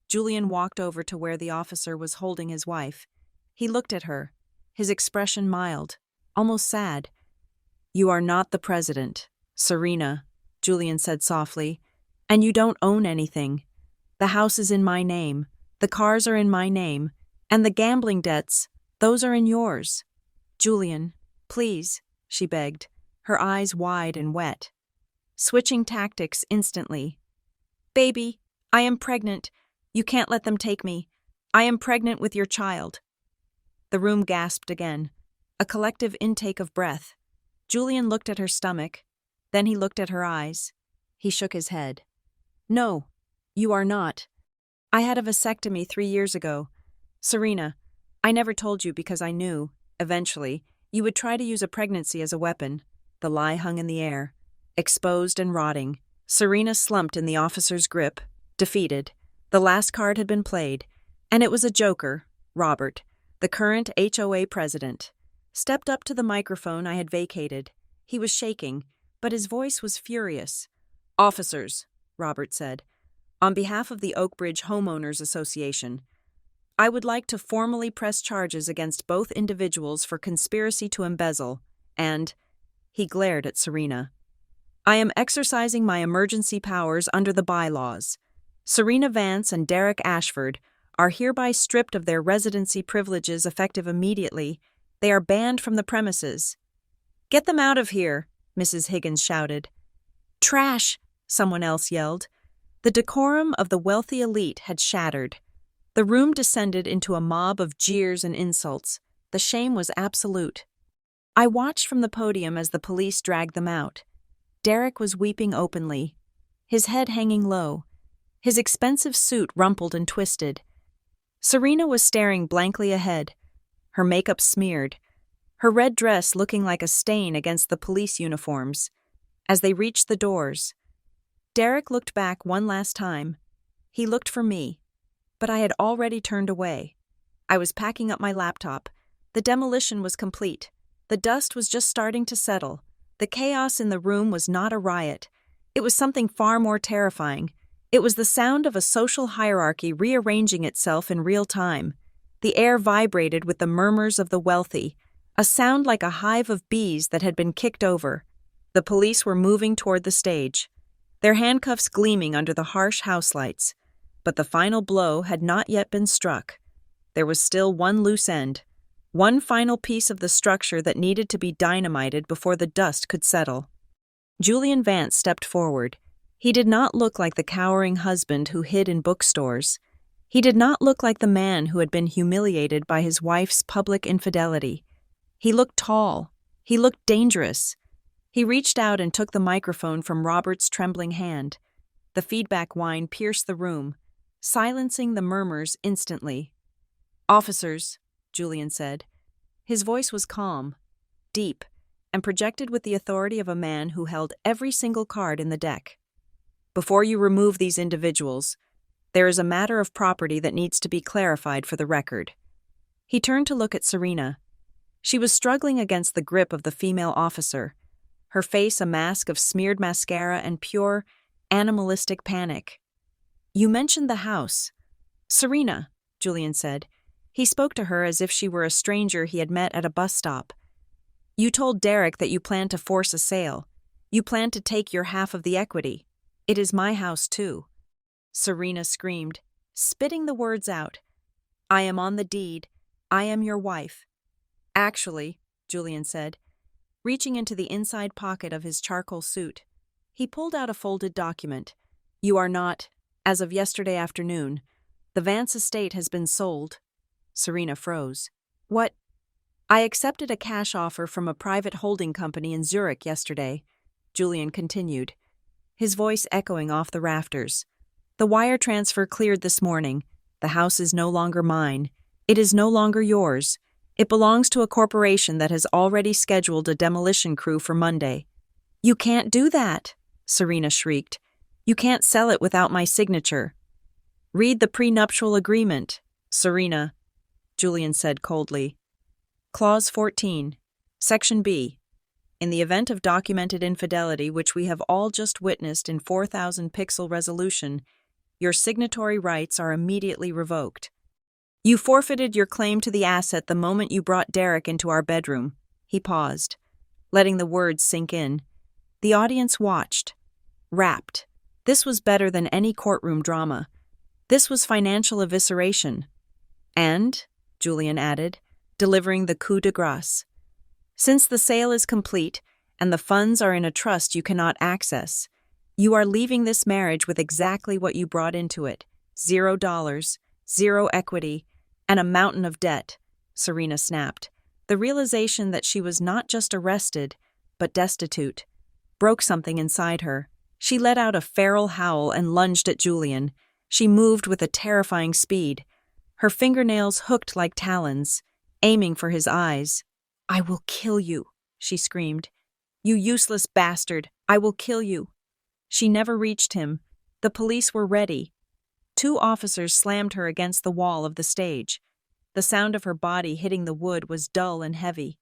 Julian walked over to where the officer was holding his wife. He looked at her, his expression mild, almost sad. You are not the president, Serena, Julian said softly, and you don't own anything. The house is in my name, the cars are in my name, and the gambling debts, those are in yours. Julian, please, she begged, her eyes wide and wet. Switching tactics instantly. Baby, I am pregnant. You can't let them take me. I am pregnant with your child. The room gasped again, a collective intake of breath. Julian looked at her stomach, then he looked at her eyes. He shook his head. No, you are not. I had a vasectomy 3 years ago. Serena, I never told you because I knew, eventually, you would try to use a pregnancy as a weapon. The lie hung in the air, exposed and rotting. Serena slumped in the officer's grip, defeated. The last card had been played, and it was a joker, Robert, the current HOA president. Stepped up to the microphone I had vacated. He was shaking, but his voice was furious. Officers, Robert said, on behalf of the Oakbridge Homeowners Association, I would like to formally press charges against both individuals for conspiracy to embezzle, and, he glared at Serena, I am exercising my emergency powers under the bylaws. Serena Vance and Derek Ashford are hereby stripped of their residency privileges effective immediately. They are banned from the premises. Get them out of here, Mrs. Higgins shouted. Trash, someone else yelled. The decorum of the wealthy elite had shattered. The room descended into a mob of jeers and insults. The shame was absolute. I watched from the podium as the police dragged them out. Derek was weeping openly, his head hanging low, his expensive suit rumpled and twisted. Serena was staring blankly ahead, her makeup smeared, her red dress looking like a stain against the police uniforms. As they reached the doors, Derek looked back one last time. He looked for me, but I had already turned away. I was packing up my laptop. The demolition was complete. The dust was just starting to settle. The chaos in the room was not a riot. It was something far more terrifying. It was the sound of a social hierarchy rearranging itself in real time. The air vibrated with the murmurs of the wealthy, a sound like a hive of bees that had been kicked over. The police were moving toward the stage, their handcuffs gleaming under the harsh house lights. But the final blow had not yet been struck. There was still one loose end, one final piece of the structure that needed to be dynamited before the dust could settle. Julian Vance stepped forward. He did not look like the cowering husband who hid in bookstores. He did not look like the man who had been humiliated by his wife's public infidelity. He looked tall. He looked dangerous. He reached out and took the microphone from Robert's trembling hand. The feedback whine pierced the room, silencing the murmurs instantly. "Officers," Julian said. His voice was calm, deep, and projected with the authority of a man who held every single card in the deck. "Before you remove these individuals, there is a matter of property that needs to be clarified for the record." He turned to look at Serena. She was struggling against the grip of the female officer, her face a mask of smeared mascara and pure, animalistic panic. "You mentioned the house." "Serena," Julian said. He spoke to her as if she were a stranger he had met at a bus stop. "You told Derek that you planned to force a sale. You planned to take your half of the equity. It is my house, too." Serena screamed, spitting the words out. "I am on the deed. I am your wife." "Actually," Julian said, reaching into the inside pocket of his charcoal suit. He pulled out a folded document. "You are not, as of yesterday afternoon. The Vance estate has been sold." Serena froze. "What?" "I accepted a cash offer from a private holding company in Zurich yesterday," Julian continued, his voice echoing off the rafters. "The wire transfer cleared this morning. The house is no longer mine. It is no longer yours. It belongs to a corporation that has already scheduled a demolition crew for Monday." "You can't do that," Serena shrieked. "You can't sell it without my signature." "Read the prenuptial agreement, Serena," Julian said coldly. Clause 14, Section B. In the event of documented infidelity, which we have all just witnessed in 4,000 pixel resolution, your signatory rights are immediately revoked. "You forfeited your claim to the asset the moment you brought Derek into our bedroom." He paused, letting the words sink in. The audience watched, rapt. This was better than any courtroom drama. This was financial evisceration. "And," Julian added, delivering the coup de grace, "since the sale is complete and the funds are in a trust you cannot access, you are leaving this marriage with exactly what you brought into it: $0, zero equity, and a mountain of debt." Serena snapped. The realization that she was not just arrested, but destitute, broke something inside her. She let out a feral howl and lunged at Julian. She moved with a terrifying speed, her fingernails hooked like talons, aiming for his eyes. "I will kill you," she screamed. "You useless bastard, I will kill you." She never reached him. The police were ready. 2 officers slammed her against the wall of the stage. The sound of her body hitting the wood was dull and heavy.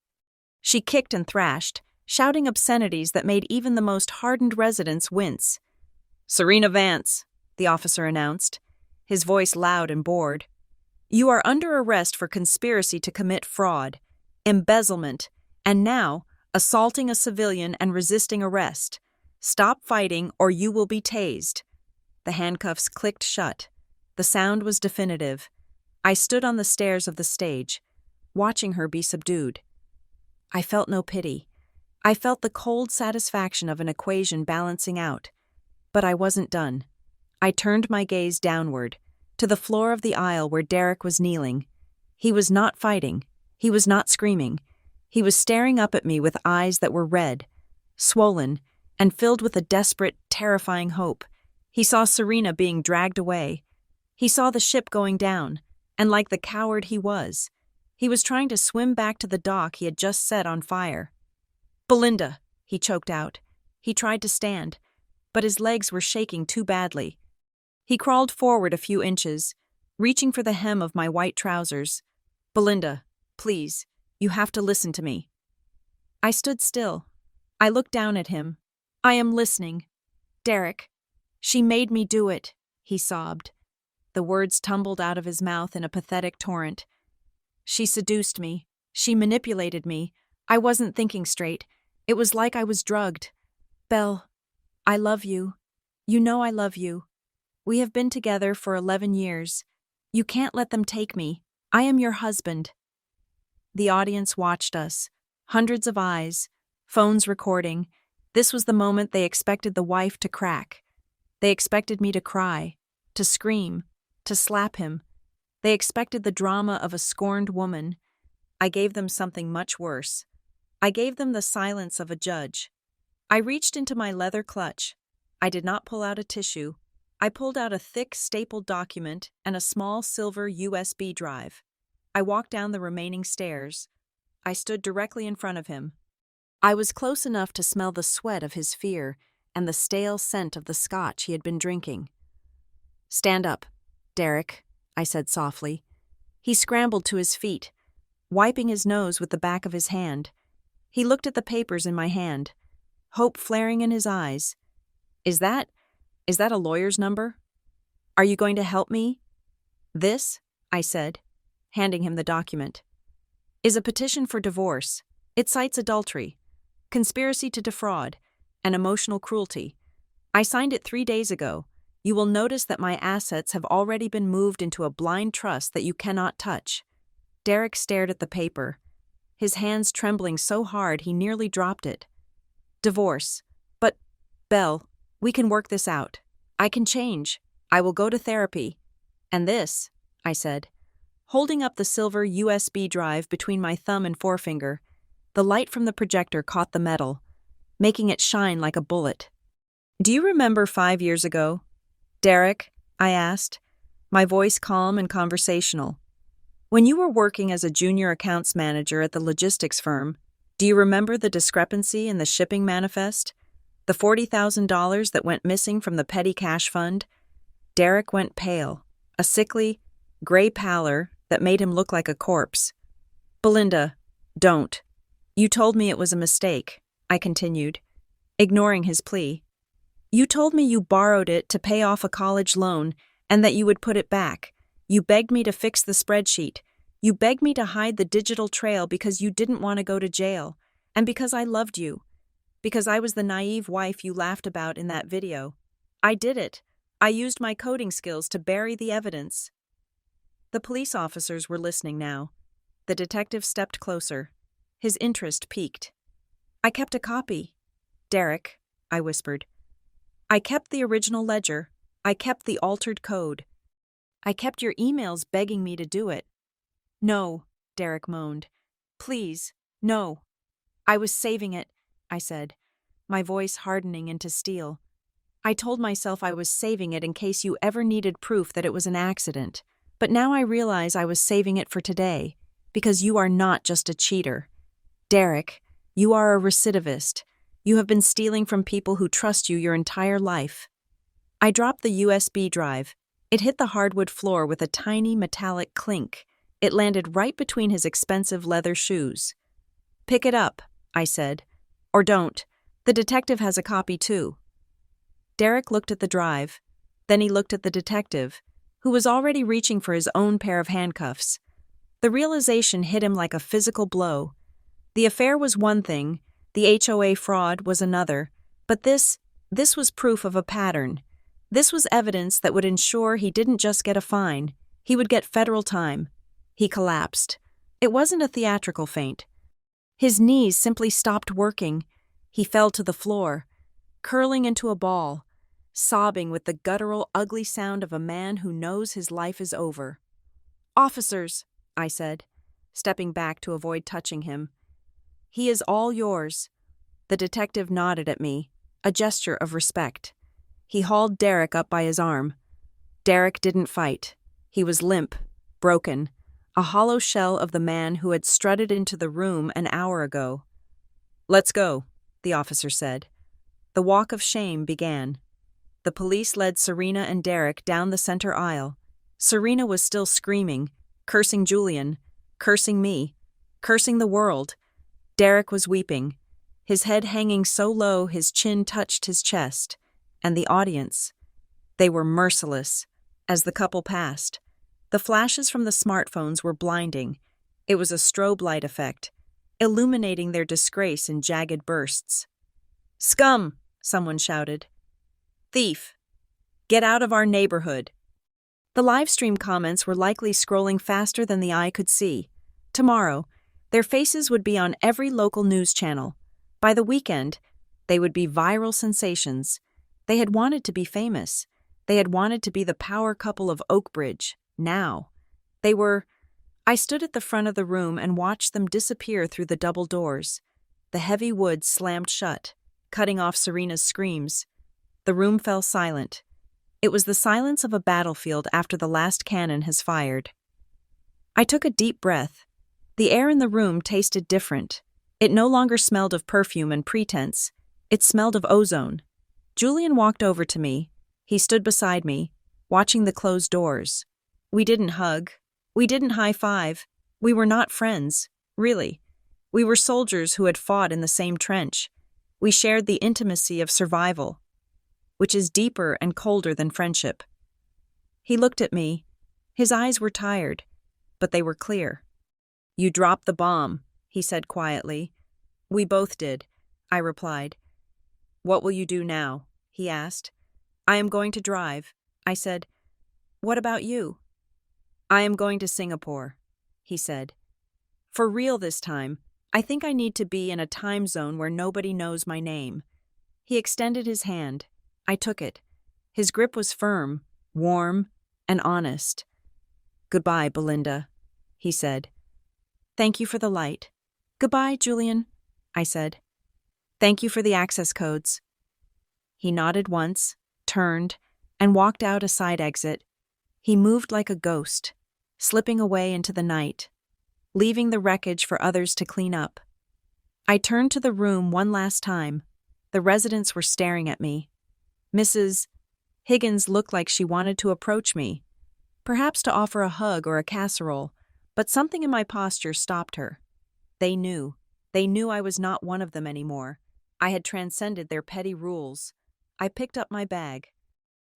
She kicked and thrashed, shouting obscenities that made even the most hardened residents wince. "Serena Vance," the officer announced, his voice loud and bored. "You are under arrest for conspiracy to commit fraud, embezzlement, and now assaulting a civilian and resisting arrest. Stop fighting or you will be tased." The handcuffs clicked shut. The sound was definitive. I stood on the stairs of the stage, watching her be subdued. I felt no pity. I felt the cold satisfaction of an equation balancing out. But I wasn't done. I turned my gaze downward, to the floor of the aisle where Derek was kneeling. He was not fighting. He was not screaming. He was staring up at me with eyes that were red, swollen, and filled with a desperate, terrifying hope. He saw Serena being dragged away. He saw the ship going down, And like the coward he was trying to swim back to the dock he had just set on fire. "Belinda," he choked out. He tried to stand, but his legs were shaking too badly. He crawled forward a few inches, reaching for the hem of my white trousers. "Belinda, please, you have to listen to me." I stood still. I looked down at him. "I am listening." "Derek, she made me do it," he sobbed. The words tumbled out of his mouth in a pathetic torrent. "She seduced me. She manipulated me. I wasn't thinking straight. It was like I was drugged. Belle, I love you. You know I love you. We have been together for 11 years. You can't let them take me. I am your husband." The audience watched us. Hundreds of eyes, phones recording. This was the moment they expected the wife to crack. They expected me to cry, to scream, to slap him. They expected the drama of a scorned woman. I gave them something much worse. I gave them the silence of a judge. I reached into my leather clutch. I did not pull out a tissue. I pulled out a thick, stapled document and a small silver USB drive. I walked down the remaining stairs. I stood directly in front of him. I was close enough to smell the sweat of his fear and the stale scent of the scotch he had been drinking. "Stand up, Derek," I said softly. He scrambled to his feet, wiping his nose with the back of his hand. He looked at the papers in my hand, hope flaring in his eyes. Is that a lawyer's number? Are you going to help me?" "This," I said, handing him the document, "is a petition for divorce. It cites adultery, conspiracy to defraud, and emotional cruelty. I signed it 3 days ago. You will notice that my assets have already been moved into a blind trust that you cannot touch." Derek stared at the paper, his hands trembling so hard he nearly dropped it. "Divorce. But, Belle, we can work this out. I can change. I will go to therapy. And this," I said, holding up the silver USB drive between my thumb and forefinger. The light from the projector caught the metal, making it shine like a bullet. "Do you remember 5 years ago, Derek?" I asked, my voice calm and conversational. "When you were working as a junior accounts manager at the logistics firm, do you remember the discrepancy in the shipping manifest? The $40,000 that went missing from the petty cash fund?" Derek went pale, a sickly, gray pallor that made him look like a corpse. "Belinda, don't. You told me it was a mistake," I continued, ignoring his plea. "You told me you borrowed it to pay off a college loan and that you would put it back. You begged me to fix the spreadsheet. You begged me to hide the digital trail because you didn't want to go to jail, and because I loved you. Because I was the naive wife you laughed about in that video. I did it. I used my coding skills to bury the evidence." The police officers were listening now. The detective stepped closer. His interest piqued. "I kept a copy, Derek," I whispered. "I kept the original ledger. I kept the altered code. I kept your emails begging me to do it." "No," Derek moaned. "Please, no." "I was saving it," I said, my voice hardening into steel. "I told myself I was saving it in case you ever needed proof that it was an accident. But now I realize I was saving it for today, because you are not just a cheater. Derek, you are a recidivist. You have been stealing from people who trust you your entire life." I dropped the USB drive. It hit the hardwood floor with a tiny metallic clink. It landed right between his expensive leather shoes. "Pick it up," I said. "Or don't. The detective has a copy too." Derek looked at the drive. Then he looked at the detective, who was already reaching for his own pair of handcuffs. The realization hit him like a physical blow. The affair was one thing, the HOA fraud was another, but this was proof of a pattern. This was evidence that would ensure he didn't just get a fine, he would get federal time. He collapsed. It wasn't a theatrical faint. His knees simply stopped working. He fell to the floor, curling into a ball, sobbing with the guttural, ugly sound of a man who knows his life is over. "Officers," I said, stepping back to avoid touching him. "He is all yours." The detective nodded at me, a gesture of respect. He hauled Derek up by his arm. Derek didn't fight. He was limp, broken, a hollow shell of the man who had strutted into the room an hour ago. "Let's go," the officer said. The walk of shame began. The police led Serena and Derek down the center aisle. Serena was still screaming, cursing Julian, cursing me, cursing the world. Derek was weeping, his head hanging so low his chin touched his chest. And the audience, they were merciless. As the couple passed, the flashes from the smartphones were blinding. It was a strobe light effect, illuminating their disgrace in jagged bursts. "Scum!" someone shouted. "Thief! Get out of our neighborhood!" The livestream comments were likely scrolling faster than the eye could see. Tomorrow, their faces would be on every local news channel. By the weekend, they would be viral sensations. They had wanted to be famous. They had wanted to be the power couple of Oakbridge. Now, I stood at the front of the room and watched them disappear through the double doors. The heavy wood slammed shut, cutting off Serena's screams. The room fell silent. It was the silence of a battlefield after the last cannon has fired. I took a deep breath. The air in the room tasted different. It no longer smelled of perfume and pretense. It smelled of ozone. Julian walked over to me. He stood beside me, watching the closed doors. We didn't hug. We didn't high-five. We were not friends, really. We were soldiers who had fought in the same trench. We shared the intimacy of survival, which is deeper and colder than friendship. He looked at me. His eyes were tired, but they were clear. "You dropped the bomb," he said quietly. "We both did," I replied. "What will you do now?" he asked. "I am going to drive," I said. "What about you?" "I am going to Singapore," he said. "For real this time. I think I need to be in a time zone where nobody knows my name." He extended his hand. I took it. His grip was firm, warm, and honest. "Goodbye, Belinda," he said. "Thank you for the light." "Goodbye, Julian," I said. "Thank you for the access codes." He nodded once, turned, and walked out a side exit. He moved like a ghost, slipping away into the night, leaving the wreckage for others to clean up. I turned to the room one last time. The residents were staring at me. Mrs. Higgins looked like she wanted to approach me, perhaps to offer a hug or a casserole, but something in my posture stopped her. They knew. They knew I was not one of them anymore. I had transcended their petty rules. I picked up my bag.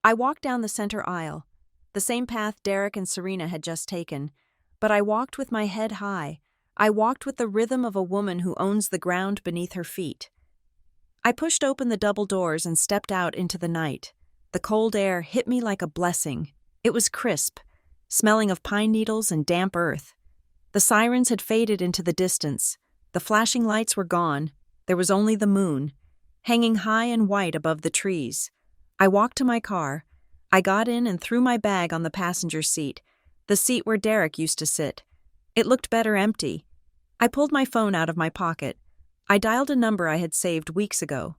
I walked down the center aisle, the same path Derek and Serena had just taken, but I walked with my head high. I walked with the rhythm of a woman who owns the ground beneath her feet. I pushed open the double doors and stepped out into the night. The cold air hit me like a blessing. It was crisp, smelling of pine needles and damp earth. The sirens had faded into the distance. The flashing lights were gone. There was only the moon, hanging high and white above the trees. I walked to my car. I got in and threw my bag on the passenger seat, the seat where Derek used to sit. It looked better empty. I pulled my phone out of my pocket. I dialed a number I had saved weeks ago.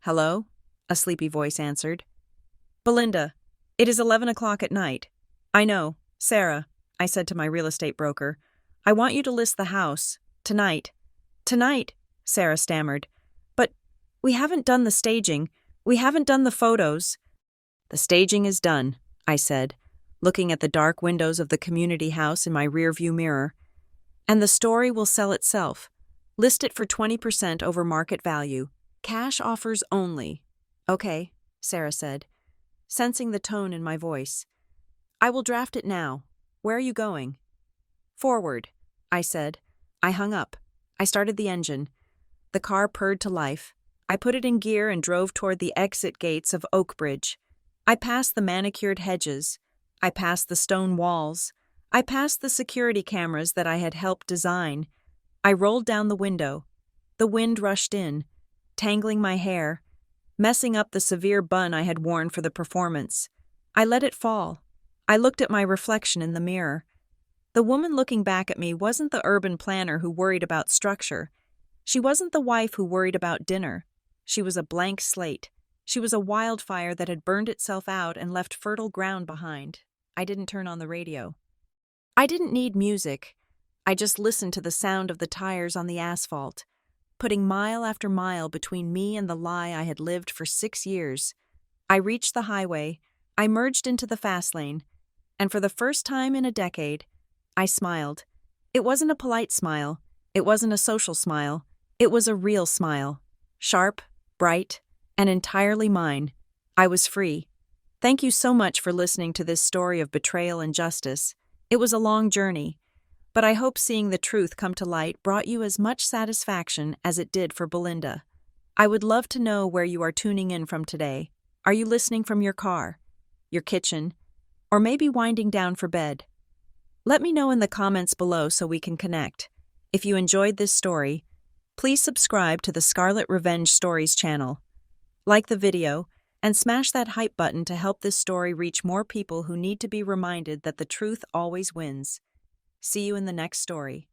"Hello?" a sleepy voice answered. "Belinda, it is 11 o'clock at night." "I know, Sarah," I said to my real estate broker. "I want you to list the house. Tonight." "Tonight," Sarah stammered. "But we haven't done the staging. We haven't done the photos." "The staging is done," I said, looking at the dark windows of the community house in my rearview mirror. "And the story will sell itself. List it for 20% over market value. Cash offers only." "Okay," Sarah said, sensing the tone in my voice. "I will draft it now. Where are you going?" "Forward," I said. I hung up. I started the engine. The car purred to life. I put it in gear and drove toward the exit gates of Oakbridge. I passed the manicured hedges. I passed the stone walls. I passed the security cameras that I had helped design. I rolled down the window. The wind rushed in, tangling my hair, messing up the severe bun I had worn for the performance. I let it fall. I looked at my reflection in the mirror. The woman looking back at me wasn't the urban planner who worried about structure. She wasn't the wife who worried about dinner. She was a blank slate. She was a wildfire that had burned itself out and left fertile ground behind. I didn't turn on the radio. I didn't need music. I just listened to the sound of the tires on the asphalt, putting mile after mile between me and the lie I had lived for 6 years. I reached the highway, I merged into the fast lane, and for the first time in a decade, I smiled. It wasn't a polite smile, it wasn't a social smile, it was a real smile. Sharp, bright, and entirely mine. I was free. Thank you so much for listening to this story of betrayal and justice. It was a long journey, but I hope seeing the truth come to light brought you as much satisfaction as it did for Belinda. I would love to know where you are tuning in from today. Are you listening from your car, your kitchen, or maybe winding down for bed? Let me know in the comments below so we can connect. If you enjoyed this story, please subscribe to the Scarlet Revenge Stories channel. Like the video, and smash that hype button to help this story reach more people who need to be reminded that the truth always wins. See you in the next story.